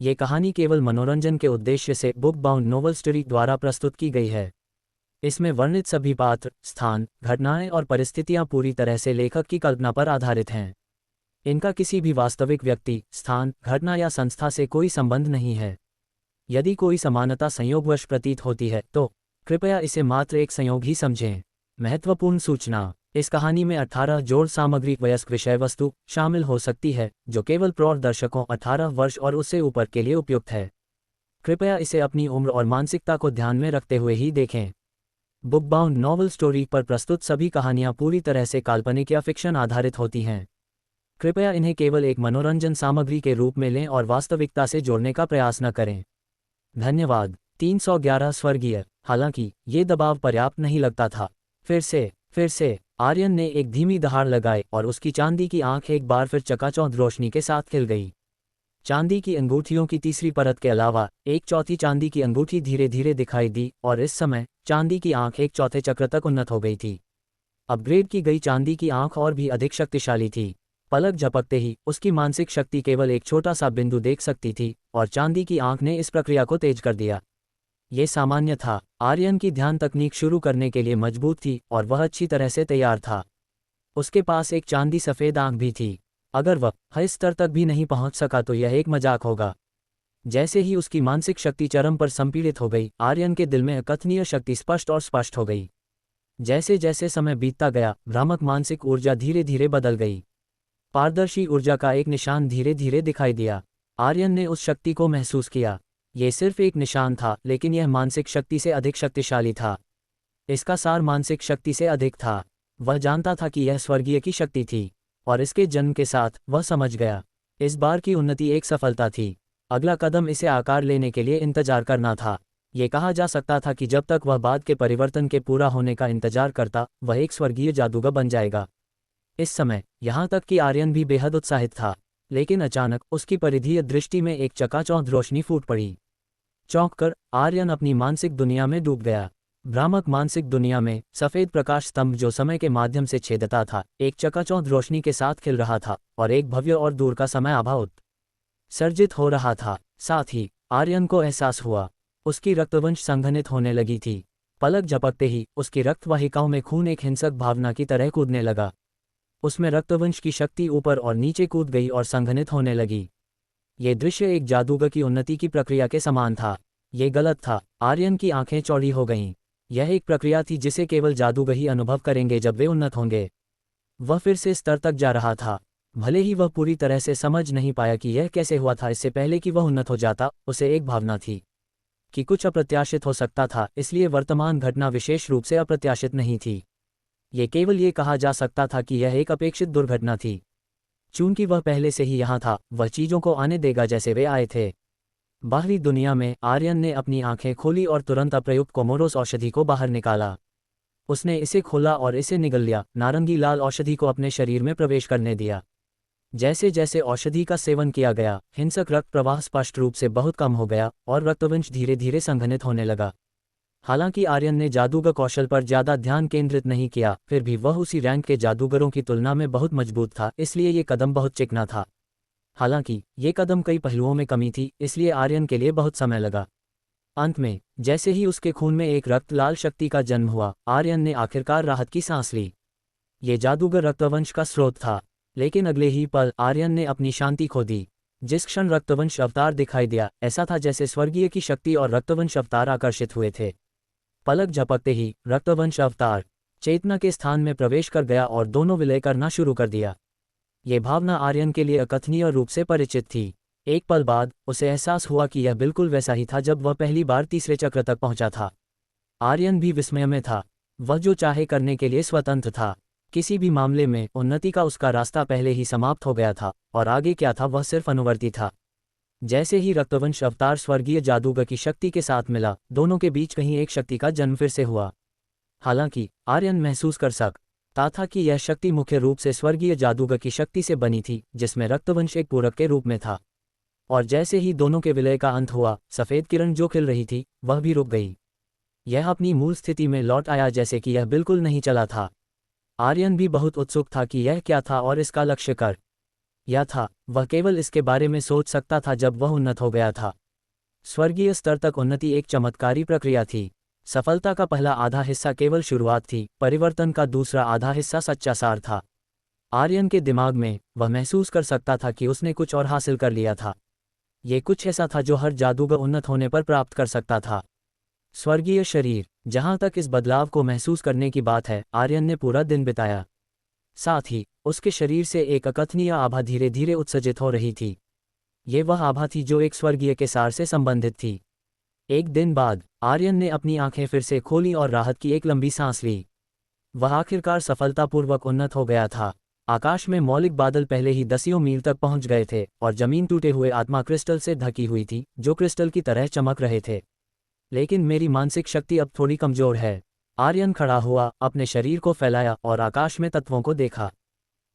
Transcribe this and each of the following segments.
ये कहानी केवल मनोरंजन के उद्देश्य से बुक बाउंड नोवेल स्टोरी द्वारा प्रस्तुत की गई है। इसमें वर्णित सभी पात्र, स्थान, घटनाएं और परिस्थितियां पूरी तरह से लेखक की कल्पना पर आधारित हैं। इनका किसी भी वास्तविक व्यक्ति, स्थान, घटना या संस्था से कोई संबंध नहीं है। यदि कोई समानता संयोगवश प्रतीत होती है तो कृपया इसे मात्र एक संयोग ही समझें। महत्वपूर्ण सूचना: इस कहानी में 18 जोड़ सामग्री वयस्क विषय वस्तु शामिल हो सकती है, जो केवल प्रौढ़ दर्शकों 18 वर्ष और उससे ऊपर के लिए उपयुक्त है। कृपया इसे अपनी उम्र और मानसिकता को ध्यान में रखते हुए ही देखें। बुक बाउंड नॉवल स्टोरी पर प्रस्तुत सभी कहानियां पूरी तरह से काल्पनिक या फिक्शन आधारित होती हैं। कृपया इन्हें केवल एक मनोरंजन सामग्री के रूप में लें और वास्तविकता से जोड़ने का प्रयास न करें। धन्यवाद। 311 स्वर्गीय। हालांकि ये दबाव पर्याप्त नहीं लगता था। फिर से आर्यन ने एक धीमी दहाड़ लगाई और उसकी चांदी की आंख एक बार फिर चकाचौंध रोशनी के साथ खिल गई। चांदी की अंगूठियों की तीसरी परत के अलावा एक चौथी चांदी की अंगूठी धीरे धीरे दिखाई दी और इस समय चांदी की आंख एक चौथे चक्र तक उन्नत हो गई थी। अपग्रेड की गई चांदी की आंख और भी अधिक शक्तिशाली थी। पलक झपकते ही उसकी मानसिक शक्ति केवल एक छोटा सा बिंदु देख सकती थी और चांदी की आंख ने इस प्रक्रिया को तेज कर दिया। ये सामान्य था। आर्यन की ध्यान तकनीक शुरू करने के लिए मजबूत थी और वह अच्छी तरह से तैयार था। उसके पास एक चांदी सफ़ेद आंख भी थी। अगर वह इस स्तर तक भी नहीं पहुंच सका तो यह एक मजाक होगा। जैसे ही उसकी मानसिक शक्ति चरम पर संपीड़ित हो गई, आर्यन के दिल में अकथनीय शक्ति स्पष्ट हो गई। जैसे जैसे समय बीतता गया, भ्रामक मानसिक ऊर्जा धीरे धीरे बदल गई। पारदर्शी ऊर्जा का एक निशान धीरे धीरे दिखाई दिया। आर्यन ने उस शक्ति को महसूस किया। ये सिर्फ एक निशान था, लेकिन यह मानसिक शक्ति से अधिक शक्तिशाली था। इसका सार मानसिक शक्ति से अधिक था। वह जानता था कि यह स्वर्गीय की शक्ति थी और इसके जन्म के साथ वह समझ गया, इस बार की उन्नति एक सफलता थी। अगला कदम इसे आकार लेने के लिए इंतजार करना था। ये कहा जा सकता था कि जब तक वह बाद के परिवर्तन के पूरा होने का इंतजार करता, वह एक स्वर्गीय जादूगर बन जाएगा। इस समय यहाँ तक कि आर्यन भी बेहद उत्साहित था, लेकिन अचानक उसकी परिधीय दृष्टि में एक चकाचौंध रोशनी फूट पड़ी। चौंककर आर्यन अपनी मानसिक दुनिया में डूब गया। भ्रामक मानसिक दुनिया में सफ़ेद प्रकाश स्तंभ जो समय के माध्यम से छेदता था, एक चकाचौंध रोशनी के साथ खिल रहा था और एक भव्य और दूर का समय आभाउत सर्जित हो रहा था। साथ ही आर्यन को एहसास हुआ, उसकी रक्तवंश संघनित होने लगी थी। पलक झपकते ही उसकी रक्तवाहिकाओं में खून एक हिंसक भावना की तरह कूदने लगा। उसमें रक्तवंश की शक्ति ऊपर और नीचे कूद गई और संघनित होने लगी। ये दृश्य एक जादूगर की उन्नति की प्रक्रिया के समान था। ये गलत था। आर्यन की आंखें चौड़ी हो गईं। यह एक प्रक्रिया थी जिसे केवल जादूगर ही अनुभव करेंगे जब वे उन्नत होंगे। वह फिर से स्तर तक जा रहा था। भले ही वह पूरी तरह से समझ नहीं पाया कि यह कैसे हुआ था, इससे पहले कि वह उन्नत हो जाता, उसे एक भावना थी कि कुछ अप्रत्याशित हो सकता था, इसलिए वर्तमान घटना विशेष रूप से अप्रत्याशित नहीं थी। ये केवल ये कहा जा सकता था कि यह एक अपेक्षित दुर्घटना थी। चूंकि वह पहले से ही यहाँ था, वह चीज़ों को आने देगा जैसे वे आए थे। बाहरी दुनिया में आर्यन ने अपनी आंखें खोली और तुरंत अप्रयुक्त कोमोरोस औषधि को बाहर निकाला। उसने इसे खोला और इसे निगल लिया, नारंगी लाल औषधि को अपने शरीर में प्रवेश करने दिया। जैसे जैसे औषधि का सेवन किया गया, हिंसक रक्त प्रवाह स्पष्ट रूप से बहुत कम हो गया और रक्तवंश धीरे धीरे संघनित होने लगा। हालांकि आर्यन ने जादूगर कौशल पर ज़्यादा ध्यान केंद्रित नहीं किया, फिर भी वह उसी रैंक के जादूगरों की तुलना में बहुत मजबूत था, इसलिए ये कदम बहुत चिकना था। हालांकि ये कदम कई पहलुओं में कमी थी, इसलिए आर्यन के लिए बहुत समय लगा। अंत में जैसे ही उसके खून में एक रक्त लाल शक्ति का जन्म हुआ, आर्यन ने आखिरकार राहत की सांस ली। ये जादूगर रक्तवंश का स्रोत था, लेकिन अगले ही पल आर्यन ने अपनी शांति खो दी। जिस क्षण रक्तवंश अवतार दिखाई दिया, ऐसा था जैसे स्वर्गीय की शक्ति और रक्तवंश अवतार आकर्षित हुए थे। पलक झपकते ही रक्तवंश अवतार चेतना के स्थान में प्रवेश कर गया और दोनों विलय करना शुरू कर दिया। ये भावना आर्यन के लिए अकथनीय रूप से परिचित थी। एक पल बाद उसे एहसास हुआ कि यह बिल्कुल वैसा ही था जब वह पहली बार तीसरे चक्र तक पहुंचा था। आर्यन भी विस्मय में था। वह जो चाहे करने के लिए स्वतंत्र था। किसी भी मामले में उन्नति का उसका रास्ता पहले ही समाप्त हो गया था और आगे क्या था वह सिर्फ अनुवर्ती था। जैसे ही रक्तवंश अवतार स्वर्गीय जादूगर की शक्ति के साथ मिला, दोनों के बीच कहीं एक शक्ति का जन्म फिर से हुआ। हालांकि आर्यन महसूस कर सकता था कि यह शक्ति मुख्य रूप से स्वर्गीय जादूगर की शक्ति से बनी थी, जिसमें रक्तवंश एक पूरक के रूप में था। और जैसे ही दोनों के विलय का अंत हुआ, सफ़ेद किरण जो खिल रही थी वह भी रुक गई। यह अपनी मूल स्थिति में लौट आया, जैसे कि यह बिल्कुल नहीं चला था। आर्यन भी बहुत उत्सुक था कि यह क्या था और इसका लक्ष्य कर या था, वह केवल इसके बारे में सोच सकता था जब वह उन्नत हो गया था। स्वर्गीय स्तर तक उन्नति एक चमत्कारी प्रक्रिया थी। सफलता का पहला आधा हिस्सा केवल शुरुआत थी, परिवर्तन का दूसरा आधा हिस्सा सच्चा सार था। आर्यन के दिमाग में वह महसूस कर सकता था कि उसने कुछ और हासिल कर लिया था। ये कुछ ऐसा था जो हर जादूगर उन्नत होने पर प्राप्त कर सकता था। स्वर्गीय शरीर। जहां तक इस बदलाव को महसूस करने की बात है, आर्यन ने पूरा दिन बिताया। साथ ही उसके शरीर से एक अकथनीय आभा धीरे धीरे उत्सर्जित हो रही थी। ये वह आभा थी जो एक स्वर्गीय के सार से संबंधित थी। एक दिन बाद आर्यन ने अपनी आंखें फिर से खोली और राहत की एक लंबी सांस ली। वह आखिरकार सफलतापूर्वक उन्नत हो गया था। आकाश में मौलिक बादल पहले ही दसियों मील तक पहुंच गए थे और जमीन टूटे हुए आत्मा क्रिस्टल से ढकी हुई थी, जो क्रिस्टल की तरह चमक रहे थे। लेकिन मेरी मानसिक शक्ति अब थोड़ी कमजोर है। आर्यन खड़ा हुआ, अपने शरीर को फैलाया और आकाश में तत्वों को देखा।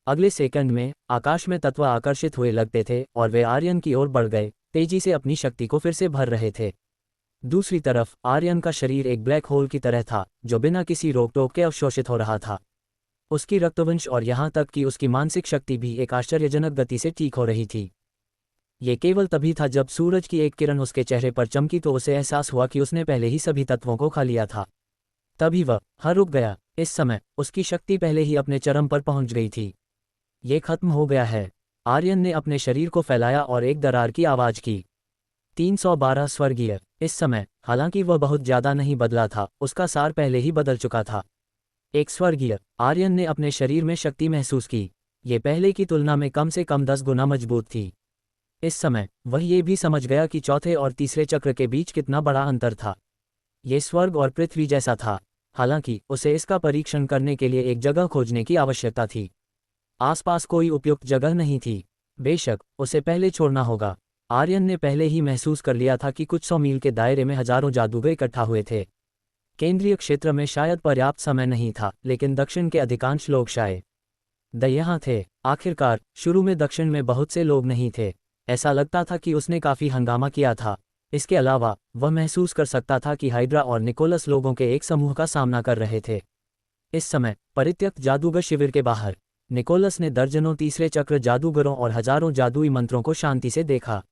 अगले सेकंड में आकाश में तत्व आकर्षित हुए लगते थे और वे आर्यन की ओर बढ़ गए, तेजी से अपनी शक्ति को फिर से भर रहे थे। दूसरी तरफ आर्यन का शरीर एक ब्लैक होल की तरह था, जो बिना किसी रोक टोक के अवशोषित हो रहा था। उसकी रक्तवंश और यहाँ तक कि उसकी मानसिक शक्ति भी एक आश्चर्यजनक गति से ठीक हो रही थी। ये केवल तभी था जब सूरज की एक किरण उसके चेहरे पर चमकी तो उसे एहसास हुआ कि उसने पहले ही सभी तत्वों को खा लिया था। तभी वह रुक गया। इस समय उसकी शक्ति पहले ही अपने चरम पर पहुंच गई थी। ये खत्म हो गया है। आर्यन ने अपने शरीर को फैलाया और एक दरार की आवाज की। 312 स्वर्गीय। इस समय हालांकि वह बहुत ज्यादा नहीं बदला था, उसका सार पहले ही बदल चुका था। एक स्वर्गीय। आर्यन ने अपने शरीर में शक्ति महसूस की। ये पहले की तुलना में कम से कम 10 गुना मजबूत थी। इस समय वह ये भी समझ गया कि चौथे और तीसरे चक्र के बीच कितना बड़ा अंतर था। ये स्वर्ग और पृथ्वी जैसा था। हालांकि उसे इसका परीक्षण करने के लिए एक जगह खोजने की आवश्यकता थी। आसपास कोई उपयुक्त जगह नहीं थी। बेशक उसे पहले छोड़ना होगा। आर्यन ने पहले ही महसूस कर लिया था कि कुछ 100 मील के दायरे में हजारों जादूगर इकट्ठा हुए थे। केंद्रीय क्षेत्र में शायद पर्याप्त समय नहीं था, लेकिन दक्षिण के अधिकांश लोग शायद यहाँ थे। आखिरकार शुरू में दक्षिण में बहुत से लोग नहीं थे। ऐसा लगता था कि उसने काफी हंगामा किया था। इसके अलावा वह महसूस कर सकता था कि हाइड्रा और निकोलस लोगों के एक समूह का सामना कर रहे थे। इस समय परित्यक्त जादूगर शिविर के बाहर निकोलस ने दर्जनों तीसरे चक्र जादूगरों और हजारों जादुई मंत्रों को शांति से देखा।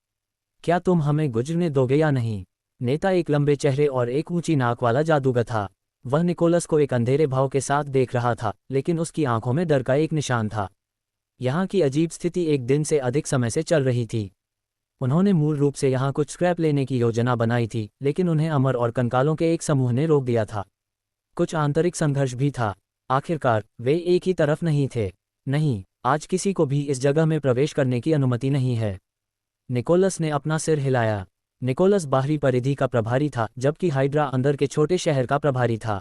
क्या तुम हमें गुजरने दोगे या नहीं? नेता एक लंबे चेहरे और एक ऊंची नाक वाला जादूगर था। वह निकोलस को एक अंधेरे भाव के साथ देख रहा था, लेकिन उसकी आंखों में डर का एक निशान था। यहाँ की अजीब स्थिति एक दिन से अधिक समय से चल रही थी। उन्होंने मूल रूप से यहाँ कुछ स्क्रैप लेने की योजना बनाई थी, लेकिन उन्हें अमर और कंकालों के एक समूह ने रोक दिया था। कुछ आंतरिक संघर्ष भी था। आखिरकार वे एक ही तरफ नहीं थे। नहीं, आज किसी को भी इस जगह में प्रवेश करने की अनुमति नहीं है। निकोलस ने अपना सिर हिलाया। निकोलस बाहरी परिधि का प्रभारी था, जबकि हाइड्रा अंदर के छोटे शहर का प्रभारी था।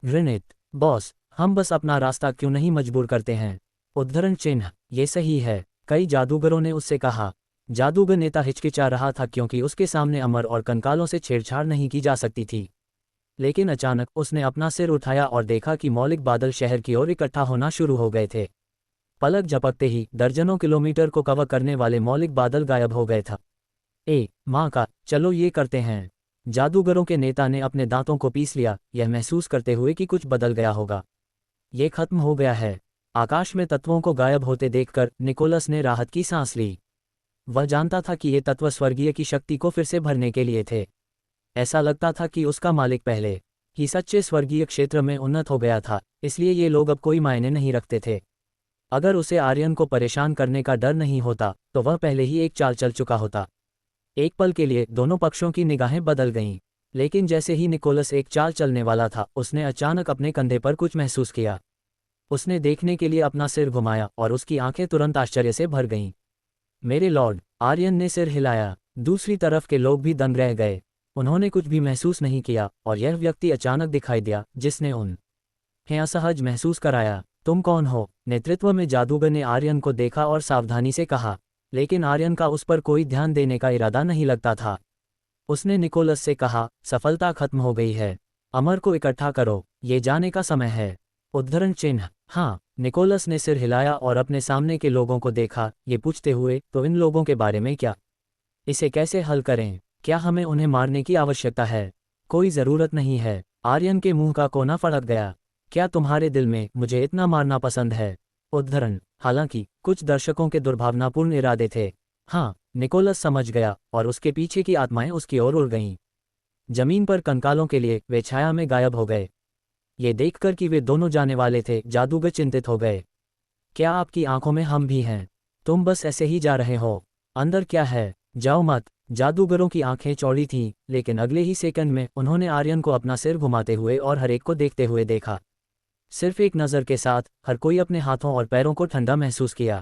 घृणित बॉस, हम बस अपना रास्ता क्यों नहीं मजबूर करते हैं? उद्धरण चिन्ह। ये सही है, कई जादूगरों ने उससे कहा। जादूगर नेता हिचकिचा रहा था क्योंकि उसके सामने अमर और कंकालों से छेड़छाड़ नहीं की जा सकती थी। लेकिन अचानक उसने अपना सिर उठाया और देखा कि मौलिक बादल शहर की ओर इकट्ठा होना शुरू हो गए थे। पलक झपकते ही दर्जनों किलोमीटर को कवर करने वाले मौलिक बादल गायब हो गए था। माँ का, चलो ये करते हैं। जादूगरों के नेता ने अपने दांतों को पीस लिया, यह महसूस करते हुए कि कुछ बदल गया होगा। ये खत्म हो गया है। आकाश में तत्वों को गायब होते देखकर निकोलस ने राहत की सांस ली। वह जानता था कि ये तत्व स्वर्गीय की शक्ति को फिर से भरने के लिए थे। ऐसा लगता था कि उसका मालिक पहले ही सच्चे स्वर्गीय क्षेत्र में उन्नत हो गया था, इसलिए ये लोग अब कोई मायने नहीं रखते थे। अगर उसे आर्यन को परेशान करने का डर नहीं होता तो वह पहले ही एक चाल चल चुका होता। एक पल के लिए दोनों पक्षों की निगाहें बदल गईं, लेकिन जैसे ही निकोलस एक चाल चलने वाला था, उसने अचानक अपने कंधे पर कुछ महसूस किया। उसने देखने के लिए अपना सिर घुमाया और उसकी आंखें तुरंत आश्चर्य से भर गईं। मेरे लॉर्ड, आर्यन ने सिर हिलाया। दूसरी तरफ के लोग भी दंग रह गए। उन्होंने कुछ भी महसूस नहीं किया और यह व्यक्ति अचानक दिखाई दिया जिसने उन्हें असहज महसूस कराया। तुम कौन हो? नेतृत्व में जादूगर ने आर्यन को देखा और सावधानी से कहा, लेकिन आर्यन का उस पर कोई ध्यान देने का इरादा नहीं लगता था। उसने निकोलस से कहा, सफलता खत्म हो गई है। अमर को इकट्ठा करो, ये जाने का समय है। उद्धरण चिन्ह। हाँ। निकोलस ने सिर हिलाया और अपने सामने के लोगों को देखा, ये पूछते हुए, तो इन लोगों के बारे में क्या? इसे कैसे हल करें? क्या हमें उन्हें मारने की आवश्यकता है? कोई ज़रूरत नहीं है। आर्यन के मुंह का कोना फड़क गया। क्या तुम्हारे दिल में मुझे इतना मारना पसंद है? उद्धरण। हालांकि कुछ दर्शकों के दुर्भावनापूर्ण इरादे थे। हाँ, निकोलस समझ गया और उसके पीछे की आत्माएं उसकी ओर उड़ गईं। जमीन पर कंकालों के लिए वे छाया में गायब हो गए। ये देखकर कि वे दोनों जाने वाले थे, जादूगर चिंतित हो गए। क्या आपकी आंखों में हम भी हैं? तुम बस ऐसे ही जा रहे हो? अंदर क्या है? जाओ मत। जादूगरों की आंखें चौड़ी थीं, लेकिन अगले ही सेकंड में उन्होंने आर्यन को अपना सिर घुमाते हुए और हर एक को देखते हुए देखा। सिर्फ एक नज़र के साथ हर कोई अपने हाथों और पैरों को ठंडा महसूस किया।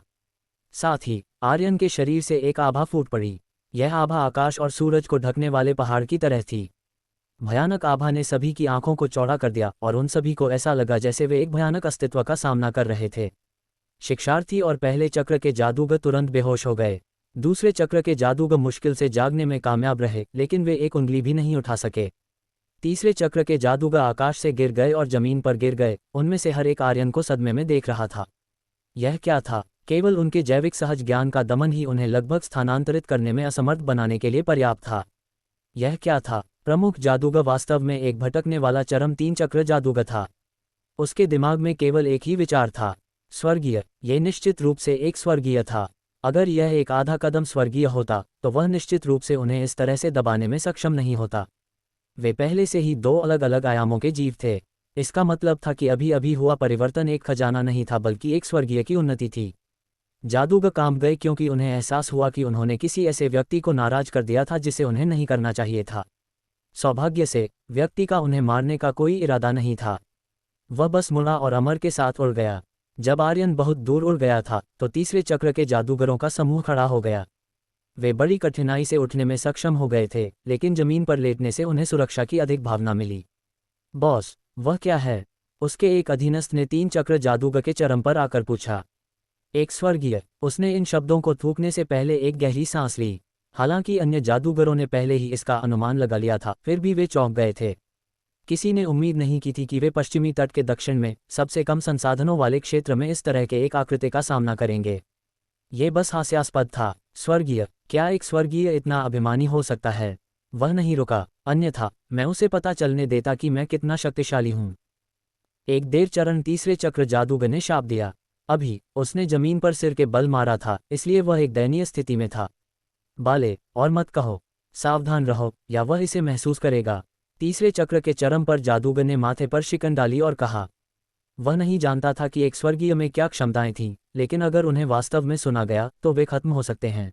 साथ ही आर्यन के शरीर से एक आभा फूट पड़ी। यह आभा आकाश और सूरज को ढकने वाले पहाड़ की तरह थी। भयानक आभा ने सभी की आंखों को चौड़ा कर दिया और उन सभी को ऐसा लगा जैसे वे एक भयानक अस्तित्व का सामना कर रहे थे। शिक्षार्थी और पहले चक्र के जादूगर तुरंत बेहोश हो गए। दूसरे चक्र के जादूगर मुश्किल से जागने में कामयाब रहे, लेकिन वे एक उंगली भी नहीं उठा सके। तीसरे चक्र के जादूगर आकाश से गिर गए और जमीन पर गिर गए। उनमें से हर एक आर्यन को सदमे में देख रहा था। यह क्या था? केवल उनके जैविक सहज ज्ञान का दमन ही उन्हें लगभग स्थानांतरित करने में असमर्थ बनाने के लिए पर्याप्त था। यह क्या था? प्रमुख जादूगर वास्तव में एक भटकने वाला चरम 3 चक्र जादूगर था। उसके दिमाग में केवल एक ही विचार था, स्वर्गीय। ये निश्चित रूप से एक स्वर्गीय था। अगर यह एक आधा कदम स्वर्गीय होता तो वह निश्चित रूप से उन्हें इस तरह से दबाने में सक्षम नहीं होता। वे पहले से ही 2 अलग अलग आयामों के जीव थे। इसका मतलब था कि अभी अभी हुआ परिवर्तन एक खजाना नहीं था, बल्कि एक स्वर्गीय की उन्नति थी। जादूगर कांप गए क्योंकि उन्हें एहसास हुआ कि उन्होंने किसी ऐसे व्यक्ति को नाराज कर दिया था जिसे उन्हें नहीं करना चाहिए था। सौभाग्य से व्यक्ति का उन्हें मारने का कोई इरादा नहीं था। वह बस मुड़ा और अमर के साथ उड़ गया। जब आर्यन बहुत दूर उड़ गया था तो तीसरे चक्र के जादूगरों का समूह खड़ा हो गया। वे बड़ी कठिनाई से उठने में सक्षम हो गए थे, लेकिन जमीन पर लेटने से उन्हें सुरक्षा की अधिक भावना मिली। बॉस, वह क्या है? उसके एक अधीनस्थ ने 3 चक्र जादूगर के चरम पर आकर पूछा। एक स्वर्गीय। उसने इन शब्दों को थूकने से पहले एक गहरी सांस ली। हालांकि अन्य जादूगरों ने पहले ही इसका अनुमान लगा लिया था, फिर भी वे चौंक गए थे। किसी ने उम्मीद नहीं की थी कि वे पश्चिमी तट के दक्षिण में सबसे कम संसाधनों वाले क्षेत्र में इस तरह के एक आकृति का सामना करेंगे। ये बस हास्यास्पद था। स्वर्गीय? क्या एक स्वर्गीय इतना अभिमानी हो सकता है? वह नहीं रुका, अन्यथा मैं उसे पता चलने देता कि मैं कितना शक्तिशाली हूं। एक देर चरण तीसरे चक्र जादूगर ने शाप दिया। अभी उसने जमीन पर सिर के बल मारा था, इसलिए वह एक दयनीय स्थिति में था। बाले, और मत कहो। सावधान रहो या वह इसे महसूस करेगा। तीसरे चक्र के चरम पर जादूगर ने माथे पर शिकन डाली और कहा। वह नहीं जानता था कि एक स्वर्गीय में क्या क्षमताएं थीं, लेकिन अगर उन्हें वास्तव में सुना गया तो वे खत्म हो सकते हैं।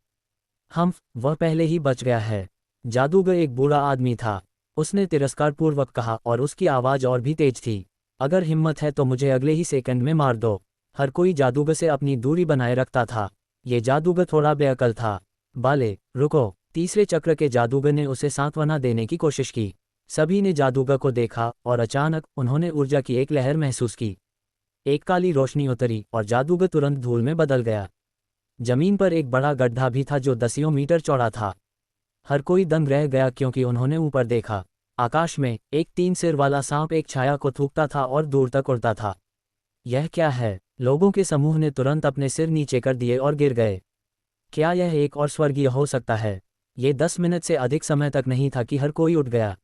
वह पहले ही बच गया है। जादूगर एक बूढ़ा आदमी था। उसने तिरस्कारपूर्वक कहा और उसकी आवाज़ और भी तेज थी। अगर हिम्मत है तो मुझे अगले ही सेकंड में मार दो। हर कोई जादूगर से अपनी दूरी बनाए रखता था। ये जादूगर थोड़ा बेअकल था। बाले, रुको। तीसरे चक्र के जादूगर ने उसे सांत्वना देने की कोशिश की। सभी ने जादूगर को देखा और अचानक उन्होंने ऊर्जा की एक लहर महसूस की। एक काली रोशनी उतरी और जादूगर तुरंत धूल में बदल गया। जमीन पर एक बड़ा गड्ढा भी था जो दसियों मीटर चौड़ा था। हर कोई दंग रह गया क्योंकि उन्होंने ऊपर देखा। आकाश में एक 3 सिर वाला सांप एक छाया को थूकता था और दूर तक उड़ता था। यह क्या है? लोगों के समूह ने तुरंत अपने सिर नीचे कर दिए और गिर गए। क्या यह एक और स्वर्गीय हो सकता है? ये 10 मिनट से अधिक समय तक नहीं था कि हर कोई उठ गया।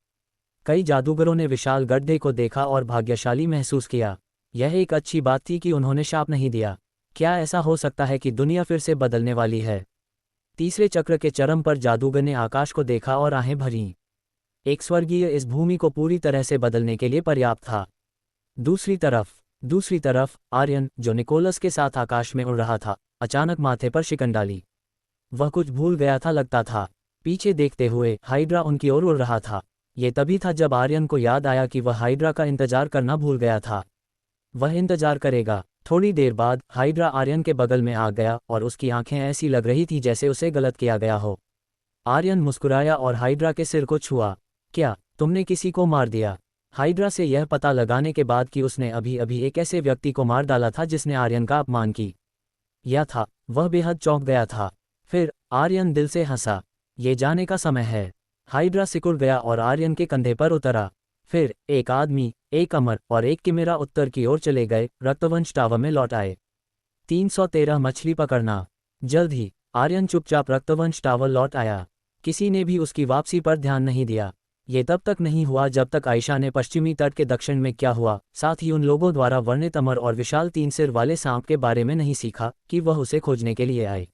कई जादूगरों ने विशाल गड्ढे को देखा और भाग्यशाली महसूस किया। यह एक अच्छी बात थी कि उन्होंने शाप नहीं दिया। क्या ऐसा हो सकता है कि दुनिया फिर से बदलने वाली है? तीसरे चक्र के चरम पर जादूगर ने आकाश को देखा और आहें भरीं। एक स्वर्गीय इस भूमि को पूरी तरह से बदलने के लिए पर्याप्त था। दूसरी तरफ आर्यन, जो निकोलस के साथ आकाश में उड़ रहा था, अचानक माथे पर शिकन डाली। वह कुछ भूल गया था लगता था। पीछे देखते हुए हाइड्रा उनकी ओर उड़ रहा था। ये तभी था जब आर्यन को याद आया कि वह हाइड्रा का इंतजार करना भूल गया था। वह इंतजार करेगा। थोड़ी देर बाद हाइड्रा आर्यन के बगल में आ गया और उसकी आंखें ऐसी लग रही थी जैसे उसे गलत किया गया हो। आर्यन मुस्कुराया और हाइड्रा के सिर को छुआ। क्या तुमने किसी को मार दिया? हाइड्रा से यह पता लगाने के बाद कि उसने अभी अभी एक ऐसे व्यक्ति को मार डाला था जिसने आर्यन का अपमान किया था, वह बेहद चौंक गया था। फिर आर्यन दिल से हंसा। ये जाने का समय है। हाइड्रा सिकुड़ गया और आर्यन के कंधे पर उतरा। फिर एक आदमी, एक अमर और एक किमेरा उत्तर की ओर चले गए, रक्तवंश टावर में लौट आए। 313 मछली पकड़ना। जल्द ही आर्यन चुपचाप रक्तवंश टावर लौट आया। किसी ने भी उसकी वापसी पर ध्यान नहीं दिया। ये तब तक नहीं हुआ जब तक आयशा ने पश्चिमी तट के दक्षिण में क्या हुआ, साथ ही उन लोगों द्वारा वर्णित अमर और विशाल 3 सिर वाले सांप के बारे में नहीं सीखा कि वह उसे खोजने के लिए आए।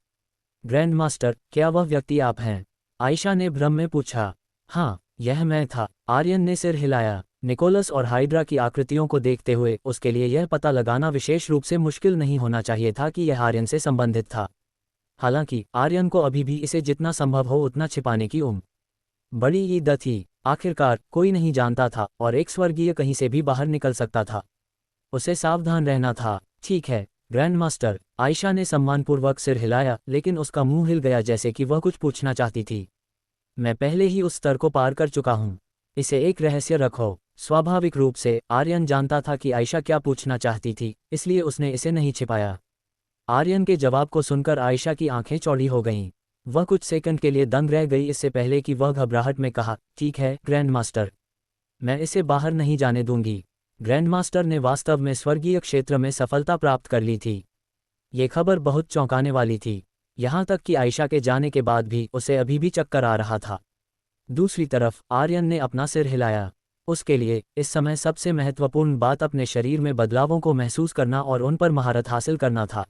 ग्रैंड मास्टर, क्या वह व्यक्ति आप हैं? आयशा ने भ्रम में पूछा। हाँ, यह मैं था। आर्यन ने सिर हिलाया। निकोलस और हाइड्रा की आकृतियों को देखते हुए उसके लिए यह पता लगाना विशेष रूप से मुश्किल नहीं होना चाहिए था कि यह आर्यन से संबंधित था। हालांकि आर्यन को अभी भी इसे जितना संभव हो उतना छिपाने की बड़ी ईद थी। आखिरकार कोई नहीं जानता था और एक स्वर्गीय कहीं से भी बाहर निकल सकता था। उसे सावधान रहना था। ठीक है ग्रैंड मास्टर, आयशा ने सम्मानपूर्वक सिर हिलाया, लेकिन उसका मुंह हिल गया जैसे कि वह कुछ पूछना चाहती थी। मैं पहले ही उस स्तर को पार कर चुका हूं। इसे एक रहस्य रखो। स्वाभाविक रूप से आर्यन जानता था कि आयशा क्या पूछना चाहती थी, इसलिए उसने इसे नहीं छिपाया। आर्यन के जवाब को सुनकर आयशा की आंखें चौड़ी हो गईं। वह कुछ सेकंड के लिए दंग रह गई, इससे पहले कि वह घबराहट में कहा, ठीक है ग्रैंड मास्टर, मैं इसे बाहर नहीं जाने दूंगी। ग्रैंड मास्टर ने वास्तव में स्वर्गीय क्षेत्र में सफलता प्राप्त कर ली थी। ये खबर बहुत चौंकाने वाली थी, यहाँ तक कि आयशा के जाने के बाद भी उसे अभी भी चक्कर आ रहा था। दूसरी तरफ आर्यन ने अपना सिर हिलाया। उसके लिए इस समय सबसे महत्वपूर्ण बात अपने शरीर में बदलावों को महसूस करना और उन पर महारत हासिल करना था।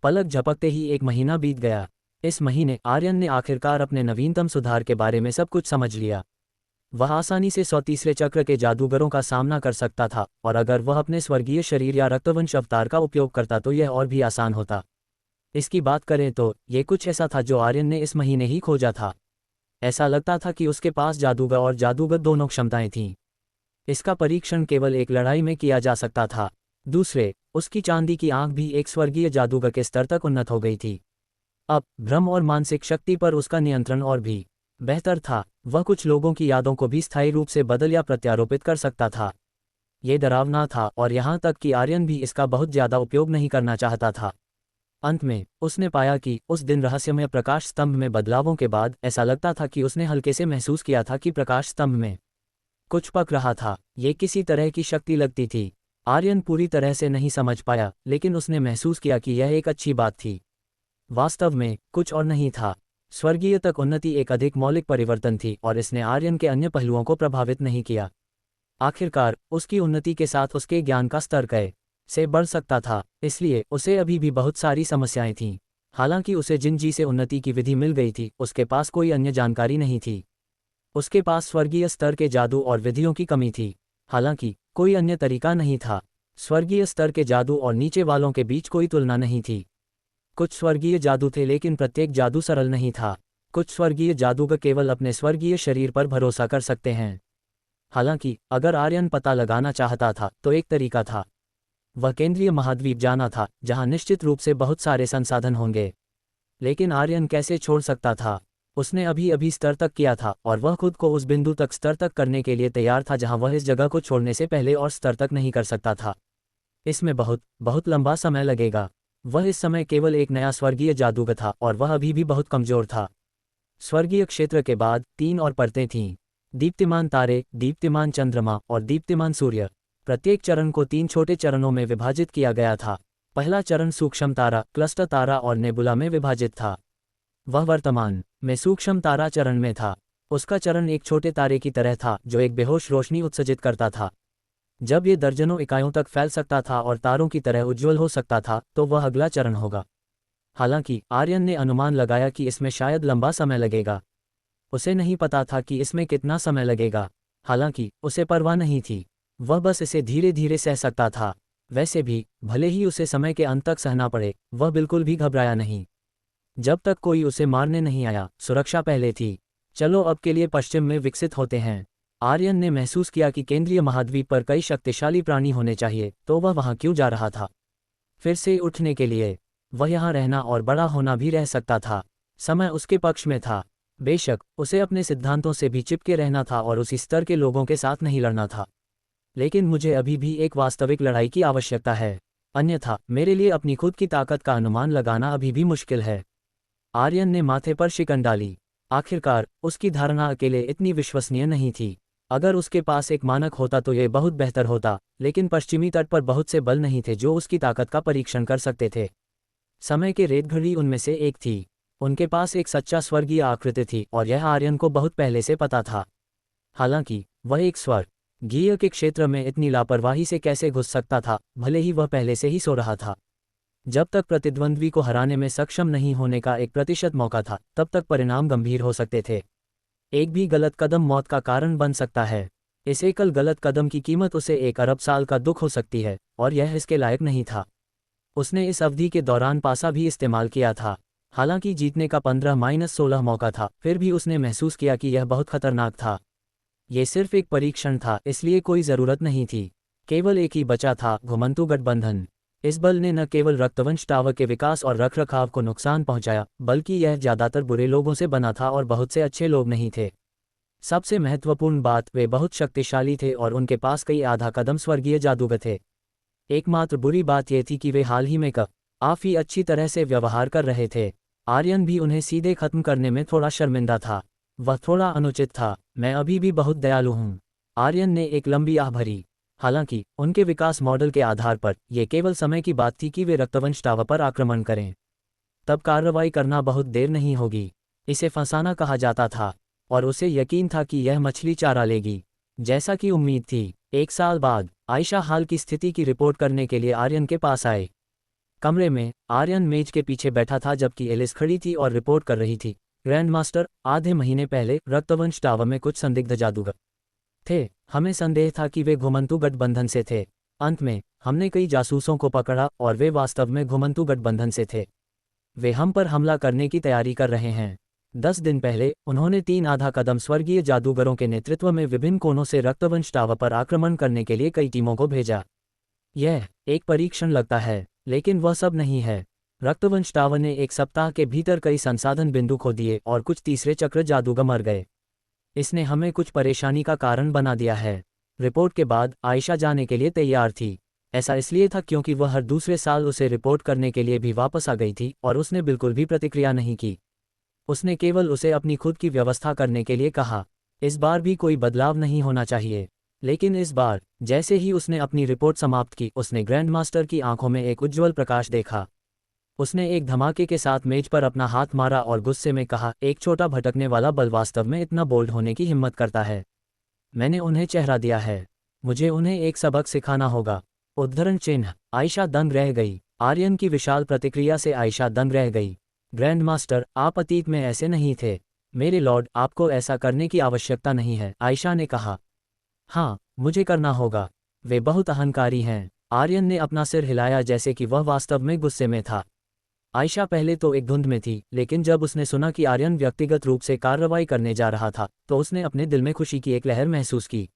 पलक झपकते ही 1 महीना बीत गया। इस महीने आर्यन ने आखिरकार अपने नवीनतम सुधार के बारे में सब कुछ समझ लिया। वह आसानी से 130वें चक्र के जादूगरों का सामना कर सकता था, और अगर वह अपने स्वर्गीय शरीर या रक्तवंश अवतार का उपयोग करता तो यह और भी आसान होता। इसकी बात करें तो ये कुछ ऐसा था जो आर्यन ने इस महीने ही खोजा था। ऐसा लगता था कि उसके पास जादूगर और जादूगर दोनों क्षमताएं थीं। इसका परीक्षण केवल एक लड़ाई में किया जा सकता था। दूसरे, उसकी चांदी की आंख भी एक स्वर्गीय जादूगर के स्तर तक उन्नत हो गई थी। अब भ्रम और मानसिक शक्ति पर उसका नियंत्रण और भी बेहतर था। वह कुछ लोगों की यादों को भी स्थायी रूप से बदल या प्रत्यारोपित कर सकता था। ये डरावना था, और यहाँ तक कि आर्यन भी इसका बहुत ज्यादा उपयोग नहीं करना चाहता था। अंत में उसने पाया कि उस दिन रहस्यमय प्रकाश स्तंभ में बदलावों के बाद ऐसा लगता था कि उसने हल्के से महसूस किया था कि प्रकाश स्तंभ में कुछ पक रहा था। ये किसी तरह की शक्ति लगती थी। आर्यन पूरी तरह से नहीं समझ पाया, लेकिन उसने महसूस किया कि यह एक अच्छी बात थी। वास्तव में कुछ और नहीं था। स्वर्गीय तक उन्नति एक अधिक मौलिक परिवर्तन थी, और इसने आर्यन के अन्य पहलुओं को प्रभावित नहीं किया। आखिरकार उसकी उन्नति के साथ उसके ज्ञान का स्तर कई से बढ़ सकता था, इसलिए उसे अभी भी बहुत सारी समस्याएं थीं। हालांकि उसे जिन जी से उन्नति की विधि मिल गई थी, उसके पास कोई अन्य जानकारी नहीं थी। उसके पास स्वर्गीय स्तर के जादू और विधियों की कमी थी, हालांकि कोई अन्य तरीका नहीं था। स्वर्गीय स्तर के जादू और नीचे वालों के बीच कोई तुलना नहीं थी। कुछ स्वर्गीय जादू थे, लेकिन प्रत्येक जादू सरल नहीं था। कुछ स्वर्गीय जादूगर केवल अपने स्वर्गीय शरीर पर भरोसा कर सकते हैं। हालांकि अगर आर्यन पता लगाना चाहता था तो एक तरीका था। वह केंद्रीय महाद्वीप जाना था, जहां निश्चित रूप से बहुत सारे संसाधन होंगे। लेकिन आर्यन कैसे छोड़ सकता था? उसने अभी अभी स्तर तक किया था, और वह खुद को उस बिंदु तक स्तर तक करने के लिए तैयार था जहां वह इस जगह को छोड़ने से पहले और स्तर तक नहीं कर सकता था। इसमें बहुत बहुत लंबा समय लगेगा। वह इस समय केवल एक नया स्वर्गीय जादूगर था, और वह अभी भी बहुत कमजोर था। स्वर्गीय क्षेत्र के बाद 3 और परतें थीं: दीप्तिमान तारे, दीप्तिमान चंद्रमा और दीप्तिमान सूर्य। प्रत्येक चरण को 3 छोटे चरणों में विभाजित किया गया था। पहला चरण सूक्ष्म तारा, क्लस्टर तारा और नेबुला में विभाजित था। वह वर्तमान में सूक्ष्म तारा चरण में था। उसका चरण एक छोटे तारे की तरह था जो एक बेहोश रोशनी उत्सर्जित करता था। जब ये दर्जनों इकाइयों तक फैल सकता था और तारों की तरह उज्ज्वल हो सकता था, तो वह अगला चरण होगा। हालांकि आर्यन ने अनुमान लगाया कि इसमें शायद लंबा समय लगेगा। उसे नहीं पता था कि इसमें कितना समय लगेगा। हालांकि उसे परवाह नहीं थी, वह बस इसे धीरे धीरे सह सकता था। वैसे भी भले ही उसे समय के अंत तक सहना पड़े, वह बिल्कुल भी घबराया नहीं। जब तक कोई उसे मारने नहीं आया, सुरक्षा पहले थी। चलो अब के लिए पश्चिम में विकसित होते हैं। आर्यन ने महसूस किया कि केंद्रीय महाद्वीप पर कई शक्तिशाली प्राणी होने चाहिए, तो वह वहां क्यों जा रहा था? फिर से उठने के लिए। वह यहाँ रहना और बड़ा होना भी रह सकता था। समय उसके पक्ष में था। बेशक उसे अपने सिद्धांतों से भी चिपके रहना था और उसी स्तर के लोगों के साथ नहीं लड़ना था। लेकिन मुझे अभी भी एक वास्तविक लड़ाई की आवश्यकता है, अन्यथा मेरे लिए अपनी खुद की ताकत का अनुमान लगाना अभी भी मुश्किल है। आर्यन ने माथे पर शिकन डाली। आखिरकार उसकी धारणा अकेले इतनी विश्वसनीय नहीं थी। अगर उसके पास एक मानक होता तो यह बहुत बेहतर होता, लेकिन पश्चिमी तट पर बहुत से बल नहीं थे जो उसकी ताकत का परीक्षण कर सकते थे। समय के रेतघड़ी उनमें से एक थी। उनके पास एक सच्चा स्वर्गीय आकृति थी, और यह आर्यन को बहुत पहले से पता था। हालांकि वह एक स्वर्गीय के क्षेत्र में इतनी लापरवाही से कैसे घुस सकता था, भले ही वह पहले से ही सो रहा था। जब तक प्रतिद्वंद्वी को हराने में सक्षम नहीं होने का 1% मौका था, तब तक परिणाम गंभीर हो सकते थे। एक भी गलत कदम मौत का कारण बन सकता है। इस एकल गलत कदम की कीमत उसे 1 अरब साल का दुख हो सकती है, और यह इसके लायक नहीं था। उसने इस अवधि के दौरान पासा भी इस्तेमाल किया था। हालांकि जीतने का 15-16 मौका था, फिर भी उसने महसूस किया कि यह बहुत खतरनाक था। ये सिर्फ एक परीक्षण था, इसलिए कोई ज़रूरत नहीं थी। केवल एक ही बचा था, घुमंतु गठबंधन। इस बल ने न केवल रक्तवंश टावर के विकास और रखरखाव को नुकसान पहुंचाया, बल्कि यह ज़्यादातर बुरे लोगों से बना था और बहुत से अच्छे लोग नहीं थे। सबसे महत्वपूर्ण बात, वे बहुत शक्तिशाली थे और उनके पास कई आधा कदम स्वर्गीय जादूगर थे। एकमात्र बुरी बात यह थी कि वे हाल ही में काफी अच्छी तरह से व्यवहार कर रहे थे। आर्यन भी उन्हें सीधे खत्म करने में थोड़ा शर्मिंदा था। वह थोड़ा अनुचित था। मैं अभी भी बहुत दयालु हूँ, आर्यन ने एक लंबी आह भरी। हालांकि उनके विकास मॉडल के आधार पर यह केवल समय की बात थी कि वे रक्तवंश टावर पर आक्रमण करें। तब कार्रवाई करना बहुत देर नहीं होगी। इसे फंसाना कहा जाता था, और उसे यकीन था कि यह मछली चारा लेगी। जैसा कि उम्मीद थी, 1 साल बाद आयशा हाल की स्थिति की रिपोर्ट करने के लिए आर्यन के पास आए। कमरे में आर्यन मेज के पीछे बैठा था जबकि एलिस खड़ी थी और रिपोर्ट कर रही थी। ग्रैंडमास्टर, आधे महीने पहले रक्तवंश टावर में कुछ संदिग्ध जादूगर थे। हमें संदेह था कि वे घुमंतु गठबंधन से थे। अंत में हमने कई जासूसों को पकड़ा और वे वास्तव में घुमंतु गठबंधन से थे। वे हम पर हमला करने की तैयारी कर रहे हैं। 10 दिन पहले उन्होंने 3 आधा कदम स्वर्गीय जादूगरों के नेतृत्व में विभिन्न कोनों से रक्तवंश टावर पर आक्रमण करने के लिए कई टीमों को भेजा। यह एक परीक्षण लगता है, लेकिन वह सब नहीं है। रक्तवंश टावर ने 1 सप्ताह के भीतर कई संसाधन बिंदु खो दिए और कुछ तीसरे चक्र जादूगर मर गए। इसने हमें कुछ परेशानी का कारण बना दिया है। रिपोर्ट के बाद आयशा जाने के लिए तैयार थी। ऐसा इसलिए था क्योंकि वह हर दूसरे साल उसे रिपोर्ट करने के लिए भी वापस आ गई थी और उसने बिल्कुल भी प्रतिक्रिया नहीं की। उसने केवल उसे अपनी खुद की व्यवस्था करने के लिए कहा। इस बार भी कोई बदलाव नहीं होना चाहिए। लेकिन इस बार जैसे ही उसने अपनी रिपोर्ट समाप्त की, उसने ग्रैंडमास्टर की आंखों में एक उज्ज्वल प्रकाश देखा। उसने एक धमाके के साथ मेज पर अपना हाथ मारा और गुस्से में कहा, एक छोटा भटकने वाला बल वास्तव में इतना बोल्ड होने की हिम्मत करता है। मैंने उन्हें चेहरा दिया है। मुझे उन्हें एक सबक सिखाना होगा। उद्धरण चिन्ह। आयशा दंग रह गई। आर्यन की विशाल प्रतिक्रिया से आयशा दंग रह गई। ग्रैंडमास्टर, आप अतीत में ऐसे नहीं थे। मेरे लॉर्ड, आपको ऐसा करने की आवश्यकता नहीं है, आयशा ने कहा। हाँ, मुझे करना होगा। वे बहुत अहंकारी हैं। आर्यन ने अपना सिर हिलाया जैसे कि वह वास्तव में गुस्से में था। आयशा पहले तो एक धुंध में थी, लेकिन जब उसने सुना कि आर्यन व्यक्तिगत रूप से कार्रवाई करने जा रहा था, तो उसने अपने दिल में खुशी की एक लहर महसूस की।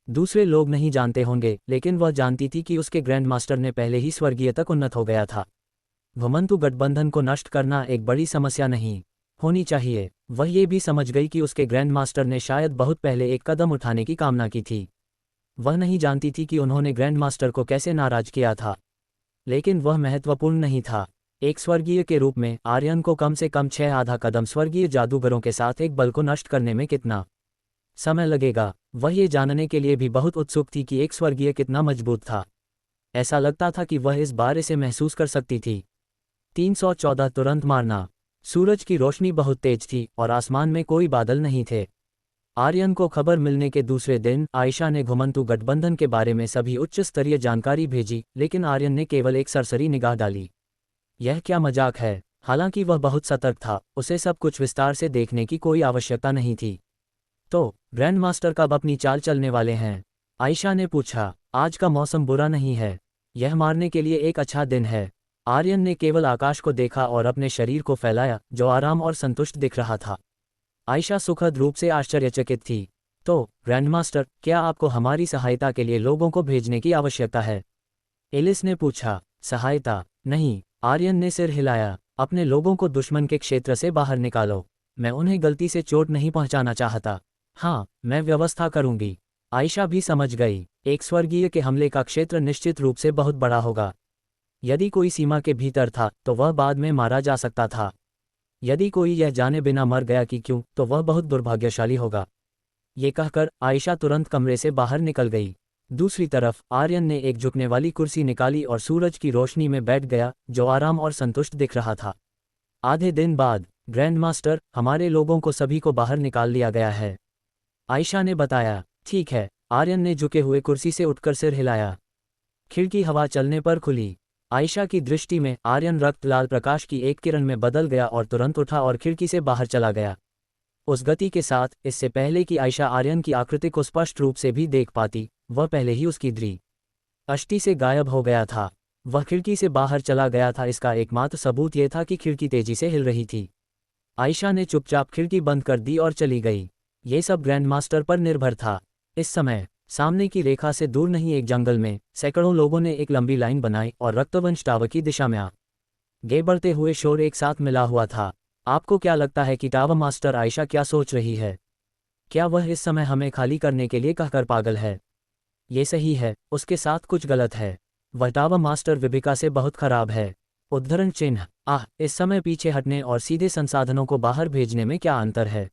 दूसरे लोग नहीं जानते होंगे, लेकिन वह जानती थी कि उसके ग्रैंडमास्टर ने पहले ही स्वर्गीय तक उन्नत हो गया था। घुमंतु गठबंधन को नष्ट करना एक बड़ी समस्या नहीं होनी चाहिए। वह ये भी समझ गई कि उसके ग्रैंडमास्टर ने शायद बहुत पहले एक कदम उठाने की कामना की थी। वह नहीं जानती थी कि उन्होंने ग्रैंडमास्टर को कैसे नाराज किया था, लेकिन वह महत्वपूर्ण नहीं था। एक स्वर्गीय के रूप में आर्यन को कम से कम 6 आधा कदम स्वर्गीय जादूगरों के साथ एक बल को नष्ट करने में कितना समय लगेगा, वह ये जानने के लिए भी बहुत उत्सुक थी कि एक स्वर्गीय कितना मजबूत था। ऐसा लगता था कि वह इस बार इसे महसूस कर सकती थी। 314 तुरंत मारना। सूरज की रोशनी बहुत तेज थी और आसमान में कोई बादल नहीं थे। आर्यन को खबर मिलने के दूसरे दिन आयशा ने घुमंतु गठबंधन के बारे में सभी उच्च स्तरीय जानकारी भेजी, लेकिन आर्यन ने केवल एक सरसरी निगाह डाली। यह क्या मजाक है? हालांकि वह बहुत सतर्क था, उसे सब कुछ विस्तार से देखने की कोई आवश्यकता नहीं थी। तो ग्रैंडमास्टर कब अपनी चाल चलने वाले हैं? आयशा ने पूछा। आज का मौसम बुरा नहीं है। यह मारने के लिए एक अच्छा दिन है। आर्यन ने केवल आकाश को देखा और अपने शरीर को फैलाया, जो आराम और संतुष्ट दिख रहा था। आयशा सुखद रूप से आश्चर्यचकित थी। तो ग्रैंडमास्टर, क्या आपको हमारी सहायता के लिए लोगों को भेजने की आवश्यकता है? एलिस ने पूछा। सहायता? नहीं, आर्यन ने सिर हिलाया। अपने लोगों को दुश्मन के क्षेत्र से बाहर निकालो। मैं उन्हें गलती से चोट नहीं पहुंचाना चाहता। हाँ, मैं व्यवस्था करूंगी। आयशा भी समझ गई। एक स्वर्गीय के हमले का क्षेत्र निश्चित रूप से बहुत बड़ा होगा। यदि कोई सीमा के भीतर था, तो वह बाद में मारा जा सकता था। यदि कोई यह जाने बिना मर गया कि क्यों, तो वह बहुत दुर्भाग्यशाली होगा। ये कहकर आयशा तुरंत कमरे से बाहर निकल गई। दूसरी तरफ आर्यन ने एक झुकने वाली कुर्सी निकाली और सूरज की रोशनी में बैठ गया, जो आराम और संतुष्ट दिख रहा था। आधे दिन बाद, ग्रैंडमास्टर, हमारे लोगों को सभी को बाहर निकाल लिया गया है। आयशा ने बताया। ठीक है। आर्यन ने झुके हुए कुर्सी से उठकर सिर हिलाया। खिड़की हवा चलने पर खुली। आयशा की दृष्टि में आर्यन रक्त लाल प्रकाश की एक किरण में बदल गया और तुरंत उठा और खिड़की से बाहर चला गया। उस गति के साथ, इससे पहले कि आयशा आर्यन की आकृति को स्पष्ट रूप से भी देख पाती, वह पहले ही उसकी दृष्टि से गायब हो गया था। वह खिड़की से बाहर चला गया था। इसका एकमात्र सबूत यह था कि खिड़की तेजी से हिल रही थी। आयशा ने चुपचाप खिड़की बंद कर दी और चली गई। ये सब ग्रैंडमास्टर पर निर्भर था। इस समय सामने की रेखा से दूर नहीं एक जंगल में सैकड़ों लोगों ने एक लंबी लाइन बनाई और रक्तवंश टावर की दिशा में आगे बढ़ते हुए शोर एक साथ मिला हुआ था। आपको क्या लगता है कि टावर मास्टर आयशा क्या सोच रही है? क्या वह इस समय हमें खाली करने के लिए कहकर पागल है? ये सही है, उसके साथ कुछ गलत है। वह टावर मास्टर विभिका से बहुत खराब है। उद्धरण चिन्ह। इस समय पीछे हटने और सीधे संसाधनों को बाहर भेजने में क्या अंतर है?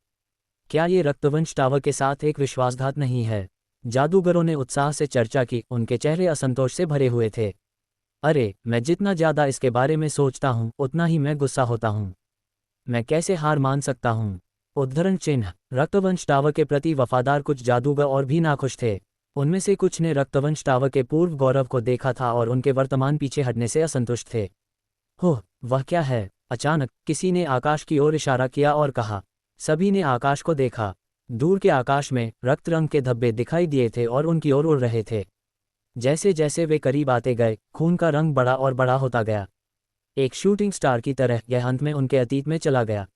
क्या ये रक्तवंश टावर के साथ एक विश्वासघात नहीं है? जादूगरों ने उत्साह से चर्चा की। उनके चेहरे असंतोष से भरे हुए थे। अरे, मैं जितना ज़्यादा इसके बारे में सोचता हूँ उतना ही मैं गुस्सा होता हूँ। मैं कैसे हार मान सकता हूँ? उद्धरण चिन्ह। रक्तवंश टावर के प्रति वफादार कुछ जादूगर और भी नाखुश थे। उनमें से कुछ ने रक्तवंश टावर के पूर्व गौरव को देखा था और उनके वर्तमान पीछे हटने से असंतुष्ट थे। वह क्या है? अचानक किसी ने आकाश की ओर इशारा किया और कहा। सभी ने आकाश को देखा। दूर के आकाश में रक्त रंग के धब्बे दिखाई दिए थे और उनकी ओर उड़ रहे थे। जैसे जैसे वे करीब आते गए, खून का रंग बड़ा और बड़ा होता गया। एक शूटिंग स्टार की तरह यह अंत में उनके अतीत में चला गया।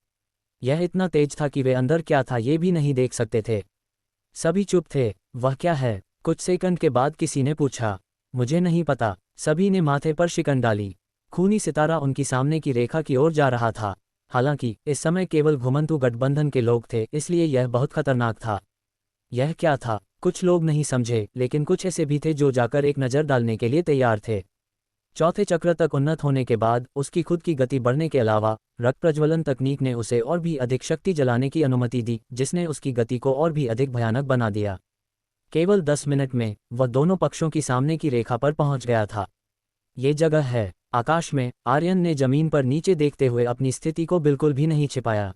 यह इतना तेज था कि वे अंदर क्या था ये भी नहीं देख सकते थे। सभी चुप थे। वह क्या है? कुछ सेकंड के बाद किसी ने पूछा। मुझे नहीं पता। सभी ने माथे पर शिकन डाली। खूनी सितारा उनकी सामने की रेखा की ओर जा रहा था। हालांकि इस समय केवल घुमंतु गठबंधन के लोग थे, इसलिए यह बहुत खतरनाक था। यह क्या था? कुछ लोग नहीं समझे, लेकिन कुछ ऐसे भी थे जो जाकर एक नज़र डालने के लिए तैयार थे। चौथे चक्र तक उन्नत होने के बाद उसकी खुद की गति बढ़ने के अलावा रक्त प्रज्वलन तकनीक ने उसे और भी अधिक शक्ति जलाने की अनुमति दी, जिसने उसकी गति को और भी अधिक भयानक बना दिया। केवल 10 मिनट में वह दोनों पक्षों की सामने की रेखा पर पहुंच गया था। ये जगह है। आकाश में आर्यन ने जमीन पर नीचे देखते हुए अपनी स्थिति को बिल्कुल भी नहीं छिपाया।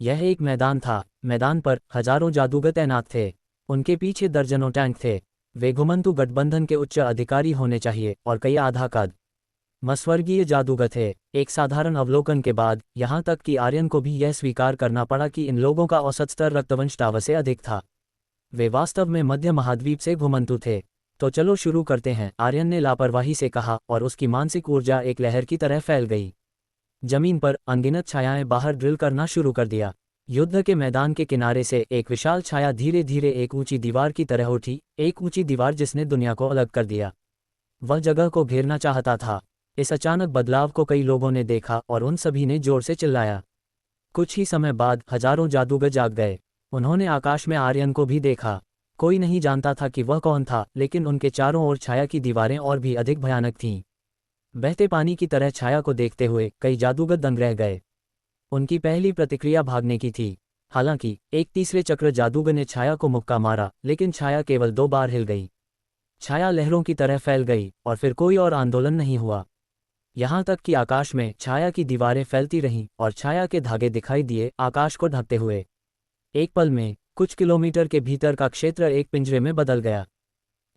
यह एक मैदान था। मैदान पर हजारों जादूगर तैनात थे। उनके पीछे दर्जनों टैंक थे। वे घुमंतु गठबंधन के उच्च अधिकारी होने चाहिए और कई आधा कद मस्वर्गीय जादूगर थे। एक साधारण अवलोकन के बाद यहाँ तक कि आर्यन को भी यह स्वीकार करना पड़ा कि इन लोगों का औसत स्तर रक्तवंश टावर से अधिक था। वे वास्तव में मध्य महाद्वीप से घुमंतु थे। तो चलो शुरू करते हैं, आर्यन ने लापरवाही से कहा और उसकी मानसिक ऊर्जा एक लहर की तरह फैल गई। जमीन पर अनगिनत छायाएं बाहर ड्रिल करना शुरू कर दिया। युद्ध के मैदान के किनारे से एक विशाल छाया धीरे धीरे एक ऊंची दीवार की तरह उठी, एक ऊंची दीवार जिसने दुनिया को अलग कर दिया। वह जगह को घेरना चाहता था। इस अचानक बदलाव को कई लोगों ने देखा और उन सभी ने जोर से चिल्लाया। कुछ ही समय बाद हजारों जादूगर जाग गए। उन्होंने आकाश में आर्यन को भी देखा। कोई नहीं जानता था कि वह कौन था, लेकिन उनके चारों ओर छाया की दीवारें और भी अधिक भयानक थीं। बहते पानी की तरह छाया को देखते हुए कई जादूगर दंग रह गए। उनकी पहली प्रतिक्रिया भागने की थी। हालांकि एक तीसरे चक्र जादूगर ने छाया को मुक्का मारा, लेकिन छाया केवल 2 बार हिल गई। छाया लहरों की तरह फैल गई और फिर कोई और आंदोलन नहीं हुआ। यहाँ तक कि आकाश में छाया की दीवारें फैलती रहीं और छाया के धागे दिखाई दिए आकाश को ढकते हुए। एक पल में कुछ किलोमीटर के भीतर का क्षेत्र एक पिंजरे में बदल गया।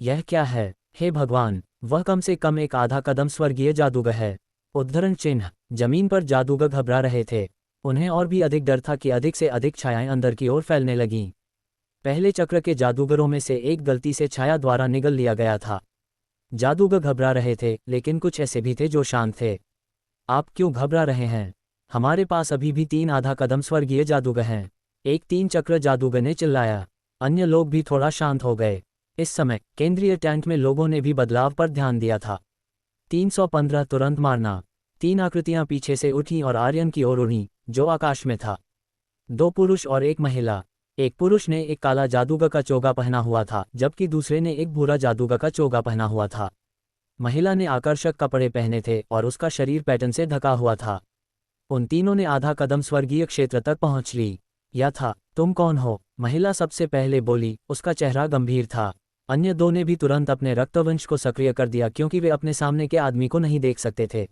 यह क्या है? हे भगवान, वह कम से कम एक आधा कदम स्वर्गीय जादूगर है। उद्धरण चिन्ह। जमीन पर जादूगर घबरा रहे थे। उन्हें और भी अधिक डर था कि अधिक से अधिक छायाएं अंदर की ओर फैलने लगीं। पहले चक्र के जादूगरों में से एक गलती से छाया द्वारा निगल लिया गया था। जादूगर घबरा रहे थे, लेकिन कुछ ऐसे भी थे जो शांत थे। आप क्यों घबरा रहे हैं? हमारे पास अभी भी 3 आधा कदम स्वर्गीय जादूगर हैं। एक 3 चक्र जादूगर ने चिल्लाया। अन्य लोग भी थोड़ा शांत हो गए। इस समय केंद्रीय टैंक में लोगों ने भी बदलाव पर ध्यान दिया था। 315 तुरंत मारना। 3 आकृतियां पीछे से उठी और आर्यन की ओर उड़ी, जो आकाश में था। 2 पुरुष और एक महिला। एक पुरुष ने एक काला जादूगर का चोगा पहना हुआ था, जबकि दूसरे ने एक भूरा जादूगर का चोगा पहना हुआ था। महिला ने आकर्षक कपड़े पहने थे और उसका शरीर पैटर्न से ढका हुआ था। उन तीनों ने आधा कदम स्वर्गीय क्षेत्र तक पहुंच ली। या था। तुम कौन हो? महिला सबसे पहले बोली। उसका चेहरा गंभीर था। अन्य 2 ने भी तुरंत अपने रक्तवंश को सक्रिय कर दिया, क्योंकि वे अपने सामने के आदमी को नहीं देख सकते थे।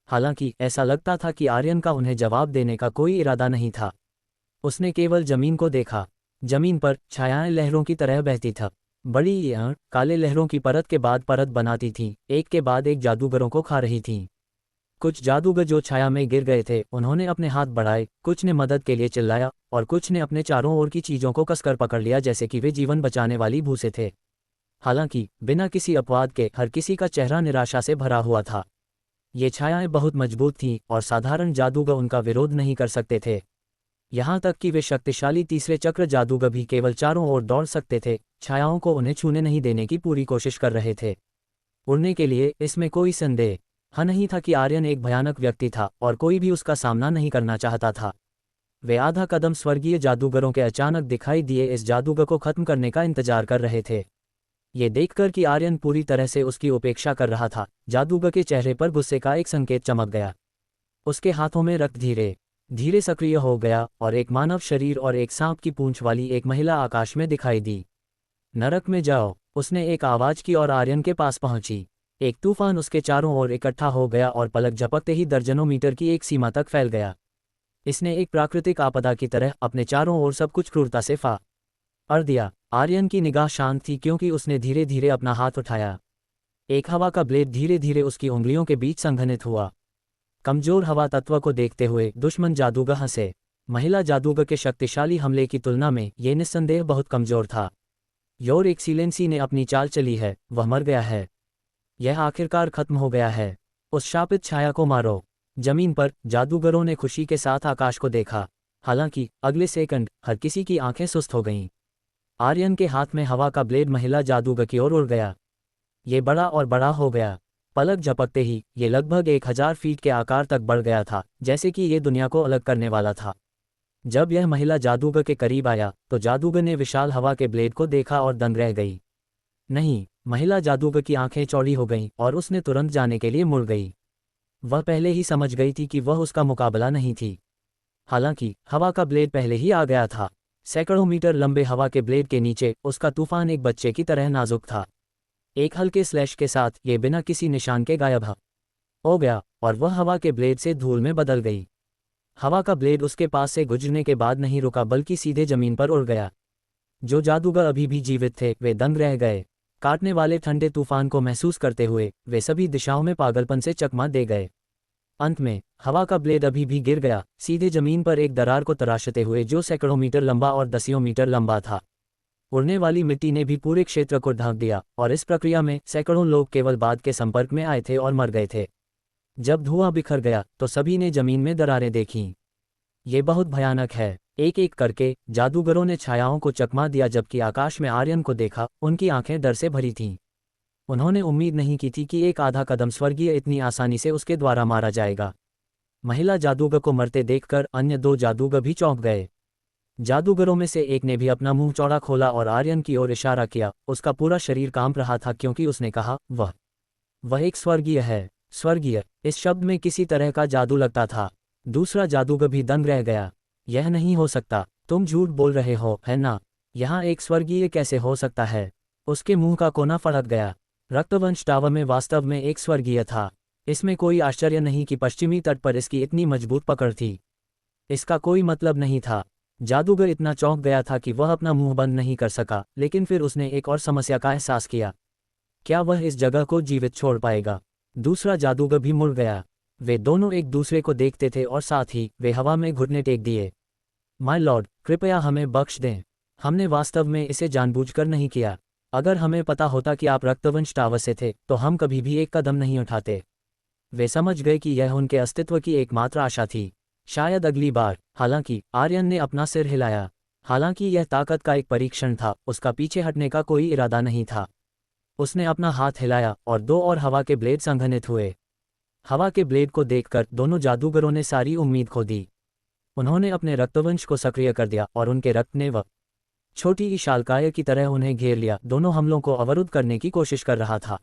हालांकि ऐसा लगता था कि आर्यन का उन्हें जवाब देने का कोई इरादा नहीं था। उसने केवल जमीन को देखा। जमीन पर छायाएं लहरों की तरह बहती थी। बड़ी ये काले लहरों की परत के बाद परत बनाती थीं, एक के बाद एक जादूगरों को खा रही थीं। कुछ जादूगर जो छाया में गिर गए थे उन्होंने अपने हाथ बढ़ाए, कुछ ने मदद के लिए चिल्लाया और कुछ ने अपने चारों ओर की चीज़ों को कसकर पकड़ लिया जैसे कि वे जीवन बचाने वाली भूसे थे। हालांकि बिना किसी अपवाद के हर किसी का चेहरा निराशा से भरा हुआ था। ये छायाएं बहुत मजबूत थीं और साधारण जादूगर उनका विरोध नहीं कर सकते थे। यहाँ तक कि वे शक्तिशाली तीसरे चक्र जादूगर भी केवल चारों ओर दौड़ सकते थे, छायाओं को उन्हें छूने नहीं देने की पूरी कोशिश कर रहे थे। उड़ने के लिए इसमें कोई संदेह नहीं था कि आर्यन एक भयानक व्यक्ति था और कोई भी उसका सामना नहीं करना चाहता था। वे आधा कदम स्वर्गीय जादूगरों के अचानक दिखाई दिए इस जादूगर को खत्म करने का इंतजार कर रहे थे। ये देखकर कि आर्यन पूरी तरह से उसकी उपेक्षा कर रहा था, जादूगर के चेहरे पर गुस्से का एक संकेत चमक गया। उसके हाथों में रक्त धीरे धीरे सक्रिय हो गया और एक मानव शरीर और एक सांप की पूंछ वाली एक महिला आकाश में दिखाई दी। नरक में जाओ, उसने एक आवाज की और आर्यन के पास पहुंची। एक तूफान उसके चारों ओर इकट्ठा हो गया और पलक झपकते ही दर्जनों मीटर की एक सीमा तक फैल गया। इसने एक प्राकृतिक आपदा की तरह अपने चारों ओर सब कुछ क्रूरता से फाड़ दिया। आर्यन की निगाह शांत थी क्योंकि उसने धीरे धीरे अपना हाथ उठाया। एक हवा का ब्लेड धीरे धीरे उसकी उंगलियों के बीच संघनित हुआ। कमजोर हवा तत्व को देखते हुए दुश्मन जादूगर हंसे। महिला जादूगर के शक्तिशाली हमले की तुलना में ये निस्संदेह बहुत कमजोर था। योर एक्सीलेंसी ने अपनी चाल चली है, वह मर गया है। यह आखिरकार खत्म हो गया है। उस शापित छाया को मारो। जमीन पर जादूगरों ने खुशी के साथ आकाश को देखा। हालांकि अगले सेकंड हर किसी की आंखें सुस्त हो गईं। आर्यन के हाथ में हवा का ब्लेड महिला जादूगर की ओर उड़ गया। ये बड़ा और बड़ा हो गया। पलक झपकते ही ये लगभग 1000 फीट के आकार तक बढ़ गया था, जैसे कि ये दुनिया को अलग करने वाला था। जब यह महिला जादूगर के करीब आया तो जादूगर ने विशाल हवा के ब्लेड को देखा और दंग रह गई। नहीं, महिला जादूगर की आंखें चौड़ी हो गईं और उसने तुरंत जाने के लिए मुड़ गई। वह पहले ही समझ गई थी कि वह उसका मुकाबला नहीं थी। हालांकि हवा का ब्लेड पहले ही आ गया था। सैकड़ों मीटर लंबे हवा के ब्लेड के नीचे उसका तूफान एक बच्चे की तरह नाजुक था। एक हल्के स्लैश के साथ ये बिना किसी निशान के गायब हो गया और वह हवा के ब्लेड से धूल में बदल गई। हवा का ब्लेड उसके पास से गुजरने के बाद नहीं रुका बल्कि सीधे जमीन पर उड़ गया। जो जादूगर अभी भी जीवित थे वे दंग रह गए। काटने वाले ठंडे तूफान को महसूस करते हुए वे सभी दिशाओं में पागलपन से चकमा दे गए। अंत में हवा का ब्लेड अभी भी गिर गया, सीधे जमीन पर एक दरार को तराशते हुए जो सैकड़ों मीटर लंबा और दसियों मीटर लंबा था। उड़ने वाली मिट्टी ने भी पूरे क्षेत्र को ढक दिया और इस प्रक्रिया में सैकड़ों लोग केवल बाद के संपर्क में आए थे और मर गए थे। जब धुआं बिखर गया तो सभी ने जमीन में दरारें देखीं। ये बहुत भयानक है। एक एक करके जादूगरों ने छायाओं को चकमा दिया जबकि आकाश में आर्यन को देखा, उनकी आंखें डर से भरी थीं। उन्होंने उम्मीद नहीं की थी कि एक आधा कदम स्वर्गीय इतनी आसानी से उसके द्वारा मारा जाएगा। महिला जादूगर को मरते देखकर अन्य 2 जादूगर भी चौंक गए। जादूगरों में से एक ने भी अपना मुंह चौड़ा खोला और आर्यन की ओर इशारा किया। उसका पूरा शरीर कांप रहा था क्योंकि उसने कहा, वह एक स्वर्गीय है। स्वर्गीय, इस शब्द में किसी तरह का जादू लगता था। दूसरा जादूगर भी दंग रह गया। यह नहीं हो सकता, तुम झूठ बोल रहे हो, है ना? यहाँ एक स्वर्गीय कैसे हो सकता है? उसके मुंह का कोना फड़क गया। रक्तवंश टावर में वास्तव में एक स्वर्गीय था। इसमें कोई आश्चर्य नहीं कि पश्चिमी तट पर इसकी इतनी मजबूत पकड़ थी। इसका कोई मतलब नहीं था। जादूगर इतना चौंक गया था कि वह अपना मुंह बंद नहीं कर सका, लेकिन फिर उसने एक और समस्या का एहसास किया। क्या वह इस जगह को जीवित छोड़ पाएगा? दूसरा जादूगर भी मुड़ गया। वे दोनों एक दूसरे को देखते थे और साथ ही वे हवा में घुटने टेक दिए। माय लॉर्ड, कृपया हमें बख्श दें। हमने वास्तव में इसे जानबूझकर नहीं किया। अगर हमें पता होता कि आप रक्तवंश टावर से थे तो हम कभी भी एक कदम नहीं उठाते। वे समझ गए कि यह उनके अस्तित्व की एकमात्र आशा थी। शायद अगली बार। हालांकि आर्यन ने अपना सिर हिलाया। हालांकि यह ताकत का एक परीक्षण था, उसका पीछे हटने का कोई इरादा नहीं था। उसने अपना हाथ हिलाया और 2 और हवा के ब्लेड संघनित हुए। हवा के ब्लेड को देखकर दोनों जादूगरों ने सारी उम्मीद खो दी। उन्होंने अपने रक्तवंश को सक्रिय कर दिया और उनके रक्त ने वह छोटी शालकाय की तरह उन्हें घेर लिया, दोनों हमलों को अवरुद्ध करने की कोशिश कर रहा था।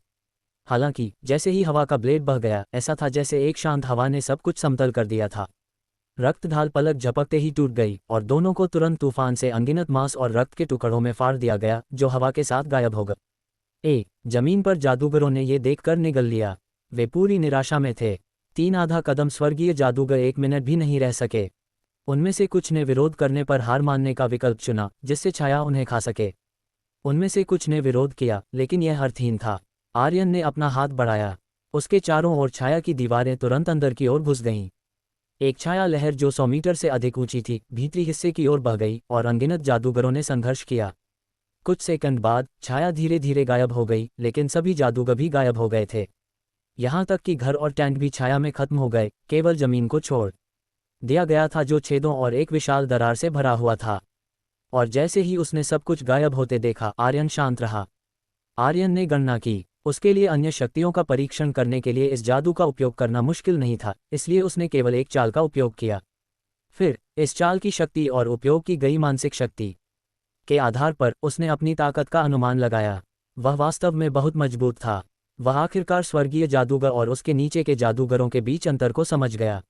हालांकि जैसे ही हवा का ब्लेड बह गया, ऐसा था जैसे एक शांत हवा ने सब कुछ समतल कर दिया था। रक्तढाल पलक झपकते ही टूट गई और दोनों को तुरंत तूफान से अनगिनत मांस और रक्त के टुकड़ों में फाड़ दिया गया जो हवा के साथ गायब हो गए। जमीन पर जादूगरों ने ये देखकर निगल लिया। वे पूरी निराशा में थे। 3 आधा कदम स्वर्गीय जादूगर 1 मिनट भी नहीं रह सके। उनमें से कुछ ने विरोध करने पर हार मानने का विकल्प चुना, जिससे छाया उन्हें खा सके। उनमें से कुछ ने विरोध किया, लेकिन यह अर्थहीन था। आर्यन ने अपना हाथ बढ़ाया। उसके चारों ओर छाया की दीवारें तुरंत अंदर की ओर घुस गईं। एक छाया लहर जो 100 मीटर से अधिक ऊंची थी, भीतरी हिस्से की ओर बह गई और अनगिनत जादूगरों ने संघर्ष किया। कुछ सेकंड बाद छाया धीरे धीरे गायब हो गई, लेकिन सभी जादूगर भी गायब हो गए थे। यहाँ तक कि घर और टेंट भी छाया में खत्म हो गए, केवल जमीन को छोड़ दिया गया था जो छेदों और एक विशाल दरार से भरा हुआ था। और जैसे ही उसने सब कुछ गायब होते देखा, आर्यन शांत रहा। आर्यन ने गणना की। उसके लिए अन्य शक्तियों का परीक्षण करने के लिए इस जादू का उपयोग करना मुश्किल नहीं था, इसलिए उसने केवल एक चाल का उपयोग किया। फिर इस चाल की शक्ति और उपयोग की गई मानसिक शक्ति के आधार पर उसने अपनी ताकत का अनुमान लगाया। वह वास्तव में बहुत मजबूत था। वह आखिरकार स्वर्गीय जादूगर और उसके नीचे के जादूगरों के बीच अंतर को समझ गया।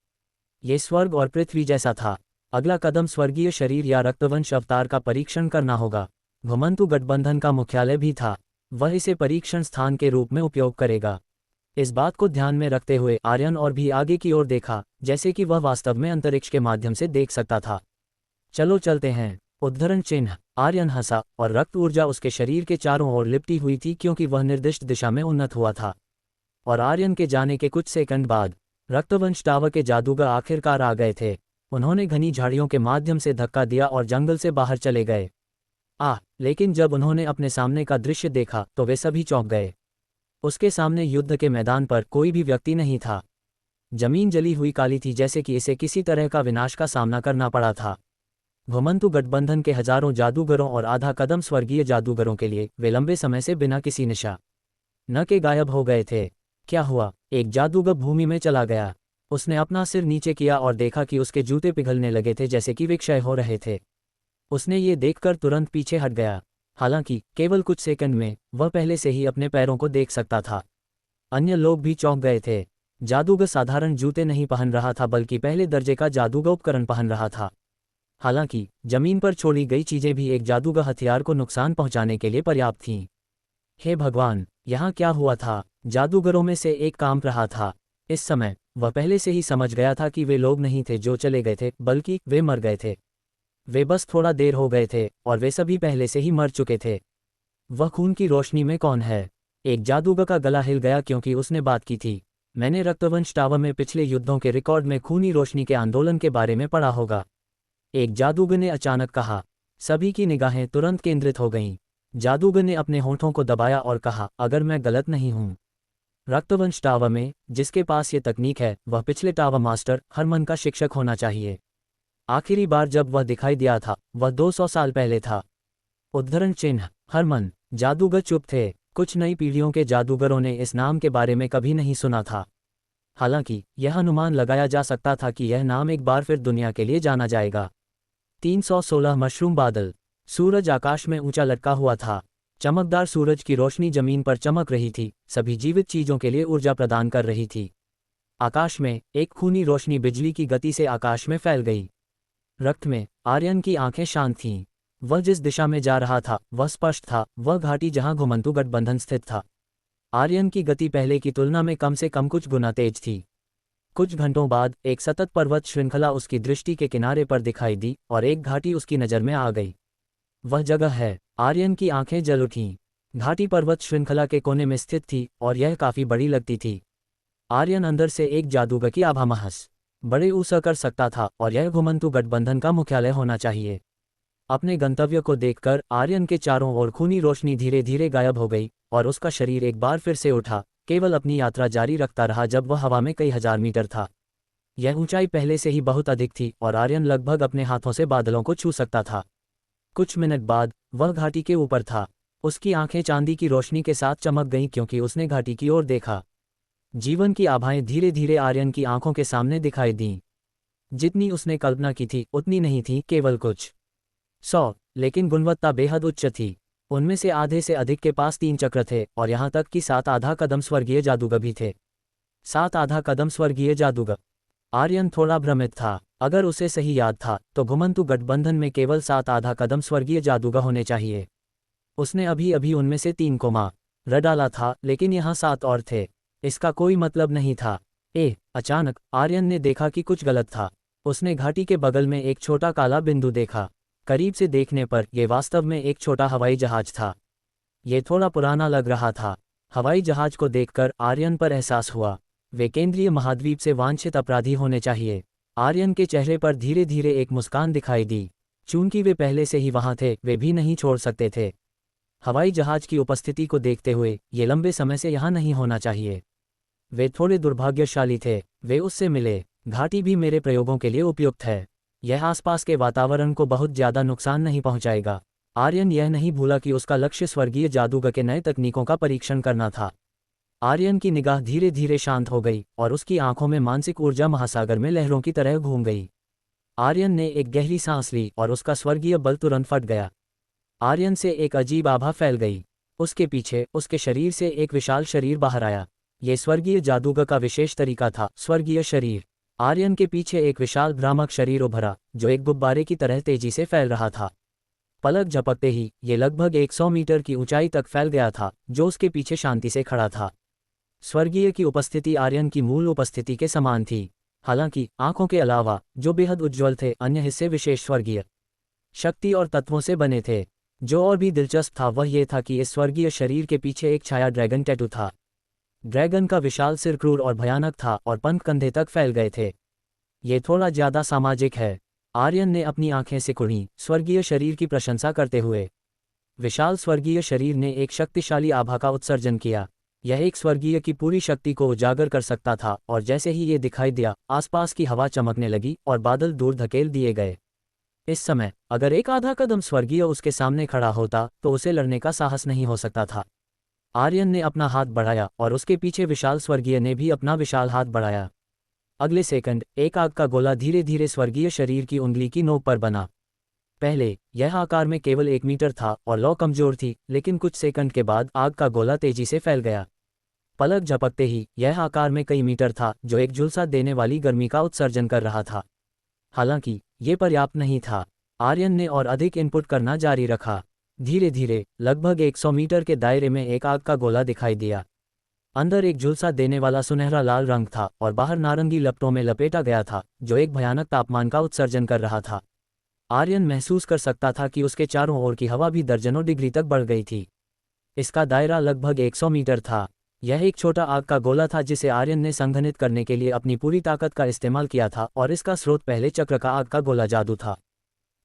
ये स्वर्ग और पृथ्वी जैसा था। अगला कदम स्वर्गीय शरीर या रक्तवंश अवतार का परीक्षण करना होगा। घुमंतु गठबंधन का मुख्यालय भी था। वह इसे परीक्षण स्थान के रूप में उपयोग करेगा। इस बात को ध्यान में रखते हुए आर्यन और भी आगे की ओर देखा, जैसे कि वह वास्तव में अंतरिक्ष के माध्यम से देख सकता था। चलो चलते हैं। उद्धरण चिन्ह। आर्यन हंसा और रक्त ऊर्जा उसके शरीर के चारों ओर लिपटी हुई थी क्योंकि वह निर्दिष्ट दिशा में उन्नत हुआ था। और आर्यन के जाने के कुछ सेकंड बाद रक्तवंश टावर के जादूगर आखिरकार आ गए थे। उन्होंने घनी झाड़ियों के माध्यम से धक्का दिया और जंगल से बाहर चले गए। लेकिन जब उन्होंने अपने सामने का दृश्य देखा तो वे सभी चौंक गए। उसके सामने युद्ध के मैदान पर कोई भी व्यक्ति नहीं था। जमीन जली हुई काली थी, जैसे कि इसे किसी तरह का विनाश का सामना करना पड़ा था। घुमंतु गठबंधन के हजारों जादूगरों और आधा कदम स्वर्गीय जादूगरों के लिए वे लंबे समय से बिना किसी निशा न के गायब हो गए थे। क्या हुआ? एक जादूगर भूमि में चला गया। उसने अपना सिर नीचे किया और देखा कि उसके जूते पिघलने लगे थे, जैसे कि वे क्षय हो रहे थे। उसने ये देखकर तुरंत पीछे हट गया। हालांकि केवल कुछ सेकंड में वह पहले से ही अपने पैरों को देख सकता था। अन्य लोग भी चौंक गए थे। जादूगर साधारण जूते नहीं पहन रहा था, बल्कि पहले दर्जे का जादूगर उपकरण पहन रहा था। हालांकि जमीन पर छोड़ी गई चीजें भी एक जादूगर हथियार को नुकसान पहुंचाने के लिए पर्याप्त थीं। हे भगवान, यहाँ क्या हुआ था? जादूगरों में से एक कांप रहा था। इस समय वह पहले से ही समझ गया था कि वे लोग नहीं थे जो चले गए थे, बल्कि वे मर गए थे। वे बस थोड़ा देर हो गए थे और वे सभी पहले से ही मर चुके थे। वह खून की रोशनी में कौन है? एक जादूगर का गला हिल गया क्योंकि उसने बात की थी। मैंने रक्तवंश टावर में पिछले युद्धों के रिकॉर्ड में खूनी रोशनी के आंदोलन के बारे में पढ़ा होगा। एक जादूगर ने अचानक कहा। सभी की निगाहें तुरंत केंद्रित हो गईं। जादूगर ने अपने होंठों को दबाया और कहा, अगर मैं गलत नहीं हूं, रक्तवंश टावर में जिसके पास ये तकनीक है, वह पिछले टावर मास्टर हरमन का शिक्षक होना चाहिए। आखिरी बार जब वह दिखाई दिया था, वह 200 साल पहले था। उद्धरण चिन्ह। हरमन। जादूगर चुप थे। कुछ नई पीढ़ियों के जादूगरों ने इस नाम के बारे में कभी नहीं सुना था। हालांकि यह अनुमान लगाया जा सकता था कि यह नाम एक बार फिर दुनिया के लिए जाना जाएगा। 316 मशरूम बादल। सूरज आकाश में ऊंचा लटका हुआ था। चमकदार सूरज की रोशनी जमीन पर चमक रही थी, सभी जीवित चीजों के लिए ऊर्जा प्रदान कर रही थी। आकाश में एक खूनी रोशनी बिजली की गति से आकाश में फैल गई। रक्त में आर्यन की आंखें शांत थीं। वह जिस दिशा में जा रहा था वह स्पष्ट था, वह घाटी जहां घुमंतु गठबंधन स्थित था। आर्यन की गति पहले की तुलना में कम से कम कुछ गुना तेज थी। कुछ घंटों बाद एक सतत पर्वत श्रृंखला उसकी दृष्टि के किनारे पर दिखाई दी और एक घाटी उसकी नज़र में आ गई। वह जगह है। आर्यन की आंखें जल उठीं। घाटी पर्वत श्रृंखला के कोने में स्थित थी और यह काफी बड़ी लगती थी। आर्यन अंदर से एक जादूगर की आभा महस बड़े ऊसा कर सकता था और यह घुमंतु गठबंधन का मुख्यालय होना चाहिए। अपने गंतव्य को देखकर आर्यन के चारों ओर खूनी रोशनी धीरे धीरे गायब हो गई और उसका शरीर एक बार फिर से उठा, केवल अपनी यात्रा जारी रखता रहा जब वह हवा में कई हजार मीटर था। यह ऊंचाई पहले से ही बहुत अधिक थी और आर्यन लगभग अपने हाथों से बादलों को छू सकता था। कुछ मिनट बाद वह घाटी के ऊपर था। उसकी आंखें चांदी की रोशनी के साथ चमक गईं क्योंकि उसने घाटी की ओर देखा। जीवन की आभाएं धीरे धीरे आर्यन की आंखों के सामने दिखाई दीं। जितनी उसने कल्पना की थी उतनी नहीं थी, केवल कुछ 100, लेकिन गुणवत्ता बेहद उच्च थी। उनमें से आधे से अधिक के पास 3 चक्र थे और यहाँ तक कि 7 आधा कदम स्वर्गीय जादूगर भी थे। 7 आधा कदम स्वर्गीय जादूगर। आर्यन थोड़ा भ्रमित था। अगर उसे सही याद था तो घुमंतु गठबंधन में केवल 7 आधा कदम स्वर्गीय जादूगर होने चाहिए। उसने अभी अभी उनमें से 3 को मार डाला था, लेकिन यहाँ 7 और थे। इसका कोई मतलब नहीं था। अचानक आर्यन ने देखा कि कुछ गलत था। उसने घाटी के बगल में एक छोटा काला बिंदु देखा। करीब से देखने पर यह वास्तव में एक छोटा हवाई जहाज था। ये थोड़ा पुराना लग रहा था। हवाई जहाज को देखकर आर्यन पर एहसास हुआ, वे केंद्रीय महाद्वीप से वांछित अपराधी होने चाहिए। आर्यन के चेहरे पर धीरे धीरे एक मुस्कान दिखाई दी। चूंकि वे पहले से ही वहां थे, वे भी नहीं छोड़ सकते थे। हवाई जहाज की उपस्थिति को देखते हुए ये लंबे समय से यहाँ नहीं होना चाहिए। वे थोड़े दुर्भाग्यशाली थे, वे उससे मिले। घाटी भी मेरे प्रयोगों के लिए उपयुक्त है। यह आसपास के वातावरण को बहुत ज़्यादा नुकसान नहीं पहुंचाएगा। आर्यन यह नहीं भूला कि उसका लक्ष्य स्वर्गीय जादूगर के नए तकनीकों का परीक्षण करना था। आर्यन की निगाह धीरे धीरे शांत हो गई और उसकी आंखों में मानसिक ऊर्जा महासागर में लहरों की तरह घूम गई। आर्यन ने एक गहरी सांस ली और उसका स्वर्गीय बल तुरंत फट गया। आर्यन से एक अजीब आभा फैल गई। उसके पीछे उसके शरीर से एक विशाल शरीर बाहर आया। ये स्वर्गीय जादूगर का विशेष तरीका था, स्वर्गीय शरीर। आर्यन के पीछे एक विशाल भ्रामक शरीर उभरा, जो एक गुब्बारे की तरह तेजी से फैल रहा था। पलक झपकते ही ये लगभग 100 मीटर की ऊंचाई तक फैल गया था, जो उसके पीछे शांति से खड़ा था। स्वर्गीय की उपस्थिति आर्यन की मूल उपस्थिति के समान थी। हालांकि आंखों के अलावा, जो बेहद उज्ज्वल थे, अन्य हिस्से विशेष स्वर्गीय शक्ति और तत्वों से बने थे। जो और भी दिलचस्प था वह यह था कि इस स्वर्गीय शरीर के पीछे एक छाया ड्रैगन टैटू था। ड्रैगन का विशाल सिर क्रूर और भयानक था और पंख कंधे तक फैल गए थे। ये थोड़ा ज्यादा सामाजिक है। आर्यन ने अपनी आंखें सिकुड़ी, स्वर्गीय शरीर की प्रशंसा करते हुए। विशाल स्वर्गीय शरीर ने एक शक्तिशाली आभा का उत्सर्जन किया। यह एक स्वर्गीय की पूरी शक्ति को उजागर कर सकता था, और जैसे ही ये दिखाई दिया, आसपास की हवा चमकने लगी और बादल दूर धकेल दिए गए। इस समय अगर एक आधा कदम स्वर्गीय उसके सामने खड़ा होता तो उसे लड़ने का साहस नहीं हो सकता था। आर्यन ने अपना हाथ बढ़ाया और उसके पीछे विशाल स्वर्गीय ने भी अपना विशाल हाथ बढ़ाया। अगले सेकंड एक आग का गोला धीरे धीरे स्वर्गीय शरीर की उंगली की नोक पर बना। पहले यह आकार में केवल 1 मीटर था और लौ कमजोर थी, लेकिन कुछ सेकंड के बाद आग का गोला तेजी से फैल गया। पलक झपकते ही यह आकार में कई मीटर था, जो एक झुलसा देने वाली गर्मी का उत्सर्जन कर रहा था। हालांकि ये पर्याप्त नहीं था। आर्यन ने और अधिक इनपुट करना जारी रखा। धीरे धीरे लगभग 100 मीटर के दायरे में एक आग का गोला दिखाई दिया। अंदर एक झुलसा देने वाला सुनहरा लाल रंग था और बाहर नारंगी लपटों में लपेटा गया था, जो एक भयानक तापमान का उत्सर्जन कर रहा था। आर्यन महसूस कर सकता था कि उसके चारों ओर की हवा भी दर्जनों डिग्री तक बढ़ गई थी। इसका दायरा लगभग 100 मीटर था। यह एक छोटा आग का गोला था जिसे आर्यन ने संघनित करने के लिए अपनी पूरी ताकत का इस्तेमाल किया था, और इसका स्रोत पहले चक्र का आग का गोला जादू था।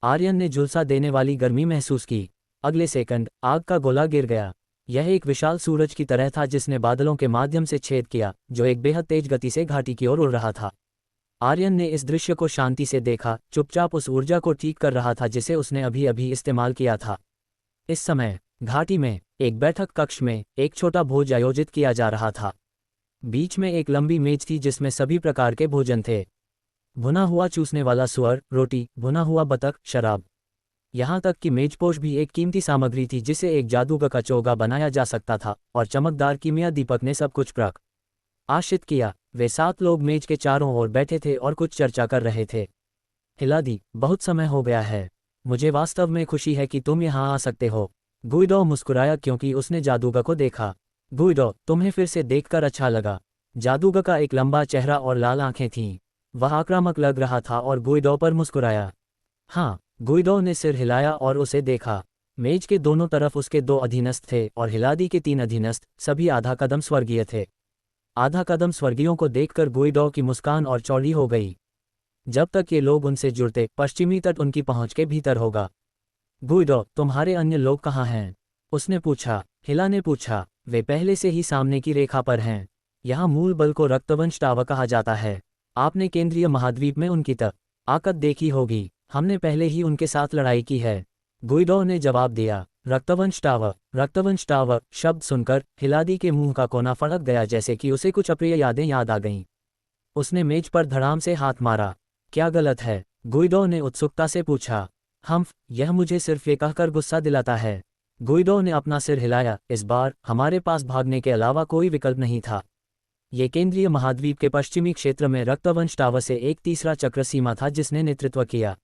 आर्यन ने झुलसा देने वाली गर्मी महसूस की। अगले सेकंड आग का गोला गिर गया। यह एक विशाल सूरज की तरह था जिसने बादलों के माध्यम से छेद किया, जो एक बेहद तेज गति से घाटी की ओर उड़ रहा था। आर्यन ने इस दृश्य को शांति से देखा, चुपचाप उस ऊर्जा को ठीक कर रहा था जिसे उसने अभी अभी इस्तेमाल किया था। इस समय घाटी में एक बैठक कक्ष में एक छोटा भोज आयोजित किया जा रहा था। बीच में एक लंबी मेज थी जिसमें सभी प्रकार के भोजन थे। भुना हुआ चूसने वाला सुअर, रोटी, भुना हुआ बतख, शराब। यहाँ तक कि मेजपोश भी एक कीमती सामग्री थी जिसे एक जादूगर का चोगा बनाया जा सकता था, और चमकदार कीमिया दीपक ने सब कुछ प्रकाशित किया। वे 7 लोग मेज के चारों ओर बैठे थे और कुछ चर्चा कर रहे थे। हिलादी, बहुत समय हो गया है। मुझे वास्तव में खुशी है कि तुम यहाँ आ सकते हो। गुइडो मुस्कुराया क्योंकि उसने जादूगर को देखा। गुइडो, तुम्हें फिर से देखकर अच्छा लगा। जादूगर का एक लंबा चेहरा और लाल आंखें थीं। वह आक्रामक लग रहा था और गुइडो पर मुस्कुराया। हाँ, गुइडो ने सिर हिलाया और उसे देखा। मेज के दोनों तरफ उसके 2 अधीनस्थ थे और हिलादी के 3 अधीनस्थ, सभी आधा कदम स्वर्गीय थे। आधा कदम स्वर्गीयों को देखकर गुइडो की मुस्कान और चौड़ी हो गई। जब तक ये लोग उनसे जुड़ते, पश्चिमी तट उनकी पहुंच के भीतर होगा। गुइडो, तुम्हारे अन्य लोग कहाँ हैं? उसने पूछा। हिला ने पूछा। वे पहले से ही सामने की रेखा पर हैं। यहाँ मूल बल को रक्तवंश टावर कहा जाता है। आपने केंद्रीय महाद्वीप में उनकी ताकत देखी होगी। हमने पहले ही उनके साथ लड़ाई की है। गुइडो ने जवाब दिया। रक्तवंश टावर शब्द सुनकर हिलादी के मुंह का कोना फड़क गया, जैसे कि उसे कुछ अप्रिय यादें याद आ गईं। उसने मेज पर धड़ाम से हाथ मारा। क्या गलत है? गुइडो ने उत्सुकता से पूछा। यह मुझे सिर्फ ये कहकर गुस्सा दिलाता है। गुइडो ने अपना सिर हिलाया। इस बार हमारे पास भागने के अलावा कोई विकल्प नहीं था। ये केंद्रीय महाद्वीप के पश्चिमी क्षेत्र में रक्तवंश टावर से एक तीसरा चक्र सीमा था जिसने नेतृत्व किया।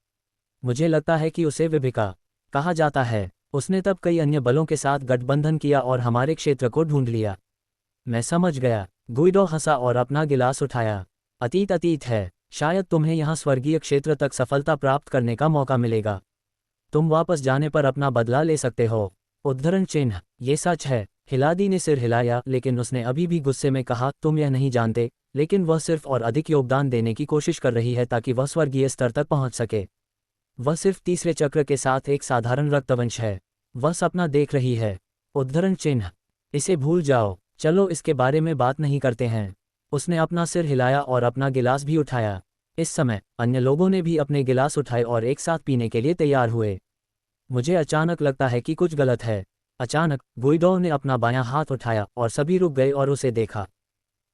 मुझे लगता है कि उसे विभिका कहा जाता है। उसने तब कई अन्य बलों के साथ गठबंधन किया और हमारे क्षेत्र को ढूंढ लिया। मैं समझ गया। गुइडो हंसा और अपना गिलास उठाया। अतीत अतीत है। शायद तुम्हें यहाँ स्वर्गीय क्षेत्र तक सफलता प्राप्त करने का मौका मिलेगा। तुम वापस जाने पर अपना बदला ले सकते हो। उद्धरण चिन्ह, ये सच है। हिलादी ने सिर हिलाया, लेकिन उसने अभी भी गुस्से में कहा, तुम यह नहीं जानते, लेकिन वह सिर्फ और अधिक योगदान देने की कोशिश कर रही है ताकि वह स्वर्गीय स्तर तक पहुंच सके। वह सिर्फ तीसरे चक्र के साथ एक साधारण रक्तवंश है। वह सपना देख रही है। उद्धरण चिन्ह, इसे भूल जाओ, चलो इसके बारे में बात नहीं करते हैं। उसने अपना सिर हिलाया और अपना गिलास भी उठाया। इस समय अन्य लोगों ने भी अपने गिलास उठाए और एक साथ पीने के लिए तैयार हुए। मुझे अचानक लगता है कि कुछ गलत है। अचानक गुइडो ने अपना बायां हाथ उठाया और सभी रुक गए और उसे देखा।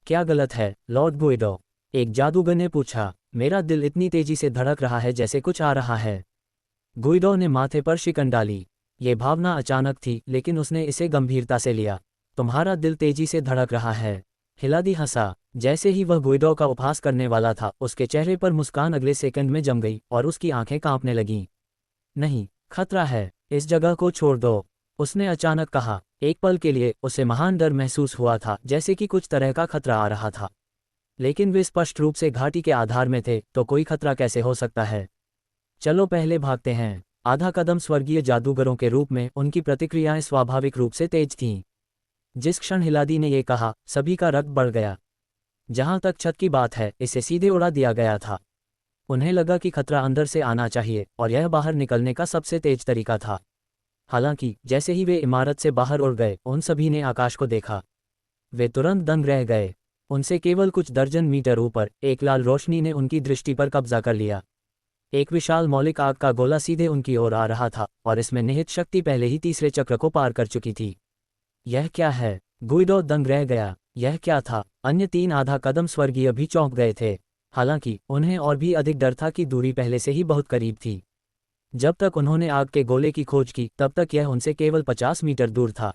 क्या गलत है, लॉर्ड गुइडो? एक जादूगर ने पूछा। मेरा दिल इतनी तेजी से धड़क रहा है जैसे कुछ आ रहा है। गुइडो ने माथे पर शिकन डाली। ये भावना अचानक थी, लेकिन उसने इसे गंभीरता से लिया। तुम्हारा दिल तेजी से धड़क रहा है। हिलादी हंसा। जैसे ही वह गुइडो का उपहास करने वाला था, उसके चेहरे पर मुस्कान अगले सेकंड में जम गई और उसकी आंखें कांपने लगीं। नहीं, खतरा है, इस जगह को छोड़ दो, उसने अचानक कहा। एक पल के लिए उसे महान डर महसूस हुआ था, जैसे कि कुछ तरह का खतरा आ रहा था। लेकिन वे स्पष्ट रूप से घाटी के आधार में थे, तो कोई खतरा कैसे हो सकता है? चलो पहले भागते हैं। आधा कदम स्वर्गीय जादूगरों के रूप में उनकी प्रतिक्रियाएं स्वाभाविक रूप से तेज थीं। जिस क्षण हिलादी ने यह कहा, सभी का रक्त बढ़ गया। जहां तक छत की बात है, इसे सीधे उड़ा दिया गया था। उन्हें लगा कि खतरा अंदर से आना चाहिए और यह बाहर निकलने का सबसे तेज तरीका था। हालांकि जैसे ही वे इमारत से बाहर उड़ गए, उन सभी ने आकाश को देखा। वे तुरंत दंग रह गए। उनसे केवल कुछ दर्जन मीटर ऊपर एक लाल रोशनी ने उनकी दृष्टि पर कब्जा कर लिया। एक विशाल मौलिक आग का गोला सीधे उनकी ओर आ रहा था और इसमें निहित शक्ति पहले ही तीसरे चक्र को पार कर चुकी थी। यह क्या है? गुइडो दंग रह गया। यह क्या था? अन्य 3 आधा कदम स्वर्गीय भी चौंक गए थे। हालांकि उन्हें और भी अधिक डर था कि दूरी पहले से ही बहुत करीब थी। जब तक उन्होंने आग के गोले की खोज की, तब तक यह उनसे केवल 50 मीटर दूर था।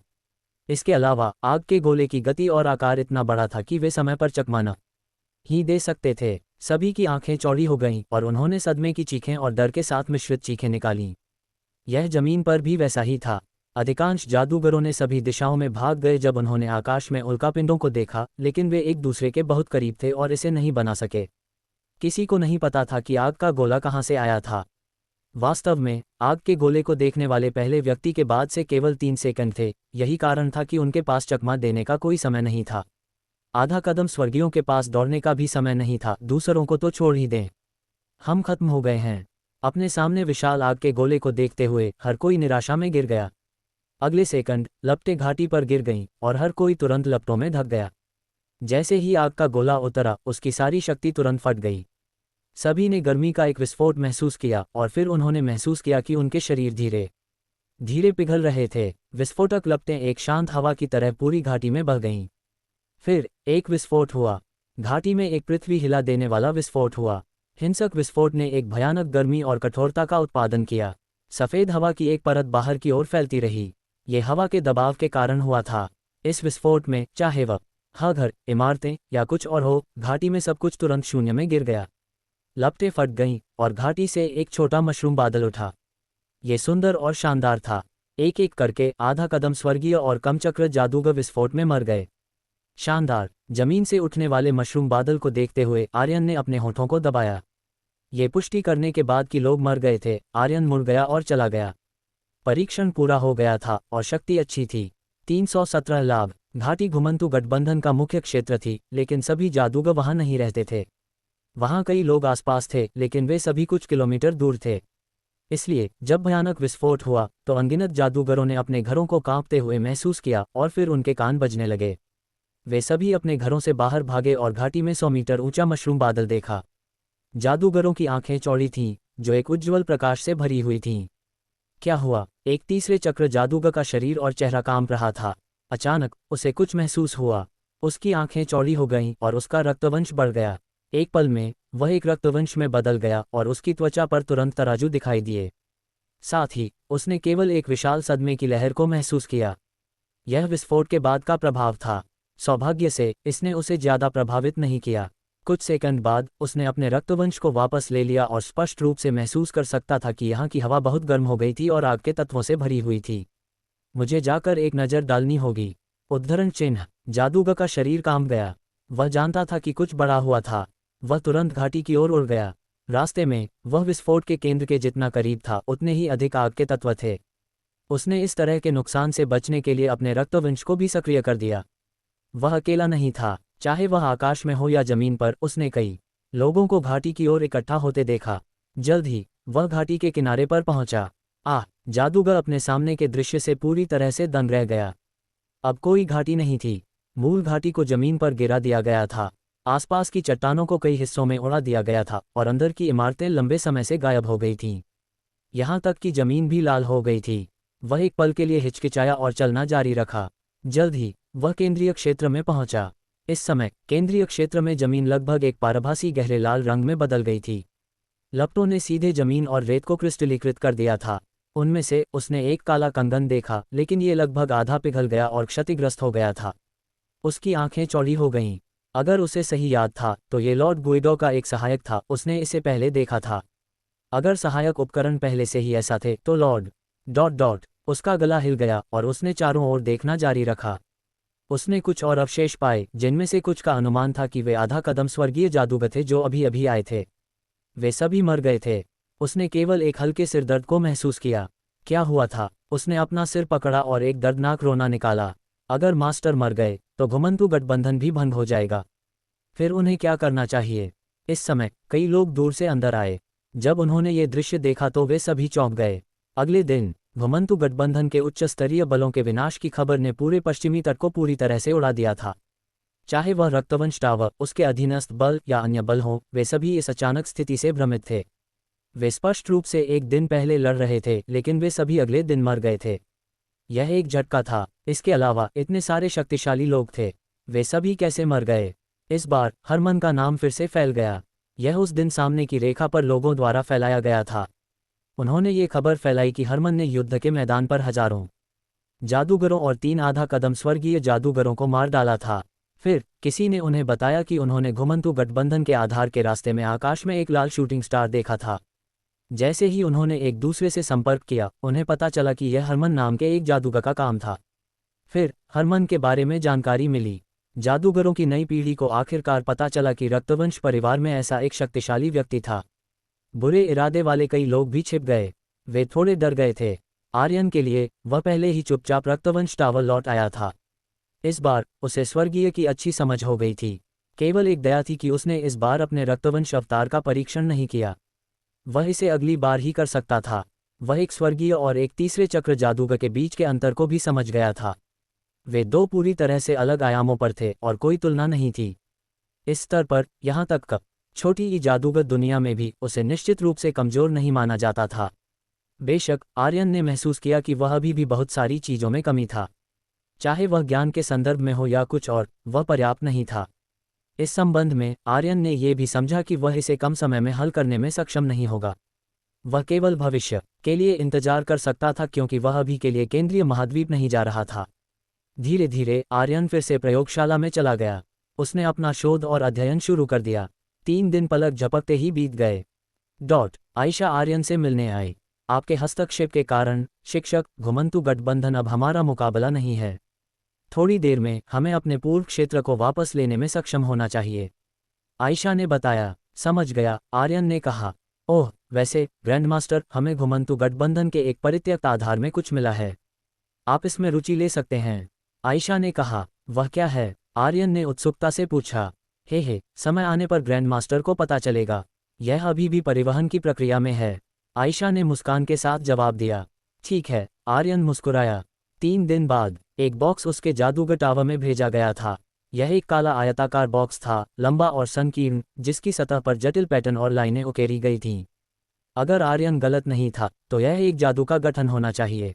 इसके अलावा आग के गोले की गति और आकार इतना बड़ा था कि वे समय पर चकमा न ही दे सकते थे। सभी की आंखें चौड़ी हो गईं और उन्होंने सदमे की चीखें और डर के साथ मिश्रित चीखें निकालीं। यह जमीन पर भी वैसा ही था। अधिकांश जादूगरों ने सभी दिशाओं में भाग गए जब उन्होंने आकाश में उल्कापिंडों को देखा, लेकिन वे एक दूसरे के बहुत करीब थे और इसे नहीं बना सके। किसी को नहीं पता था कि आग का गोला कहाँ से आया था। वास्तव में आग के गोले को देखने वाले पहले व्यक्ति के बाद से केवल 3 सेकंड थे। यही कारण था कि उनके पास चकमा देने का कोई समय नहीं था। आधा कदम स्वर्गीयों के पास दौड़ने का भी समय नहीं था। दूसरों को तो छोड़ ही दें, हम खत्म हो गए हैं। अपने सामने विशाल आग के गोले को देखते हुए हर कोई निराशा में गिर गया। अगले सेकंड लपटें घाटी पर गिर गईं और हर कोई तुरंत लपटों में ढक गया। जैसे ही आग का गोला उतरा, उसकी सारी शक्ति तुरंत फट गई। सभी ने गर्मी का एक विस्फोट महसूस किया और फिर उन्होंने महसूस किया कि उनके शरीर धीरे धीरे पिघल रहे थे। विस्फोटक लपटें एक शांत हवा की तरह पूरी घाटी में बह गईं। फिर एक विस्फोट हुआ। घाटी में एक पृथ्वी हिला देने वाला विस्फोट हुआ। हिंसक विस्फोट ने एक भयानक गर्मी और कठोरता का उत्पादन किया। सफ़ेद हवा की एक परत बाहर की ओर फैलती रही। ये हवा के दबाव के कारण हुआ था। इस विस्फोट में चाहे वह घर, इमारतें या कुछ और हो, घाटी में सब कुछ तुरंत शून्य में गिर गया। लपटें फट गईं और घाटी से एक छोटा मशरूम बादल उठा। ये सुंदर और शानदार था। एक एक करके आधा कदम स्वर्गीय और कम चक्र जादूगर विस्फोट में मर गए। शानदार। जमीन से उठने वाले मशरूम बादल को देखते हुए आर्यन ने अपने होठों को दबाया। ये पुष्टि करने के बाद कि लोग मर गए थे, आर्यन मुड़ गया और चला गया। परीक्षण पूरा हो गया था और शक्ति अच्छी थी। 317 लाभ। घाटी घुमंतु गठबंधन का मुख्य क्षेत्र थी, लेकिन सभी जादूगर वहां नहीं रहते थे। वहां कई लोग आसपास थे, लेकिन वे सभी कुछ किलोमीटर दूर थे। इसलिए जब भयानक विस्फोट हुआ तो अनगिनत जादूगरों ने अपने घरों को कांपते हुए महसूस किया और फिर उनके कान बजने लगे। वे सभी अपने घरों से बाहर भागे और घाटी में 100 मीटर ऊंचा मशरूम बादल देखा। जादूगरों की आंखें चौड़ी थीं, जो एक उज्ज्वल प्रकाश से भरी हुई थीं। क्या हुआ? एक तीसरे चक्र जादूगर का शरीर और चेहरा कांप रहा था। अचानक उसे कुछ महसूस हुआ। उसकी आंखें चौड़ी हो गईं और उसका रक्तवंश बढ़ गया। एक पल में वह एक रक्तवंश में बदल गया और उसकी त्वचा पर तुरंत तराजू दिखाई दिए। साथ ही उसने केवल एक विशाल सदमे की लहर को महसूस किया। यह विस्फोट के बाद का प्रभाव था। सौभाग्य से इसने उसे ज्यादा प्रभावित नहीं किया। कुछ सेकंड बाद उसने अपने रक्तवंश को वापस ले लिया और स्पष्ट रूप से महसूस कर सकता था कि यहाँ की हवा बहुत गर्म हो गई थी और आग के तत्वों से भरी हुई थी। मुझे जाकर एक नज़र डालनी होगी। उद्धरण चिन्ह। जादूगर का शरीर कांप गया। वह जानता था कि कुछ बड़ा हुआ था। वह तुरंत घाटी की ओर उड़ गया। रास्ते में वह विस्फोट के केंद्र के जितना करीब था उतने ही अधिक आग के तत्व थे। उसने इस तरह के नुकसान से बचने के लिए अपने रक्तवंश को भी सक्रिय कर दिया। वह अकेला नहीं था, चाहे वह आकाश में हो या जमीन पर। उसने कई लोगों को घाटी की ओर इकट्ठा होते देखा। जल्द ही वह घाटी के किनारे पर पहुंचा। जादूगर अपने सामने के दृश्य से पूरी तरह से दंग रह गया। अब कोई घाटी नहीं थी। मूल घाटी को जमीन पर गिरा दिया गया था। आसपास की चट्टानों को कई हिस्सों में उड़ा दिया गया था और अंदर की इमारतें लंबे समय से गायब हो गई थीं। यहाँ तक कि जमीन भी लाल हो गई थी। वह एक पल के लिए हिचकिचाया और चलना जारी रखा। जल्द ही वह केंद्रीय क्षेत्र में पहुंचा। इस समय केंद्रीय क्षेत्र में जमीन लगभग एक पारभासी गहरे लाल रंग में बदल गई थी। लपटों ने सीधे जमीन और रेत को क्रिस्टलीकृत कर दिया था। उनमें से उसने एक काला कंगन देखा, लेकिन ये लगभग आधा पिघल गया और क्षतिग्रस्त हो गया था। उसकी आंखें चौड़ी हो गईं। अगर उसे सही याद था तो ये लॉर्ड गुइडो का एक सहायक था। उसने इसे पहले देखा था। अगर सहायक उपकरण पहले से ही ऐसा थे तो लॉर्ड ... उसका गला हिल गया और उसने चारों ओर देखना जारी रखा। उसने कुछ और अवशेष पाए, जिनमें से कुछ का अनुमान था कि वे आधा कदम स्वर्गीय जादूगर थे जो अभी अभी आए थे। वे सभी मर गए थे। उसने केवल एक हल्के सिरदर्द को महसूस किया। क्या हुआ था? उसने अपना सिर पकड़ा और एक दर्दनाक रोना निकाला। अगर मास्टर मर गए तो घुमंतू गठबंधन भी भंग हो जाएगा। फिर उन्हें क्या करना चाहिए? इस समय कई लोग दूर से अंदर आए। जब उन्होंने ये दृश्य देखा तो वे सभी चौंक गए। अगले दिन घुमंतू गठबंधन के उच्च स्तरीय बलों के विनाश की खबर ने पूरे पश्चिमी तट को पूरी तरह से उड़ा दिया था। चाहे वह रक्तवंश टावर, उसके अधीनस्थ बल या अन्य बल हों, वे सभी इस अचानक स्थिति से भ्रमित थे। वे स्पष्ट रूप से एक दिन पहले लड़ रहे थे, लेकिन वे सभी अगले दिन मर गए थे। यह एक झटका था। इसके अलावा इतने सारे शक्तिशाली लोग थे। वे सभी कैसे मर गए? इस बार हरमन का नाम फिर से फैल गया। यह उस दिन सामने की रेखा पर लोगों द्वारा फैलाया गया था। उन्होंने ये खबर फैलाई कि हरमन ने युद्ध के मैदान पर हजारों जादूगरों और 3 आधा कदम स्वर्गीय जादूगरों को मार डाला था। फिर किसी ने उन्हें बताया कि उन्होंने घुमंतू गठबंधन के आधार के रास्ते में आकाश में एक लाल शूटिंग स्टार देखा था। जैसे ही उन्होंने एक दूसरे से संपर्क किया, उन्हें पता चला कि यह हरमन नाम के एक जादूगर का काम था। फिर हरमन के बारे में जानकारी मिली। जादूगरों की नई पीढ़ी को आखिरकार पता चला कि रक्तवंश परिवार में ऐसा एक शक्तिशाली व्यक्ति था। बुरे इरादे वाले कई लोग भी छिप गए। वे थोड़े डर गए थे। आर्यन के लिए वह पहले ही चुपचाप रक्तवंश टावर लौट आया था। इस बार उसे स्वर्गीय की अच्छी समझ हो गई थी। केवल एक दया थी कि उसने इस बार अपने रक्तवंश अवतार का परीक्षण नहीं किया। वह इसे अगली बार ही कर सकता था। वह एक स्वर्गीय और एक तीसरे चक्र जादूगर के बीच के अंतर को भी समझ गया था। वे दो पूरी तरह से अलग आयामों पर थे और कोई तुलना नहीं थी। इस स्तर पर यहाँ तक कब छोटी ही जादूगर दुनिया में भी उसे निश्चित रूप से कमजोर नहीं माना जाता था। बेशक आर्यन ने महसूस किया कि वह अभी भी बहुत सारी चीज़ों में कमी था। चाहे वह ज्ञान के संदर्भ में हो या कुछ और, वह पर्याप्त नहीं था। इस संबंध में आर्यन ने यह भी समझा कि वह इसे कम समय में हल करने में सक्षम नहीं होगा। वह केवल भविष्य के लिए इंतजार कर सकता था, क्योंकि वह अभी के लिए केंद्रीय महाद्वीप नहीं जा रहा था। धीरे धीरे आर्यन फिर से प्रयोगशाला में चला गया। उसने अपना शोध और अध्ययन शुरू कर दिया। 3 दिन पलक झपकते ही बीत गए। आयशा आर्यन से मिलने आई। आपके हस्तक्षेप के कारण शिक्षक, घुमंतू गठबंधन अब हमारा मुकाबला नहीं है। थोड़ी देर में हमें अपने पूर्व क्षेत्र को वापस लेने में सक्षम होना चाहिए। आयशा ने बताया। समझ गया, आर्यन ने कहा। ओह, वैसे ग्रैंडमास्टर, हमें घुमंतू गठबंधन के एक परित्यक्त आधार में कुछ मिला है। आप इसमें रुचि ले सकते हैं। आयशा ने कहा। वह क्या है? आर्यन ने उत्सुकता से पूछा। हे, समय आने पर ग्रैंडमास्टर को पता चलेगा। यह अभी भी परिवहन की प्रक्रिया में है। आयशा ने मुस्कान के साथ जवाब दिया। ठीक है, आर्यन मुस्कुराया। 3 दिन बाद एक बॉक्स उसके जादूगर टावर में भेजा गया था। यह एक काला आयताकार बॉक्स था, लंबा और संकीर्ण, जिसकी सतह पर जटिल पैटर्न और लाइनें उकेरी गई थीं। अगर आर्यन गलत नहीं था तो यह एक जादू का गठन होना चाहिए।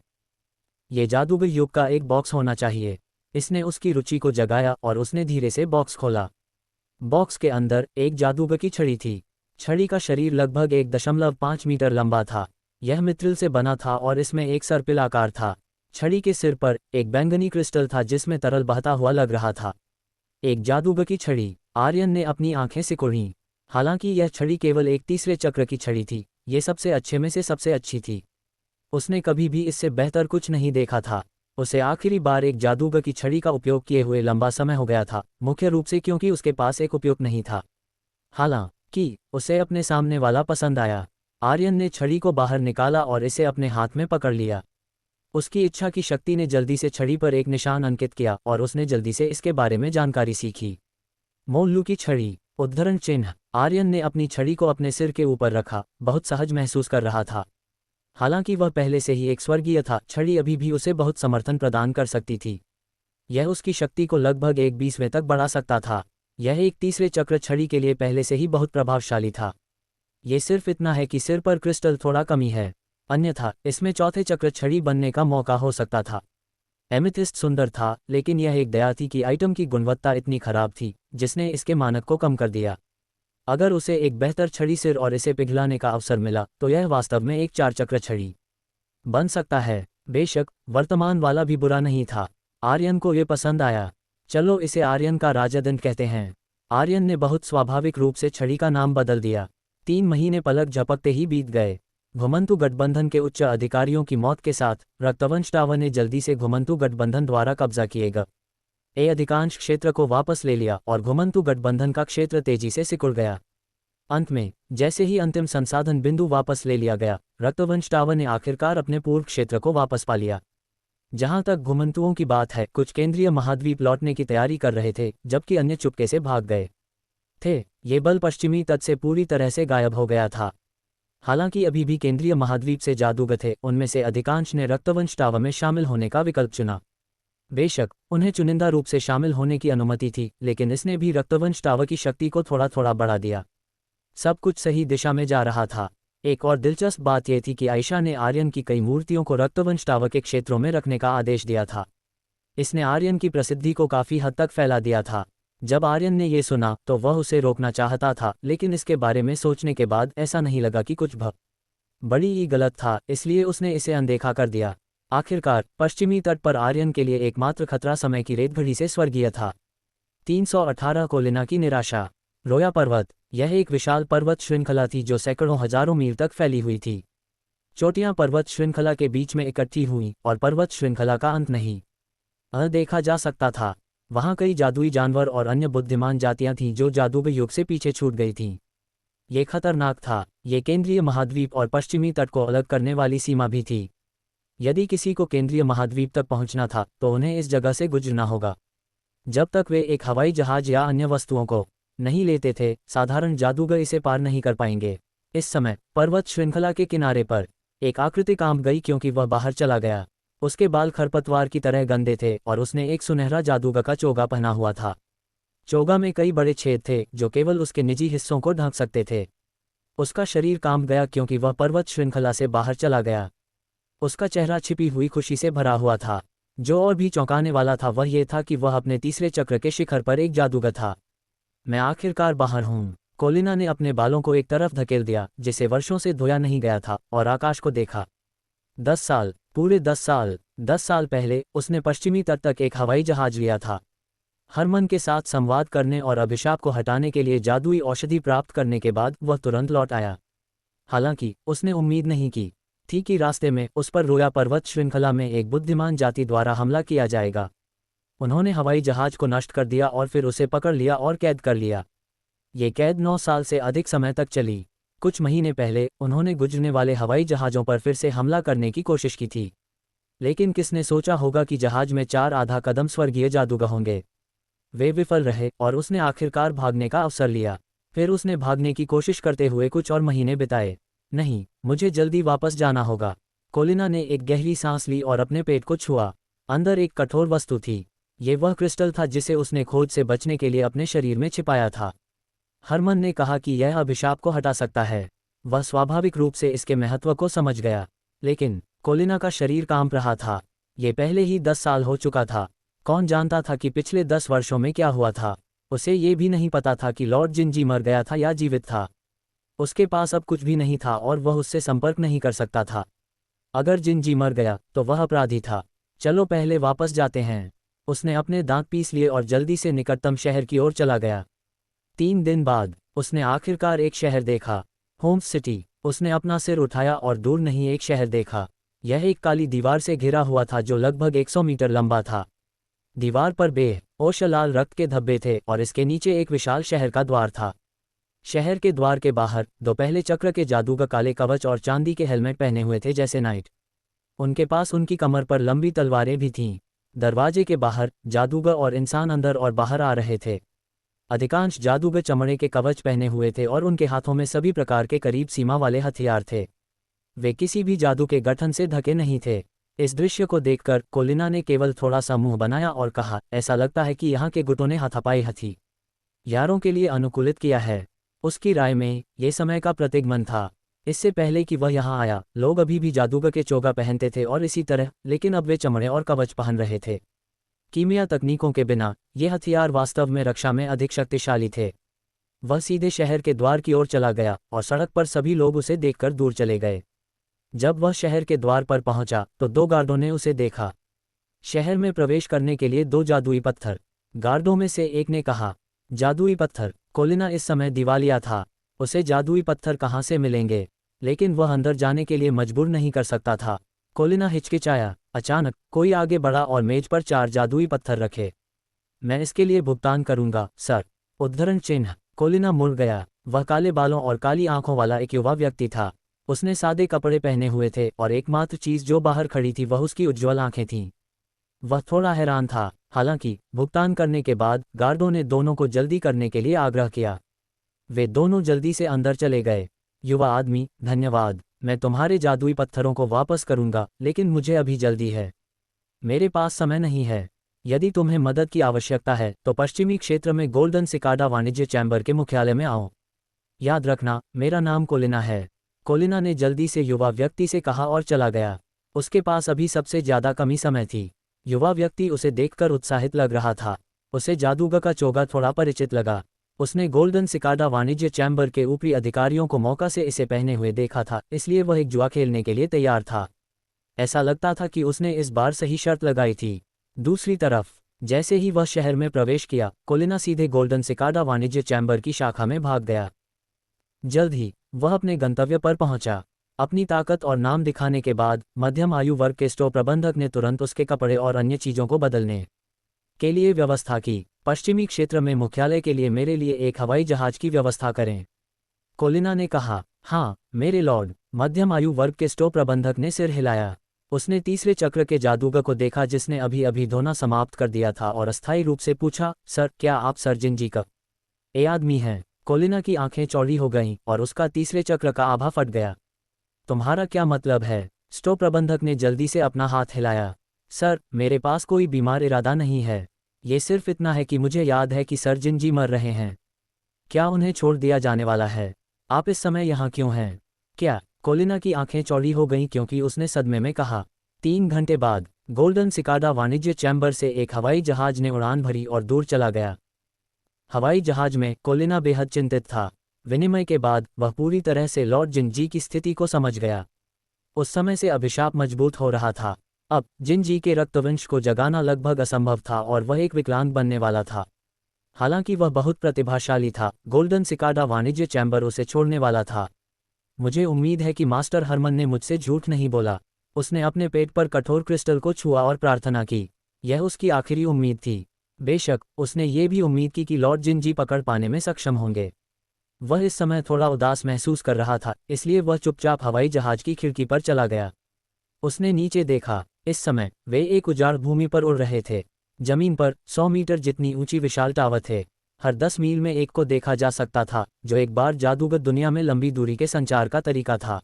ये जादूगर युग का एक बॉक्स होना चाहिए। इसने उसकी रुचि को जगाया और उसने धीरे से बॉक्स खोला। बॉक्स के अंदर एक जादूगर की छड़ी थी। छड़ी का शरीर लगभग 1.5 मीटर लंबा था। यह मित्रिल से बना था और इसमें एक सर्पिल आकार था। छड़ी के सिर पर एक बैंगनी क्रिस्टल था जिसमें तरल बहता हुआ लग रहा था। एक जादूगर की छड़ी। आर्यन ने अपनी आंखें सिकुड़ीं। हालांकि यह छड़ी केवल एक तीसरे चक्र की छड़ी थी, ये सबसे अच्छे में से सबसे अच्छी थी। उसने कभी भी इससे बेहतर कुछ नहीं देखा था। उसे आखिरी बार एक जादूगर की छड़ी का उपयोग किए हुए लंबा समय हो गया था, मुख्य रूप से क्योंकि उसके पास एक उपयोग नहीं था। हालांकि उसे अपने सामने वाला पसंद आया। आर्यन ने छड़ी को बाहर निकाला और इसे अपने हाथ में पकड़ लिया। उसकी इच्छा की शक्ति ने जल्दी से छड़ी पर एक निशान अंकित किया और उसने जल्दी से इसके बारे में जानकारी सीखी। मोल्लू की छड़ी, उद्धरण चिन्ह। आर्यन ने अपनी छड़ी को अपने सिर के ऊपर रखा, बहुत सहज महसूस कर रहा था। हालांकि वह पहले से ही एक स्वर्गीय था, छड़ी अभी भी उसे बहुत समर्थन प्रदान कर सकती थी। यह उसकी शक्ति को लगभग 1/20 तक बढ़ा सकता था। यह एक तीसरे चक्र छड़ी के लिए पहले से ही बहुत प्रभावशाली था। ये सिर्फ इतना है कि सिर पर क्रिस्टल थोड़ा कमी है, अन्यथा इसमें चौथे चक्र छड़ी बनने का मौका हो सकता था। एमेथिस्ट सुंदर था, लेकिन यह एक दया थी कि आइटम की गुणवत्ता इतनी खराब थी जिसने इसके मानक को कम कर दिया। अगर उसे एक बेहतर छड़ी सिर और इसे पिघलाने का अवसर मिला तो यह वास्तव में एक 4 चक्र छड़ी बन सकता है। बेशक वर्तमान वाला भी बुरा नहीं था। आर्यन को ये पसंद आया। चलो इसे आर्यन का राजादंड कहते हैं। आर्यन ने बहुत स्वाभाविक रूप से छड़ी का नाम बदल दिया। 3 महीने पलक झपकते ही बीत गए। घुमंतु गठबंधन के उच्च अधिकारियों की मौत के साथ रक्तवंश टावर ने जल्दी से घुमंतु गठबंधन द्वारा कब्जा किए गए अधिकांश क्षेत्र को वापस ले लिया और घुमंतु गठबंधन का क्षेत्र तेजी से सिकुड़ गया। अंत में जैसे ही अंतिम संसाधन बिंदु वापस ले लिया गया, रक्तवंश टावर ने आखिरकार अपने पूर्व क्षेत्र को वापस पा लिया। जहां तक घुमंतुओं की बात है, कुछ केंद्रीय महाद्वीप लौटने की तैयारी कर रहे थे, जबकि अन्य चुपके से भाग गए थे। ये बल पश्चिमी तट से पूरी तरह से गायब हो गया था। हालांकि अभी भी केंद्रीय महाद्वीप से जादूगर थे, उनमें से अधिकांश ने रक्तवंश टावर में शामिल होने का विकल्प चुना। बेशक उन्हें चुनिंदा रूप से शामिल होने की अनुमति थी, लेकिन इसने भी रक्तवंश टावर की शक्ति को थोड़ा थोड़ा बढ़ा दिया। सब कुछ सही दिशा में जा रहा था। एक और दिलचस्प बात यह थी कि आयशा ने आर्यन की कई मूर्तियों को रक्तवंश टावर के क्षेत्रों में रखने का आदेश दिया था। इसने आर्यन की प्रसिद्धि को काफ़ी हद तक फैला दिया था। जब आर्यन ने यह सुना तो वह उसे रोकना चाहता था, लेकिन इसके बारे में सोचने के बाद ऐसा नहीं लगा कि कुछ बड़ी ही गलत था, इसलिए उसने इसे अनदेखा कर दिया। आखिरकार पश्चिमी तट पर आर्यन के लिए एकमात्र खतरा समय की रेतघड़ी से स्वर्गीय था। 318 कोलिना की निराशा। रोया पर्वत। यह एक विशाल पर्वत श्रृंखला थी जो सैकड़ों हजारों मील तक फैली हुई थी। चोटियां पर्वत श्रृंखला के बीच में इकट्ठी हुईं और पर्वत श्रृंखला का अंत नहीं देखा जा सकता था। वहां कई जादुई जानवर और अन्य बुद्धिमान जातियां थीं जो जादुई युग से पीछे छूट गई थीं। ये खतरनाक था। ये केंद्रीय महाद्वीप और पश्चिमी तट को अलग करने वाली सीमा भी थी। यदि किसी को केंद्रीय महाद्वीप तक पहुंचना था तो उन्हें इस जगह से गुजरना होगा। जब तक वे एक हवाई जहाज या अन्य वस्तुओं को नहीं लेते थे, साधारण जादूगर इसे पार नहीं कर पाएंगे। इस समय पर्वत श्रृंखला के किनारे पर एक आकृति कांप गई क्योंकि वह बाहर चला गया। उसके बाल खरपतवार की तरह गंदे थे और उसने एक सुनहरा जादूगर का चोगा पहना हुआ था। चोगा में कई बड़े छेद थे जो केवल उसके निजी हिस्सों को ढक सकते थे। उसका शरीर कांप गया क्योंकि वह पर्वत श्रृंखला से बाहर चला गया। उसका चेहरा छिपी हुई खुशी से भरा हुआ था। जो और भी चौंकाने वाला था वह यह था कि वह अपने तीसरे चक्र के शिखर पर एक जादूगर था। मैं आखिरकार बाहर हूँ। कोलिना ने अपने बालों को एक तरफ धकेल दिया जिसे वर्षों से धोया नहीं गया था और आकाश को देखा। 10 साल, पूरे 10 साल। 10 साल पहले उसने पश्चिमी तट तक एक हवाई जहाज लिया था। हरमन के साथ संवाद करने और अभिशाप को हटाने के लिए जादुई औषधि प्राप्त करने के बाद वह तुरंत लौट आया। हालांकि उसने उम्मीद नहीं की थी कि रास्ते में उस पर रोया पर्वत श्रृंखला में एक बुद्धिमान जाति द्वारा हमला किया जाएगा। उन्होंने हवाई जहाज को नष्ट कर दिया और फिर उसे पकड़ लिया और कैद कर लिया। ये कैद 9 साल से अधिक समय तक चली। कुछ महीने पहले उन्होंने गुजरने वाले हवाई जहाज़ों पर फिर से हमला करने की कोशिश की थी, लेकिन किसने सोचा होगा कि जहाज में 4 आधा कदम स्वर्गीय जादूगर होंगे। वे विफल रहे और उसने आखिरकार भागने का अवसर लिया। फिर उसने भागने की कोशिश करते हुए कुछ और महीने बिताए। नहीं, मुझे जल्दी वापस जाना होगा। कोलिना ने एक गहरी सांस ली और अपने पेट को छुआ। अंदर एक कठोर वस्तु थी। ये वह क्रिस्टल था जिसे उसने खोज से बचने के लिए अपने शरीर में छिपाया था। हरमन ने कहा कि यह अभिशाप को हटा सकता है। वह स्वाभाविक रूप से इसके महत्व को समझ गया, लेकिन कोलिना का शरीर कांप रहा था। ये पहले ही 10 साल हो चुका था। कौन जानता था कि पिछले 10 वर्षों में क्या हुआ था। उसे ये भी नहीं पता था कि लॉर्ड जिंजी मर गया था या जीवित था। उसके पास अब कुछ भी नहीं था और वह उससे संपर्क नहीं कर सकता था। अगर जिंजी मर गया तो वह अपराधी था। चलो पहले वापस जाते हैं। उसने अपने दांत पीस लिए और जल्दी से निकटतम शहर की ओर चला गया। 3 दिन बाद उसने आखिरकार एक शहर देखा, होम्स सिटी। उसने अपना सिर उठाया और दूर नहीं एक शहर देखा। यह एक काली दीवार से घिरा हुआ था जो लगभग 100 मीटर लंबा था। दीवार पर बेह ओश लाल रक्त के धब्बे थे और इसके नीचे एक विशाल शहर का द्वार था। शहर के द्वार के बाहर दो पहले चक्र के जादूगर काले कवच और चांदी के हेलमेट पहने हुए थे जैसे नाइट। उनके पास उनकी कमर पर लंबी तलवारें भी थीं। दरवाजे के बाहर जादूगर और इंसान अंदर और बाहर आ रहे थे। अधिकांश जादूगर चमड़े के कवच पहने हुए थे और उनके हाथों में सभी प्रकार के करीब सीमा वाले हथियार थे। वे किसी भी जादू के गठन से ढके नहीं थे। इस दृश्य को देखकर कोलिना ने केवल थोड़ा सा मुंह बनाया और कहा, ऐसा लगता है कि यहाँ के गुटों ने हाथापाई हथी यारों के लिए अनुकूलित किया है। उसकी राय में ये समय का प्रतिगमन था। इससे पहले कि वह यहाँ आया, लोग अभी भी जादूगर के चोगा पहनते थे और इसी तरह, लेकिन अब वे चमड़े और कवच पहन रहे थे। कीमिया तकनीकों के बिना ये हथियार वास्तव में रक्षा में अधिक शक्तिशाली थे। वह सीधे शहर के द्वार की ओर चला गया और सड़क पर सभी लोग उसे देखकर दूर चले गए। जब वह शहर के द्वार पर पहुंचा तो दो गार्डों ने उसे देखा। शहर में प्रवेश करने के लिए 2 जादुई पत्थर। गार्डों में से एक ने कहा, जादुई पत्थर। कोलिना इस समय दिवालिया था। उसे जादुई पत्थर कहाँ से मिलेंगे? लेकिन वह अंदर जाने के लिए मजबूर नहीं कर सकता था। कोलिना हिचकिचाया। अचानक कोई आगे बढ़ा और मेज पर 4 जादुई पत्थर रखे। मैं इसके लिए भुगतान करूंगा, सर। उद्धरण चिन्ह। कोलिना मुड़ गया। वह काले बालों और काली आंखों वाला एक युवा व्यक्ति था। उसने सादे कपड़े पहने हुए थे और एकमात्र चीज जो बाहर खड़ी थी वह उसकी उज्ज्वल आंखें थीं। वह थोड़ा हैरान था। हालांकि भुगतान करने के बाद गार्डों ने दोनों को जल्दी करने के लिए आग्रह किया। वे दोनों जल्दी से अंदर चले गए। युवा आदमी, धन्यवाद। मैं तुम्हारे जादुई पत्थरों को वापस करूंगा, लेकिन मुझे अभी जल्दी है। मेरे पास समय नहीं है। यदि तुम्हें मदद की आवश्यकता है तो पश्चिमी क्षेत्र में गोल्डन सिकाडा वाणिज्य चैम्बर के मुख्यालय में आओ। याद रखना, मेरा नाम कोलिना है। कोलिना ने जल्दी से युवा व्यक्ति से कहा और चला गया। उसके पास अभी सबसे ज्यादा कमी समय थी। युवा व्यक्ति उसे देखकर उत्साहित लग रहा था। उसे जादूगर का चोगा थोड़ा परिचित लगा। उसने गोल्डन सिकाडा वाणिज्य चैम्बर के ऊपरी अधिकारियों को मौका से इसे पहने हुए देखा था, इसलिए वह एक जुआ खेलने के लिए तैयार था। ऐसा लगता था कि उसने इस बार सही शर्त लगाई थी। दूसरी तरफ, जैसे ही वह शहर में प्रवेश किया, कोलिना सीधे गोल्डन सिकाडा वाणिज्य चैम्बर की शाखा में भाग गया। जल्द ही वह अपने गंतव्य पर पहुंचा। अपनी ताकत और नाम दिखाने के बाद मध्यम आयु वर्ग के स्टोर प्रबंधक ने तुरंत उसके कपड़े और अन्य चीजों को बदलने के लिए व्यवस्था की। पश्चिमी क्षेत्र में मुख्यालय के लिए मेरे लिए एक हवाई जहाज की व्यवस्था करें, कोलिना ने कहा। हाँ मेरे लॉर्ड, मध्यम आयु वर्ग के स्टोर प्रबंधक ने सिर हिलाया। उसने तीसरे चक्र के जादूगर को देखा जिसने अभी अभी धोना समाप्त कर दिया था और अस्थायी रूप से पूछा, सर, क्या आप सर जिंजी का ए आदमी हैं? कोलिना की आंखें चौड़ी हो गईं और उसका तीसरे चक्र का आभा फट गया। तुम्हारा क्या मतलब है? स्टोर प्रबंधक ने जल्दी से अपना हाथ हिलाया। सर, मेरे पास कोई बीमार इरादा नहीं है। ये सिर्फ इतना है कि मुझे याद है कि सर जिंजी मर रहे हैं। क्या उन्हें छोड़ दिया जाने वाला है? आप इस समय यहाँ क्यों हैं? क्या? कोलिना की आंखें चौड़ी हो गईं क्योंकि उसने सदमे में कहा। 3 घंटे बाद गोल्डन सिकाडा वाणिज्य चैम्बर से एक हवाई जहाज ने उड़ान भरी और दूर चला गया। हवाई जहाज में कोलिना बेहद चिंतित था। विनिमय के बाद वह पूरी तरह से लॉर्ड जिनजी की स्थिति को समझ गया। उस समय से अभिशाप मजबूत हो रहा था। अब जिनजी के रक्तवंश को जगाना लगभग असंभव था और वह एक विकलांग बनने वाला था। हालांकि वह बहुत प्रतिभाशाली था, गोल्डन सिकाडा वाणिज्य चैम्बर उसे छोड़ने वाला था। मुझे उम्मीद है कि मास्टर हरमन ने मुझसे झूठ नहीं बोला। उसने अपने पेट पर कठोर क्रिस्टल को छुआ और प्रार्थना की। यह उसकी आखिरी उम्मीद थी। बेशक उसने ये भी उम्मीद की कि लॉर्ड जिनजी पकड़ पाने में सक्षम होंगे। वह इस समय थोड़ा उदास महसूस कर रहा था, इसलिए वह चुपचाप हवाई जहाज की खिड़की पर चला गया। उसने नीचे देखा। इस समय वे एक उजाड़ भूमि पर उड़ रहे थे। जमीन पर 100 मीटर जितनी ऊंची विशाल टावर थे। हर 10 मील में एक को देखा जा सकता था, जो एक बार जादूगर दुनिया में लंबी दूरी के संचार का तरीका था।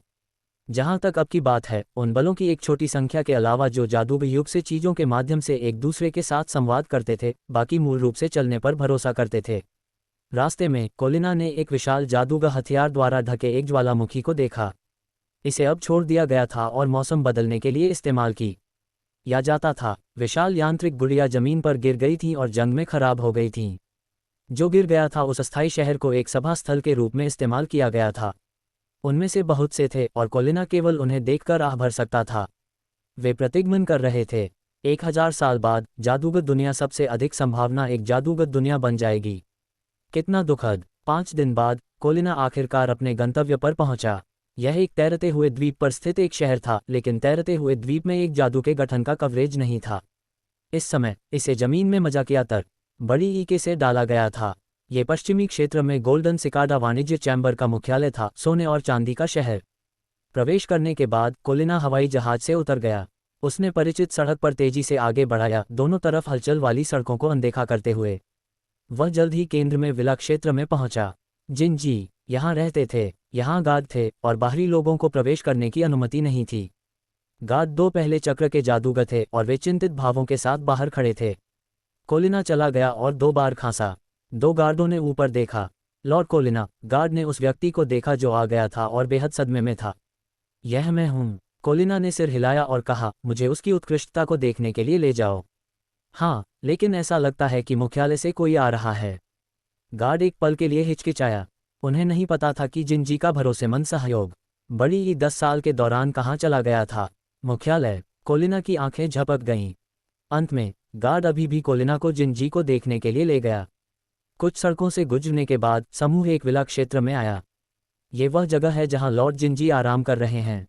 जहां तक अब की बात है, उन बलों की एक छोटी संख्या के अलावा जो जादूगर युग से चीजों के माध्यम से एक दूसरे के साथ संवाद करते थे, बाकी मूल रूप से चलने पर भरोसा करते थे। रास्ते में कोलिना ने एक विशाल जादूगर हथियार द्वारा ढके एक ज्वालामुखी को देखा। इसे अब छोड़ दिया गया था और मौसम बदलने के लिए इस्तेमाल की या जाता था। विशाल यांत्रिक गुड़िया जमीन पर गिर गई थीं और जंग में खराब हो गई थीं। जो गिर गया था उस अस्थायी शहर को एक सभा स्थल के रूप में इस्तेमाल किया गया था। उनमें से बहुत से थे और कोलिना केवल उन्हें देखकर आह भर सकता था। वे प्रतिगमन कर रहे थे, 1000 साल बाद जादूगर दुनिया सबसे अधिक संभावना एक जादूगर दुनिया बन जाएगी। कितना दुखद। 5 दिन बाद कोलिना आखिरकार अपने गंतव्य पर पहुंचा। यह एक तैरते हुए द्वीप पर स्थित एक शहर था, लेकिन तैरते हुए द्वीप में एक जादू के गठन का कवरेज नहीं था। इस समय इसे जमीन में मजाकिया तर्क बड़ी ईके से डाला गया था। ये पश्चिमी क्षेत्र में गोल्डन सिकाडा वाणिज्य चैम्बर का मुख्यालय था, सोने और चांदी का शहर। प्रवेश करने के बाद कोलिना हवाई जहाज से उतर गया। उसने परिचित सड़क पर तेजी से आगे बढ़ाया, दोनों तरफ हलचल वाली सड़कों को अनदेखा करते हुए। वह जल्द ही केंद्र में विला क्षेत्र में पहुंचा। जिनजी यहाँ रहते थे, यहाँ गार्ड थे और बाहरी लोगों को प्रवेश करने की अनुमति नहीं थी। गार्ड 2 पहले चक्र के जादूगर थे और वे चिंतित भावों के साथ बाहर खड़े थे। कोलिना चला गया और 2 बार खांसा। 2 गार्डों ने ऊपर देखा। लॉर्ड कोलिना, गार्ड ने उस व्यक्ति को देखा जो आ गया था और बेहद सदमे में था। यह मैं हूँ। कोलिना ने सिर हिलाया और कहा, मुझे उसकी उत्कृष्टता को देखने के लिए ले जाओ। हाँ, लेकिन ऐसा लगता है कि मुख्यालय से कोई आ रहा है। गार्ड एक पल के लिए हिचकिचाया। उन्हें नहीं पता था कि जिनजी का भरोसेमंद सहयोग बड़ी ही 10 साल के दौरान कहाँ चला गया था। मुख्यालय। कोलिना की आंखें झपक गईं। अंत में गार्ड अभी भी कोलिना को जिनजी को देखने के लिए ले गया। कुछ सड़कों से गुजरने के बाद समूह एक विला क्षेत्र में आया। ये वह जगह है जहां लॉर्ड जिनजी आराम कर रहे हैं।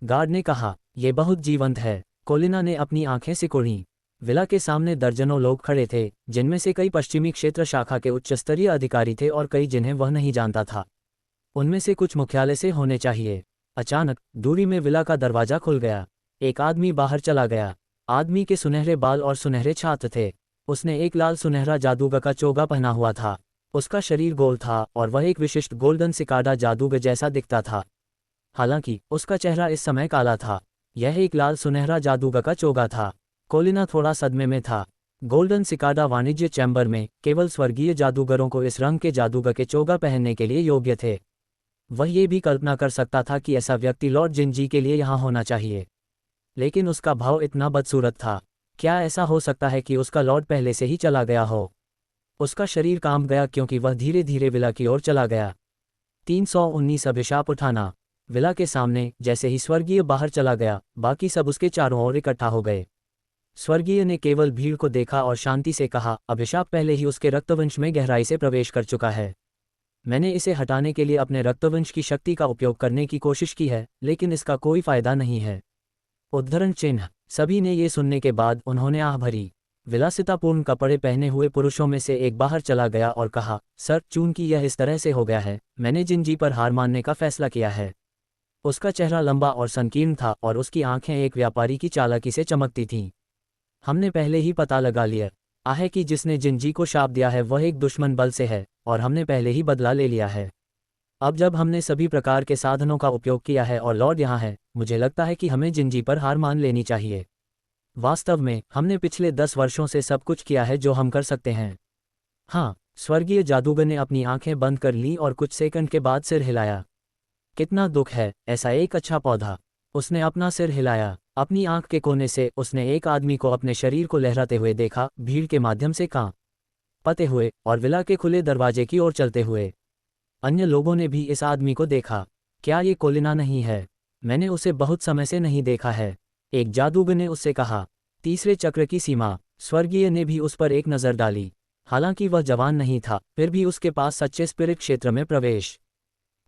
गार्ड ने कहा, यह बहुत जीवंत है। कोलिना ने अपनी आंखें सिकुड़ीं। विला के सामने दर्जनों लोग खड़े थे, जिनमें से कई पश्चिमी क्षेत्र शाखा के उच्चस्तरीय अधिकारी थे और कई जिन्हें वह नहीं जानता था। उनमें से कुछ मुख्यालय से होने चाहिए। अचानक दूरी में विला का दरवाजा खुल गया। एक आदमी बाहर चला गया। आदमी के सुनहरे बाल और सुनहरे छात्र थे। उसने एक लाल सुनहरा जादूगर का चोगा पहना हुआ था। उसका शरीर गोल था और वह एक विशिष्ट गोल्डन सिकाडा जादूगर जैसा दिखता था। हालांकि उसका चेहरा इस समय काला था। यह एक लाल सुनहरा जादूगर का चोगा था। कोलिना थोड़ा सदमे में था। गोल्डन सिकाडा वाणिज्य चैम्बर में केवल स्वर्गीय जादूगरों को इस रंग के जादूगर के चोगा पहनने के लिए योग्य थे। वह ये भी कल्पना कर सकता था कि ऐसा व्यक्ति लॉर्ड जिनजी के लिए यहाँ होना चाहिए, लेकिन उसका भाव इतना बदसूरत था। क्या ऐसा हो सकता है कि उसका लॉर्ड पहले से ही चला गया हो? उसका शरीर कांप गया क्योंकि वह धीरे धीरे विला की ओर चला गया। 319 अभिशाप उठाना। विला के सामने जैसे ही स्वर्गीय बाहर चला गया, बाकी सब उसके चारों ओर इकट्ठा हो गए। स्वर्गीय ने केवल भीड़ को देखा और शांति से कहा, अभिशाप पहले ही उसके रक्तवंश में गहराई से प्रवेश कर चुका है। मैंने इसे हटाने के लिए अपने रक्तवंश की शक्ति का उपयोग करने की कोशिश की है, लेकिन इसका कोई फायदा नहीं है। उद्धरण चिन्ह। सभी ने ये सुनने के बाद उन्होंने आह भरी। विलासितापूर्ण कपड़े पहने हुए पुरुषों में से एक बाहर चला गया और कहा, सर, चूंकि यह इस तरह से हो गया है, मैंने जिनजी पर हार मानने का फैसला किया है। उसका चेहरा लंबा और संकीर्ण था और उसकी आंखें एक व्यापारी की चालाकी से चमकती थीं। हमने पहले ही पता लगा लिया है कि जिसने जिनजी को शाप दिया है वह एक दुश्मन बल से है, और हमने पहले ही बदला ले लिया है। अब जब हमने सभी प्रकार के साधनों का उपयोग किया है और लॉर्ड यहाँ है, मुझे लगता है कि हमें जिनजी पर हार मान लेनी चाहिए। वास्तव में हमने पिछले 10 वर्षों से सब कुछ किया है जो हम कर सकते हैं। हाँ, स्वर्गीय जादूगर ने अपनी आंखें बंद कर लीं और कुछ सेकंड के बाद सिर हिलाया। कितना दुख है, ऐसा एक अच्छा पौधा। उसने अपना सिर हिलाया। अपनी आंख के कोने से उसने एक आदमी को अपने शरीर को लहराते हुए देखा, भीड़ के माध्यम से कांपते हुए और विला के खुले दरवाजे की ओर चलते हुए। अन्य लोगों ने भी इस आदमी को देखा। क्या ये कोलिना नहीं है? मैंने उसे बहुत समय से नहीं देखा है, एक जादूगर ने उससे कहा। तीसरे चक्र की सीमा। स्वर्गीय ने भी उस पर एक नज़र डाली। हालांकि वह जवान नहीं था, फिर भी उसके पास सच्चे स्पिरिट क्षेत्र में प्रवेश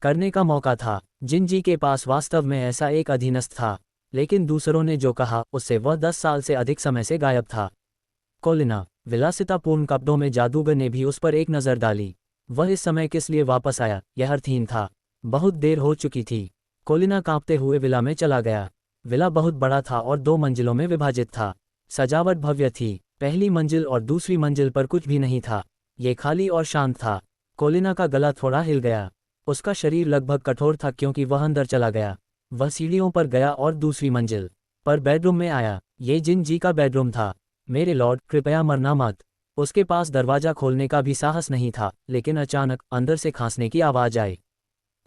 करने का मौका था। जिनजी के पास वास्तव में ऐसा एक अधीनस्थ था, लेकिन दूसरों ने जो कहा उससे वह 10 साल से अधिक समय से गायब था। कोलिना। विलासितापूर्ण कपड़ों में जादूगर ने भी उस पर एक नज़र डाली। वह इस समय किस लिए वापस आया, यह अर्थहीन था। बहुत देर हो चुकी थी। कोलिना कांपते हुए विला में चला गया। विला बहुत बड़ा था और 2 मंजिलों में विभाजित था। सजावट भव्य थी। पहली मंजिल और दूसरी मंजिल पर कुछ भी नहीं था। ये खाली और शांत था। कोलिना का गला थोड़ा हिल गया। उसका शरीर लगभग कठोर था क्योंकि वह अंदर चला गया। वह सीढ़ियों पर गया और दूसरी मंजिल पर बेडरूम में आया। ये जिनजी का बेडरूम था। मेरे लॉर्ड, कृपया मरना मत। उसके पास दरवाजा खोलने का भी साहस नहीं था, लेकिन अचानक अंदर से खांसने की आवाज़ आई।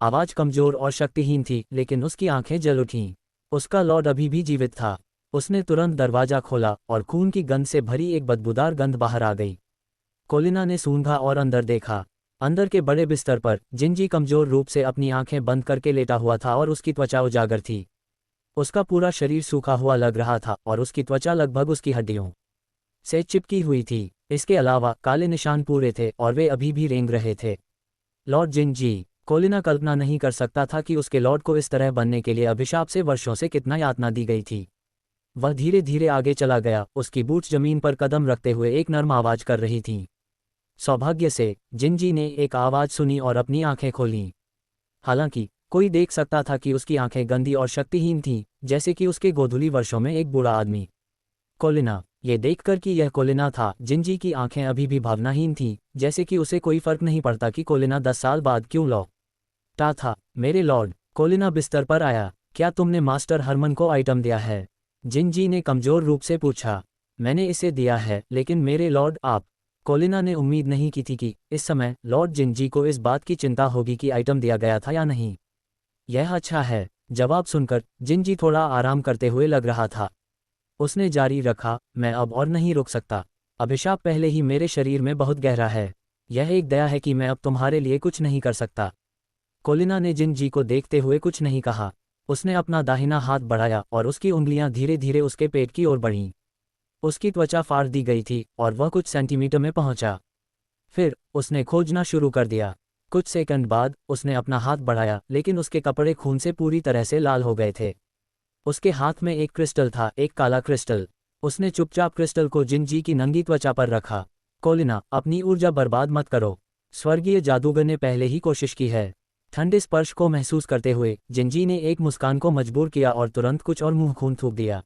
आवाज़ कमज़ोर और शक्तिहीन थी, लेकिन उसकी आंखें जल उठीं। उसका लॉर्ड अभी भी जीवित था। उसने तुरंत दरवाजा खोला और खून की गंध से भरी एक बदबूदार गंध बाहर आ गई। कोलिना ने सूंघा और अंदर देखा। अंदर के बड़े बिस्तर पर जिनजी कमजोर रूप से अपनी आंखें बंद करके लेटा हुआ था और उसकी त्वचा उजागर थी। उसका पूरा शरीर सूखा हुआ लग रहा था और उसकी त्वचा लगभग उसकी हड्डियों से चिपकी हुई थी। इसके अलावा काले निशान पूरे थे और वे अभी भी रेंग रहे थे। लॉर्ड जिनजी। कोलिना कल्पना नहीं कर सकता था कि उसके लॉर्ड को इस तरह बनने के लिए अभिशाप से वर्षों से कितना यातना दी गई थी। वह धीरे धीरे आगे चला गया। उसकी बूट्स जमीन पर कदम रखते हुए एक नर्म आवाज कर रही थीं। सौभाग्य से जिनजी ने एक आवाज़ सुनी और अपनी आंखें खोलीं। हालांकि कोई देख सकता था कि उसकी आंखें गंदी और शक्तिहीन थीं, जैसे कि उसके गोधूली वर्षों में एक बूढ़ा आदमी। कोलिना, ये देखकर कि यह कोलिना था, जिनजी की आंखें अभी भी भावनाहीन थीं, जैसे कि उसे कोई फर्क नहीं पड़ता कि कोलिना 10 साल बाद क्यों लौटा था। मेरे लॉर्ड, कोलिना बिस्तर पर आया। क्या तुमने मास्टर हरमन को आइटम दिया है? जिनजी ने कमजोर रूप से पूछा। मैंने इसे दिया है, लेकिन मेरे लॉर्ड आप। कोलिना ने उम्मीद नहीं की थी कि इस समय लॉर्ड जिनजी को इस बात की चिंता होगी कि आइटम दिया गया था या नहीं। यह अच्छा है। जवाब सुनकर जिनजी थोड़ा आराम करते हुए लग रहा था। उसने जारी रखा, मैं अब और नहीं रुक सकता। अभिशाप पहले ही मेरे शरीर में बहुत गहरा है। यह एक दया है कि मैं अब तुम्हारे लिए कुछ नहीं कर सकता। कोलिना ने जिनजी को देखते हुए कुछ नहीं कहा। उसने अपना दाहिना हाथ बढ़ाया और उसकी उंगलियां धीरे धीरे उसके पेट की ओर बढ़ीं। उसकी त्वचा फाड़ दी गई थी और वह कुछ सेंटीमीटर में पहुंचा। फिर उसने खोजना शुरू कर दिया। कुछ सेकंड बाद उसने अपना हाथ बढ़ाया, लेकिन उसके कपड़े खून से पूरी तरह से लाल हो गए थे। उसके हाथ में एक क्रिस्टल था, एक काला क्रिस्टल। उसने चुपचाप क्रिस्टल को जिनजी की नंगी त्वचा पर रखा। कोलिना, अपनी ऊर्जा बर्बाद मत करो। स्वर्गीय जादूगर ने पहले ही कोशिश की है। ठंडे स्पर्श को महसूस करते हुए जिनजी ने एक मुस्कान को मजबूर किया और तुरंत कुछ और मुंह खून थूक दिया।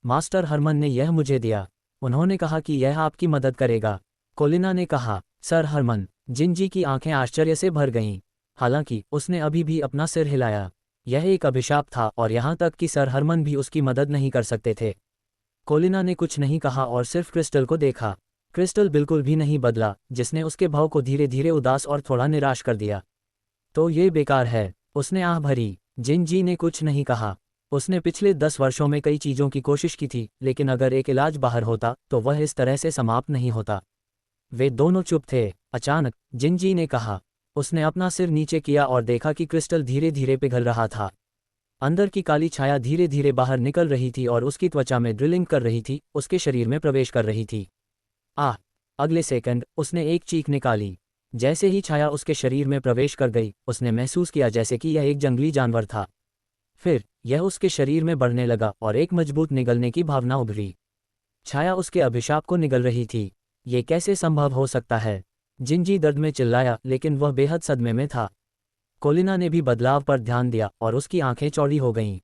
मास्टर हरमन ने यह मुझे दिया। उन्होंने कहा कि यह आपकी मदद करेगा। कोलिना ने कहा, सर हरमन। जिनजी की आंखें आश्चर्य से भर गईं। हालांकि उसने अभी भी अपना सिर हिलाया। यह एक अभिशाप था और यहाँ तक कि सर हरमन भी उसकी मदद नहीं कर सकते थे। कोलिना ने कुछ नहीं कहा और सिर्फ क्रिस्टल को देखा। क्रिस्टल बिल्कुल भी नहीं बदला, जिसने उसके भाव को धीरे धीरे उदास और थोड़ा निराश कर दिया। तो ये बेकार है, उसने आह भरी। जिनजी ने कुछ नहीं कहा। उसने पिछले 10 वर्षों में कई चीज़ों की कोशिश की थी, लेकिन अगर एक इलाज बाहर होता तो वह इस तरह से समाप्त नहीं होता। वे दोनों चुप थे। अचानक जिनजी ने कहा। उसने अपना सिर नीचे किया और देखा कि क्रिस्टल धीरे धीरे पिघल रहा था। अंदर की काली छाया धीरे धीरे बाहर निकल रही थी और उसकी त्वचा में ड्रिलिंग कर रही थी, उसके शरीर में प्रवेश कर रही थी। आह! अगले सेकंड उसने एक चीख निकाली। जैसे ही छाया उसके शरीर में प्रवेश कर गई, उसने महसूस किया जैसे कि यह एक जंगली जानवर था। फिर यह उसके शरीर में बढ़ने लगा और एक मजबूत निगलने की भावना उभरी। छाया उसके अभिशाप को निगल रही थी। ये कैसे संभव हो सकता है? जिनजी दर्द में चिल्लाया, लेकिन वह बेहद सदमे में था। कोलिना ने भी बदलाव पर ध्यान दिया और उसकी आंखें चौड़ी हो गईं।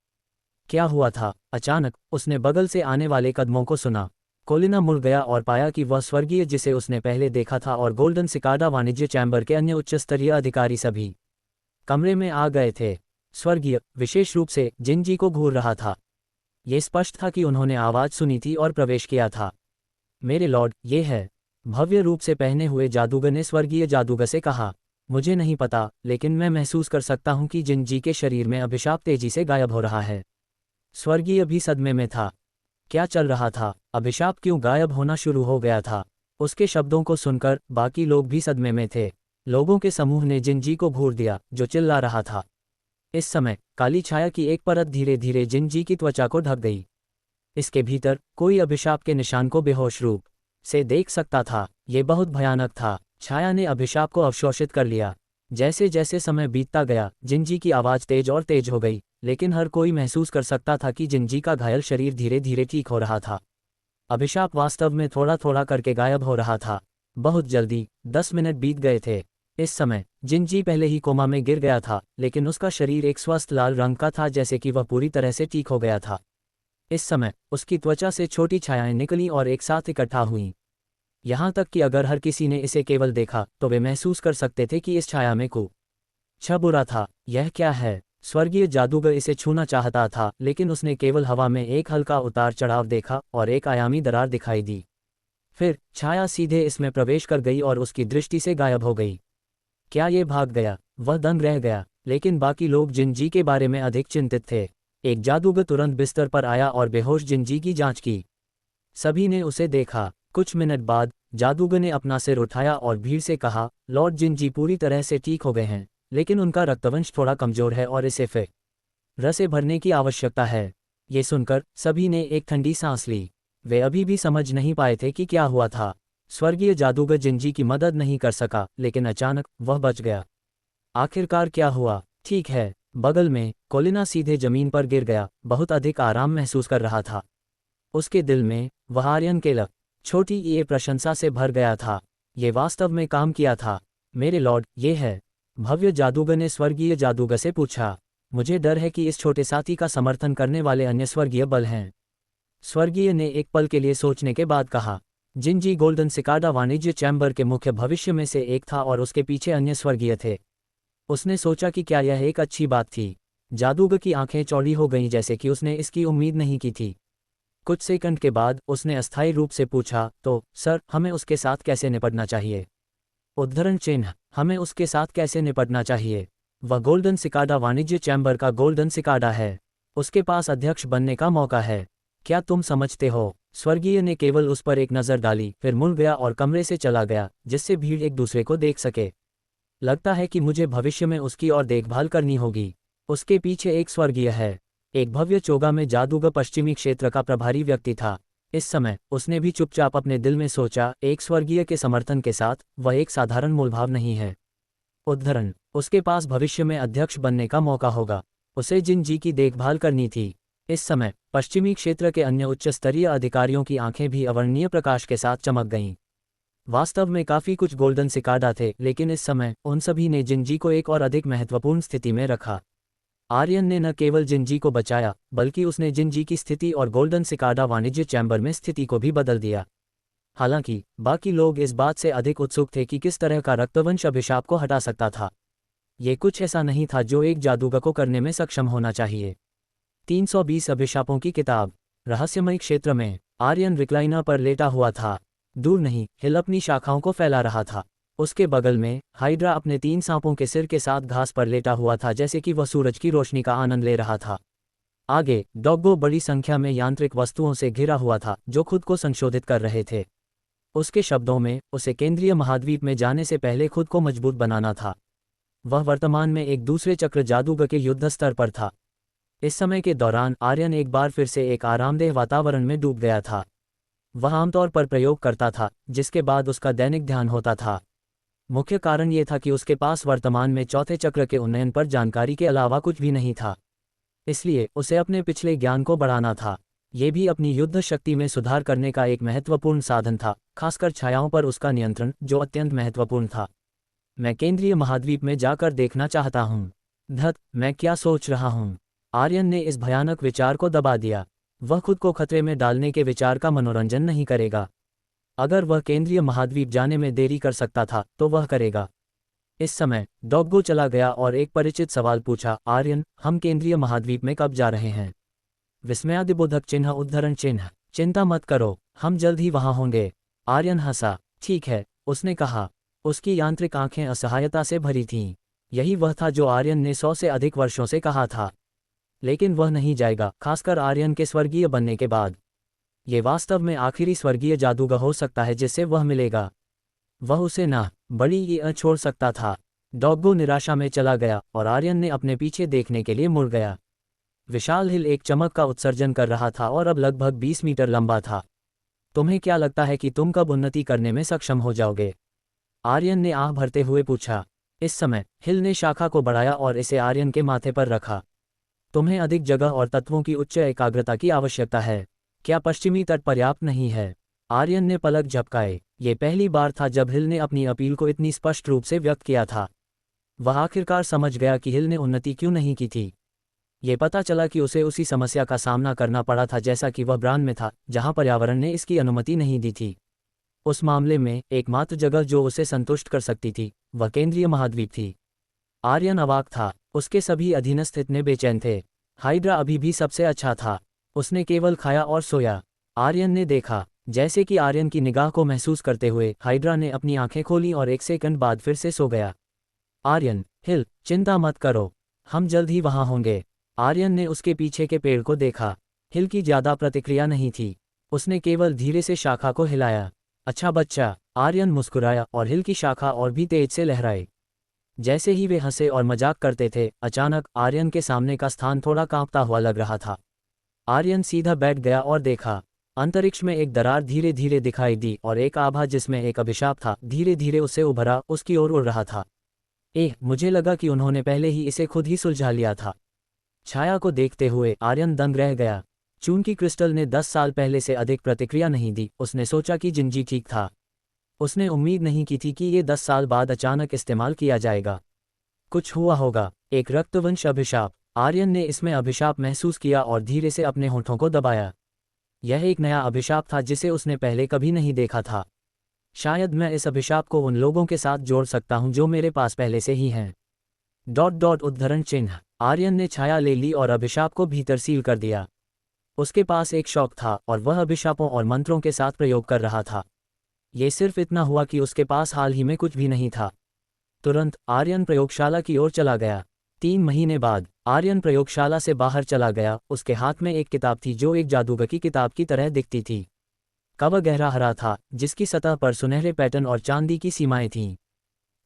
क्या हुआ था? अचानक उसने बगल से आने वाले कदमों को सुना। कोलिना मुड़ गया और पाया कि वह स्वर्गीय जिसे उसने पहले देखा था और गोल्डन सिकाडा वाणिज्य चैम्बर के अन्य उच्च स्तरीय अधिकारी सभी कमरे में आ गए थे। स्वर्गीय, विशेष रूप से जिनजी को घूर रहा था। ये स्पष्ट था कि उन्होंने आवाज़ सुनी थी और प्रवेश किया था। मेरे लॉर्ड, ये है। भव्य रूप से पहने हुए जादूगर ने स्वर्गीय जादूगर से कहा। मुझे नहीं पता, लेकिन मैं महसूस कर सकता हूं कि जिनजी के शरीर में अभिशाप तेजी से गायब हो रहा है। स्वर्गीय भी सदमे में था। क्या चल रहा था? अभिशाप क्यों गायब होना शुरू हो गया था? उसके शब्दों को सुनकर बाकी लोग भी सदमे में थे। लोगों के समूह ने जिनजी को घूर दिया, जो चिल्ला रहा था। इस समय काली छाया की एक परत धीरे धीरे जिनजी की त्वचा को ढक गई। इसके भीतर कोई अभिशाप के निशान को बेहोश रूप से देख सकता था। ये बहुत भयानक था। छाया ने अभिशाप को अवशोषित कर लिया। जैसे जैसे समय बीतता गया, जिनजी की आवाज़ तेज और तेज हो गई, लेकिन हर कोई महसूस कर सकता था कि जिनजी का घायल शरीर धीरे धीरे ठीक हो रहा था। अभिशाप वास्तव में थोड़ा थोड़ा करके गायब हो रहा था। बहुत जल्दी 10 मिनट बीत गए थे। इस समय जिनजी पहले ही कोमा में गिर गया था, लेकिन उसका शरीर एक स्वस्थ लाल रंग का था, जैसे कि वह पूरी तरह से ठीक हो गया था। इस समय उसकी त्वचा से छोटी छायाएं निकलीं और एक साथ इकट्ठा हुईं। यहाँ तक कि अगर हर किसी ने इसे केवल देखा तो वे महसूस कर सकते थे कि इस छाया में कुछ बुरा था। यह क्या है? स्वर्गीय जादूगर इसे छूना चाहता था, लेकिन उसने केवल हवा में एक हल्का उतार चढ़ाव देखा और एक आयामी दरार दिखाई दी। फिर छाया सीधे इसमें प्रवेश कर गई और उसकी दृष्टि से गायब हो गई। क्या ये भाग गया? वह दंग रह गया, लेकिन बाकी लोग जिनजी के बारे में अधिक चिंतित थे। एक जादूगर तुरंत बिस्तर पर आया और बेहोश जिनजी की जांच की। सभी ने उसे देखा। कुछ मिनट बाद जादूगर ने अपना सिर उठाया और भीड़ से कहा, लॉर्ड जिनजी पूरी तरह से ठीक हो गए हैं, लेकिन उनका रक्तवंश थोड़ा कमजोर है और इसे फिर रसे भरने की आवश्यकता है। ये सुनकर सभी ने एक ठंडी सांस ली। वे अभी भी समझ नहीं पाए थे कि क्या हुआ था। स्वर्गीय जादूगर जिनजी की मदद नहीं कर सका, लेकिन अचानक वह बच गया। आखिरकार क्या हुआ? ठीक है। बगल में कोलिना सीधे जमीन पर गिर गया, बहुत अधिक आराम महसूस कर रहा था। उसके दिल में वह आर्यन के लक छोटी ये प्रशंसा से भर गया था। ये वास्तव में काम किया था। मेरे लॉर्ड, ये है। भव्य जादूगर ने स्वर्गीय जादूगर से पूछा। मुझे डर है कि इस छोटे साथी का समर्थन करने वाले अन्य स्वर्गीय बल हैं। स्वर्गीय ने एक पल के लिए सोचने के बाद कहा। जिनजी गोल्डन सिकाडा वाणिज्य चैम्बर के मुख्य भविष्य में से एक था और उसके पीछे अन्य स्वर्गीय थे। उसने सोचा कि क्या यह एक अच्छी बात थी। जादूगर की आंखें चौड़ी हो गईं जैसे कि उसने इसकी उम्मीद नहीं की थी। कुछ सेकंड के बाद उसने अस्थायी रूप से पूछा, तो सर, हमें उसके साथ कैसे निपटना चाहिए? उद्धरण चिन्ह, हमें उसके साथ कैसे निपटना चाहिए? वह गोल्डन सिकाडा वाणिज्य चैम्बर का गोल्डन सिकाडा है। उसके पास अध्यक्ष बनने का मौका है। क्या तुम समझते हो? स्वर्गीय ने केवल उस पर एक नज़र डाली, फिर मुड़ गया और कमरे से चला गया, जिससे भीड़ एक दूसरे को देख सके। लगता है कि मुझे भविष्य में उसकी और देखभाल करनी होगी। उसके पीछे एक स्वर्गीय है। एक भव्य चोगा में जादूगर पश्चिमी क्षेत्र का प्रभारी व्यक्ति था। इस समय उसने भी चुपचाप अपने दिल में सोचा, एक स्वर्गीय के समर्थन के साथ वह एक साधारण मूलभाव नहीं है। उद्धरण, उसके पास भविष्य में अध्यक्ष बनने का मौका होगा। उसे जिनजी की देखभाल करनी थी। इस समय पश्चिमी क्षेत्र के अन्य उच्च स्तरीय अधिकारियों की आंखें भी अवर्णनीय प्रकाश के साथ चमक गईं। वास्तव में काफी कुछ गोल्डन सिकाडा थे, लेकिन इस समय उन सभी ने जिनजी को एक और अधिक महत्वपूर्ण स्थिति में रखा। आर्यन ने न केवल जिनजी को बचाया, बल्कि उसने जिनजी की स्थिति और गोल्डन सिकाडा वाणिज्य चैम्बर में स्थिति को भी बदल दिया। हालांकि बाकी लोग इस बात से अधिक उत्सुक थे कि किस तरह का रक्तवंश अभिशाप को हटा सकता था। ये कुछ ऐसा नहीं था जो एक जादूगर को करने में सक्षम होना चाहिए। 320 अभिशापों की किताब। रहस्यमय क्षेत्र में आर्यन रिक्लाइनर पर लेटा हुआ था। दूर नहीं, हिल अपनी शाखाओं को फैला रहा था। उसके बगल में हाइड्रा अपने 3 सांपों के सिर के साथ घास पर लेटा हुआ था, जैसे कि वह सूरज की रोशनी का आनंद ले रहा था। आगे डॉग्गो बड़ी संख्या में यांत्रिक वस्तुओं से घिरा हुआ था जो खुद को संशोधित कर रहे थे। उसके शब्दों में, उसे केंद्रीय महाद्वीप में जाने से पहले खुद को मजबूत बनाना था। वह वर्तमान में एक दूसरे चक्र जादूगर के युद्ध स्तर पर था। इस समय के दौरान आर्यन एक बार फिर से एक आरामदेह वातावरण में डूब गया था। वह आमतौर पर प्रयोग करता था, जिसके बाद उसका दैनिक ध्यान होता था। मुख्य कारण ये था कि उसके पास वर्तमान में चौथे चक्र के उन्नयन पर जानकारी के अलावा कुछ भी नहीं था। इसलिए उसे अपने पिछले ज्ञान को बढ़ाना था। ये भी अपनी युद्ध शक्ति में सुधार करने का एक महत्वपूर्ण साधन था, खासकर छायाओं पर उसका नियंत्रण, जो अत्यंत महत्वपूर्ण था। मैं केंद्रीय महाद्वीप में जाकर देखना चाहता हूँ। धत, मैं क्या सोच रहा हूँ? आर्यन ने इस भयानक विचार को दबा दिया। वह खुद को खतरे में डालने के विचार का मनोरंजन नहीं करेगा। अगर वह केंद्रीय महाद्वीप जाने में देरी कर सकता था तो वह करेगा। इस समय डॉग्गो चला गया और एक परिचित सवाल पूछा, आर्यन, हम केंद्रीय महाद्वीप में कब जा रहे हैं? विस्मयादिबोधक चिन्ह उद्धरण चिन्ह। चिंता मत करो, हम जल्द ही वहां होंगे। आर्यन हंसा। ठीक है, उसने कहा। उसकी यांत्रिक आंखें असहायता से भरी थीं। यही वह था जो आर्यन ने 100 से अधिक वर्षों से कहा था। लेकिन वह नहीं जाएगा, खासकर आर्यन के स्वर्गीय बनने के बाद। ये वास्तव में आखिरी स्वर्गीय जादूगर हो सकता है जिससे वह मिलेगा। वह उसे ना बड़ी ये छोड़ सकता था। डॉग्गो निराशा में चला गया और आर्यन ने अपने पीछे देखने के लिए मुड़ गया। विशाल हिल एक चमक का उत्सर्जन कर रहा था और अब लगभग 20 मीटर लंबा था। तुम्हें क्या लगता है कि तुम कब उन्नति करने में सक्षम हो जाओगे? आर्यन ने आह भरते हुए पूछा। इस समय हिल ने शाखा को बढ़ाया और इसे आर्यन के माथे पर रखा। तुम्हें अधिक जगह और तत्वों की उच्च एकाग्रता की आवश्यकता है। क्या पश्चिमी तट पर्याप्त नहीं है? आर्यन ने पलक झपकाए। ये पहली बार था जब हिल ने अपनी अपील को इतनी स्पष्ट रूप से व्यक्त किया था। वह आखिरकार समझ गया कि हिल ने उन्नति क्यों नहीं की थी। ये पता चला कि उसे उसी समस्या का सामना करना पड़ा था जैसा कि वह ब्रांड में था, जहां पर्यावरण ने इसकी अनुमति नहीं दी थी। उस मामले में एकमात्र जगह जो उसे संतुष्ट कर सकती थी, वह केंद्रीय महाद्वीप थी। आर्यन अवाक था। उसके सभी अधीनस्थ इतने बेचैन थे। हाइड्रा अभी भी सबसे अच्छा था। उसने केवल खाया और सोया। आर्यन ने देखा, जैसे कि आर्यन की निगाह को महसूस करते हुए हाइड्रा ने अपनी आंखें खोलीं और एक सेकंड बाद फिर से सो गया। आर्यन, हिल, चिंता मत करो, हम जल्द ही वहां होंगे। आर्यन ने उसके पीछे के पेड़ को देखा। हिल की ज्यादा प्रतिक्रिया नहीं थी। उसने केवल धीरे से शाखा को हिलाया। अच्छा बच्चा, आर्यन मुस्कुराया और हिल की शाखा और भी तेज से लहराई। जैसे ही वे हंसे और मजाक करते थे, अचानक आर्यन के सामने का स्थान थोड़ा कांपता हुआ लग रहा था। आर्यन सीधा बैठ गया और देखा। अंतरिक्ष में एक दरार धीरे धीरे दिखाई दी और एक आभा जिसमें एक अभिशाप था धीरे धीरे उससे उभरा उसकी ओर उड़ रहा था। मुझे लगा कि उन्होंने पहले ही इसे खुद ही सुलझा लिया था। छाया को देखते हुए आर्यन दंग रह गया। चूंकि क्रिस्टल ने 10 साल पहले से अधिक प्रतिक्रिया नहीं दी, उसने सोचा कि जिनजी ठीक था। उसने उम्मीद नहीं की थी कि ये 10 साल बाद अचानक इस्तेमाल किया जाएगा। कुछ हुआ होगा, एक रक्तवंश अभिशाप। आर्यन ने इसमें अभिशाप महसूस किया और धीरे से अपने होठों को दबाया। यह एक नया अभिशाप था जिसे उसने पहले कभी नहीं देखा था। शायद मैं इस अभिशाप को उन लोगों के साथ जोड़ सकता हूं जो मेरे पास पहले से ही हैं। उद्धरण चिन्ह। आर्यन ने छाया ले ली और अभिशाप को भीतर सील कर दिया। उसके पास एक शौक था और वह अभिशापों और मंत्रों के साथ प्रयोग कर रहा था। ये सिर्फ इतना हुआ कि उसके पास हाल ही में कुछ भी नहीं था। तुरंत आर्यन प्रयोगशाला की ओर चला गया। 3 महीने बाद आर्यन प्रयोगशाला से बाहर चला गया। उसके हाथ में एक किताब थी जो एक जादूगर की किताब की तरह दिखती थी। कवर गहरा हरा था जिसकी सतह पर सुनहरे पैटर्न और चांदी की सीमाएं थीं।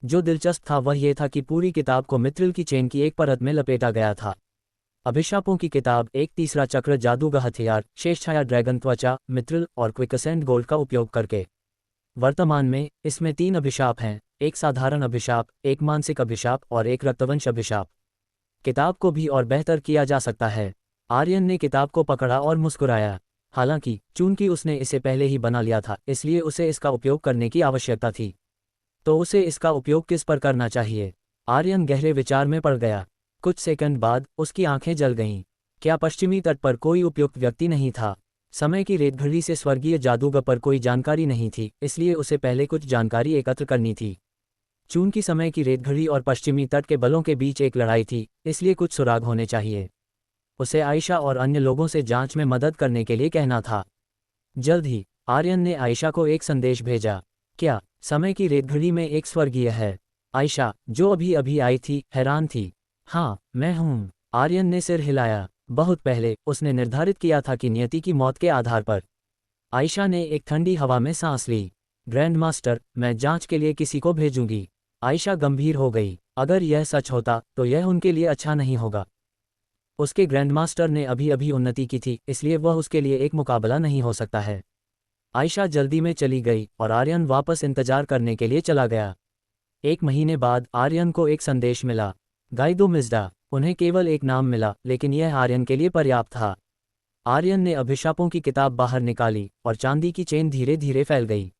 जो दिलचस्प था वह यह था कि पूरी किताब को मित्रिल की चेन की एक परत में लपेटा गया था। अभिशापों की किताब, एक तीसरा चक्र, जादूगर हथियार, शेषछाया ड्रैगन त्वचा, मित्रिल और क्विकसेंट गोल्ड का उपयोग करके। वर्तमान में इसमें 3 अभिशाप हैं, एक साधारण अभिशाप, एक मानसिक अभिशाप और एक रक्तवंश अभिशाप। किताब को भी और बेहतर किया जा सकता है। आर्यन ने किताब को पकड़ा और मुस्कुराया। हालांकि चूंकि उसने इसे पहले ही बना लिया था इसलिए उसे इसका उपयोग करने की आवश्यकता थी। तो उसे इसका उपयोग किस पर करना चाहिए? आर्यन गहरे विचार में पड़ गया। कुछ सेकंड बाद उसकी आंखें जल गईं। क्या पश्चिमी तट पर कोई उपयुक्त व्यक्ति नहीं था? समय की रेतघड़ी से स्वर्गीय जादूगर पर कोई जानकारी नहीं थी, इसलिए उसे पहले कुछ जानकारी एकत्र करनी थी। चूंकि समय की रेतघड़ी और पश्चिमी तट के बलों के बीच एक लड़ाई थी, इसलिए कुछ सुराग होने चाहिए। उसे आयशा और अन्य लोगों से जांच में मदद करने के लिए कहना था। जल्द ही आर्यन ने आयशा को एक संदेश भेजा। क्या समय की रेतघड़ी में एक स्वर्गीय है? आयशा, जो अभी अभी आई थी, हैरान थी। हाँ, मैं हूँ। आर्यन ने सिर हिलाया। बहुत पहले उसने निर्धारित किया था कि नियति की मौत के आधार पर। आयशा ने एक ठंडी हवा में सांस ली। ग्रैंडमास्टर, मैं जांच के लिए किसी को भेजूंगी। आयशा गंभीर हो गई। अगर यह सच होता तो यह उनके लिए अच्छा नहीं होगा। उसके ग्रैंडमास्टर ने अभी अभी उन्नति की थी, इसलिए वह उसके लिए एक मुकाबला नहीं हो सकता है। आयशा जल्दी में चली गई और आर्यन वापस इंतजार करने के लिए चला गया। 1 महीने बाद आर्यन को एक संदेश मिला। गाइदो मिज़्दा। उन्हें केवल एक नाम मिला, लेकिन यह आर्यन के लिए पर्याप्त था। आर्यन ने अभिशापों की किताब बाहर निकाली और चांदी की चेन धीरे धीरे फैल गई।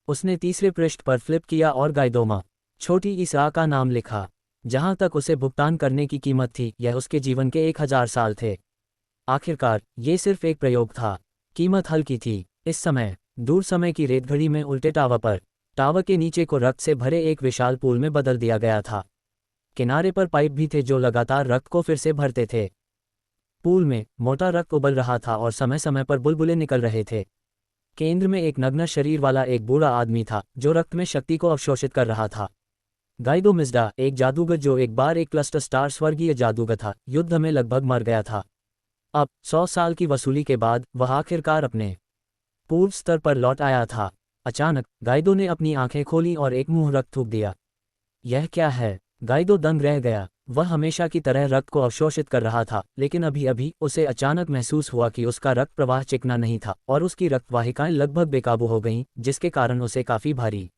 उसने तीसरे पृष्ठ पर फ्लिप किया और गाइदोमा, छोटी ईसा का नाम लिखा। जहां तक उसे भुगतान करने की कीमत थी, यह उसके जीवन के 1000 साल थे। आखिरकार ये सिर्फ एक प्रयोग था। कीमत हल्की थी। इस समय दूर समय की रेतघड़ी में उल्टे टावर के नीचे को रक्त से भरे एक विशाल पूल में बदल दिया गया था। किनारे पर पाइप भी थे जो लगातार रक्त को फिर से भरते थे। पूल में मोटा रक्त उबल रहा था और समय समय पर बुलबुले निकल रहे थे। केंद्र में एक नग्न शरीर वाला एक बूढ़ा आदमी था जो रक्त में शक्ति को अवशोषित कर रहा था। गाइदो मिज़्दा, एक जादूगर जो एक बार एक क्लस्टर स्टार स्वर्गीय जादूगर था, युद्ध में लगभग मर गया था। अब 100 साल की वसूली के बाद वह आखिरकार अपने पूर्व स्तर पर लौट आया था। अचानक गाइदो ने अपनी आंखें खोली और एक मुंह रक्त थूक दिया। यह क्या है? गाइदो दंग रह गया। वह हमेशा की तरह रक्त को अवशोषित कर रहा था, लेकिन अभी अभी उसे अचानक महसूस हुआ कि उसका रक्त प्रवाह चिकना नहीं था और उसकी रक्तवाहिकाएं लगभग बेकाबू हो गईं, जिसके कारण उसे काफी भारी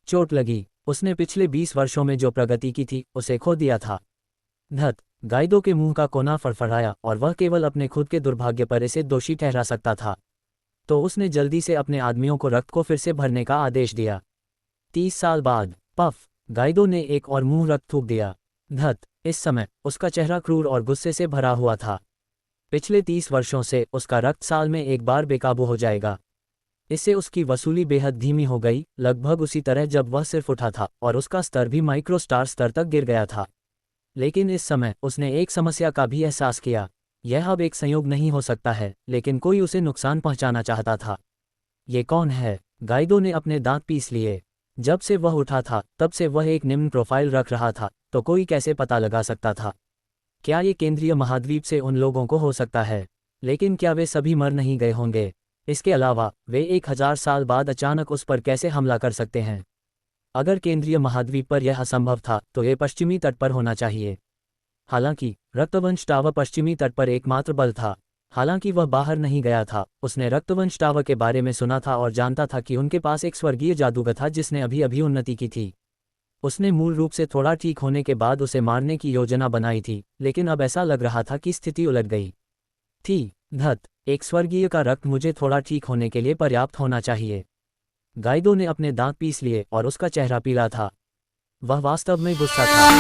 चोट लगी। उसने पिछले 20 वर्षों में जो प्रगति की थी उसे खो दिया था। धत। गाइदो के मुंह का कोना फड़फड़ाया और वह केवल अपने खुद के दुर्भाग्य पर इसे दोषी ठहरा सकता था। तो उसने जल्दी से अपने आदमियों को रक्त को फिर से भरने का आदेश दिया। 30 साल बाद पफ, गाइदो ने एक और मुंह रक्त थूक दिया। धत। इस समय उसका चेहरा क्रूर और गुस्से से भरा हुआ था। पिछले 30 वर्षों से उसका रक्त साल में एक बार बेकाबू हो जाएगा। इससे उसकी वसूली बेहद धीमी हो गई, लगभग उसी तरह जब वह सिर्फ उठा था और उसका स्तर भी माइक्रोस्टार स्तर तक गिर गया था। लेकिन इस समय उसने एक समस्या का भी एहसास किया। यह अब एक संयोग नहीं हो सकता है, लेकिन कोई उसे नुकसान पहुंचाना चाहता था। ये कौन है? गाइदो ने अपने दांत पीस लिए। जब से वह उठा था तब से वह एक निम्न प्रोफाइल रख रहा था, तो कोई कैसे पता लगा सकता था? क्या ये केंद्रीय महाद्वीप से उन लोगों को हो सकता है? लेकिन क्या वे सभी मर नहीं गए होंगे? इसके अलावा वे 1000 साल बाद अचानक उस पर कैसे हमला कर सकते हैं? अगर केंद्रीय महाद्वीप पर यह असंभव था तो ये पश्चिमी तट पर होना चाहिए। हालांकि रक्तवंश टावर पश्चिमी तट पर एकमात्र बल था। हालांकि वह बाहर नहीं गया था, उसने रक्तवंश टावर के बारे में सुना था और जानता था कि उनके पास एक स्वर्गीय जादूगर था जिसने अभी अभी उन्नति की थी। उसने मूल रूप से थोड़ा ठीक होने के बाद उसे मारने की योजना बनाई थी, लेकिन अब ऐसा लग रहा था कि स्थिति उलट गई थी। धत। एक स्वर्गीय का रक्त मुझे थोड़ा ठीक होने के लिए पर्याप्त होना चाहिए। गाइडो ने अपने दांत पीस लिए और उसका चेहरा पीला था। वह वास्तव में गुस्सा था।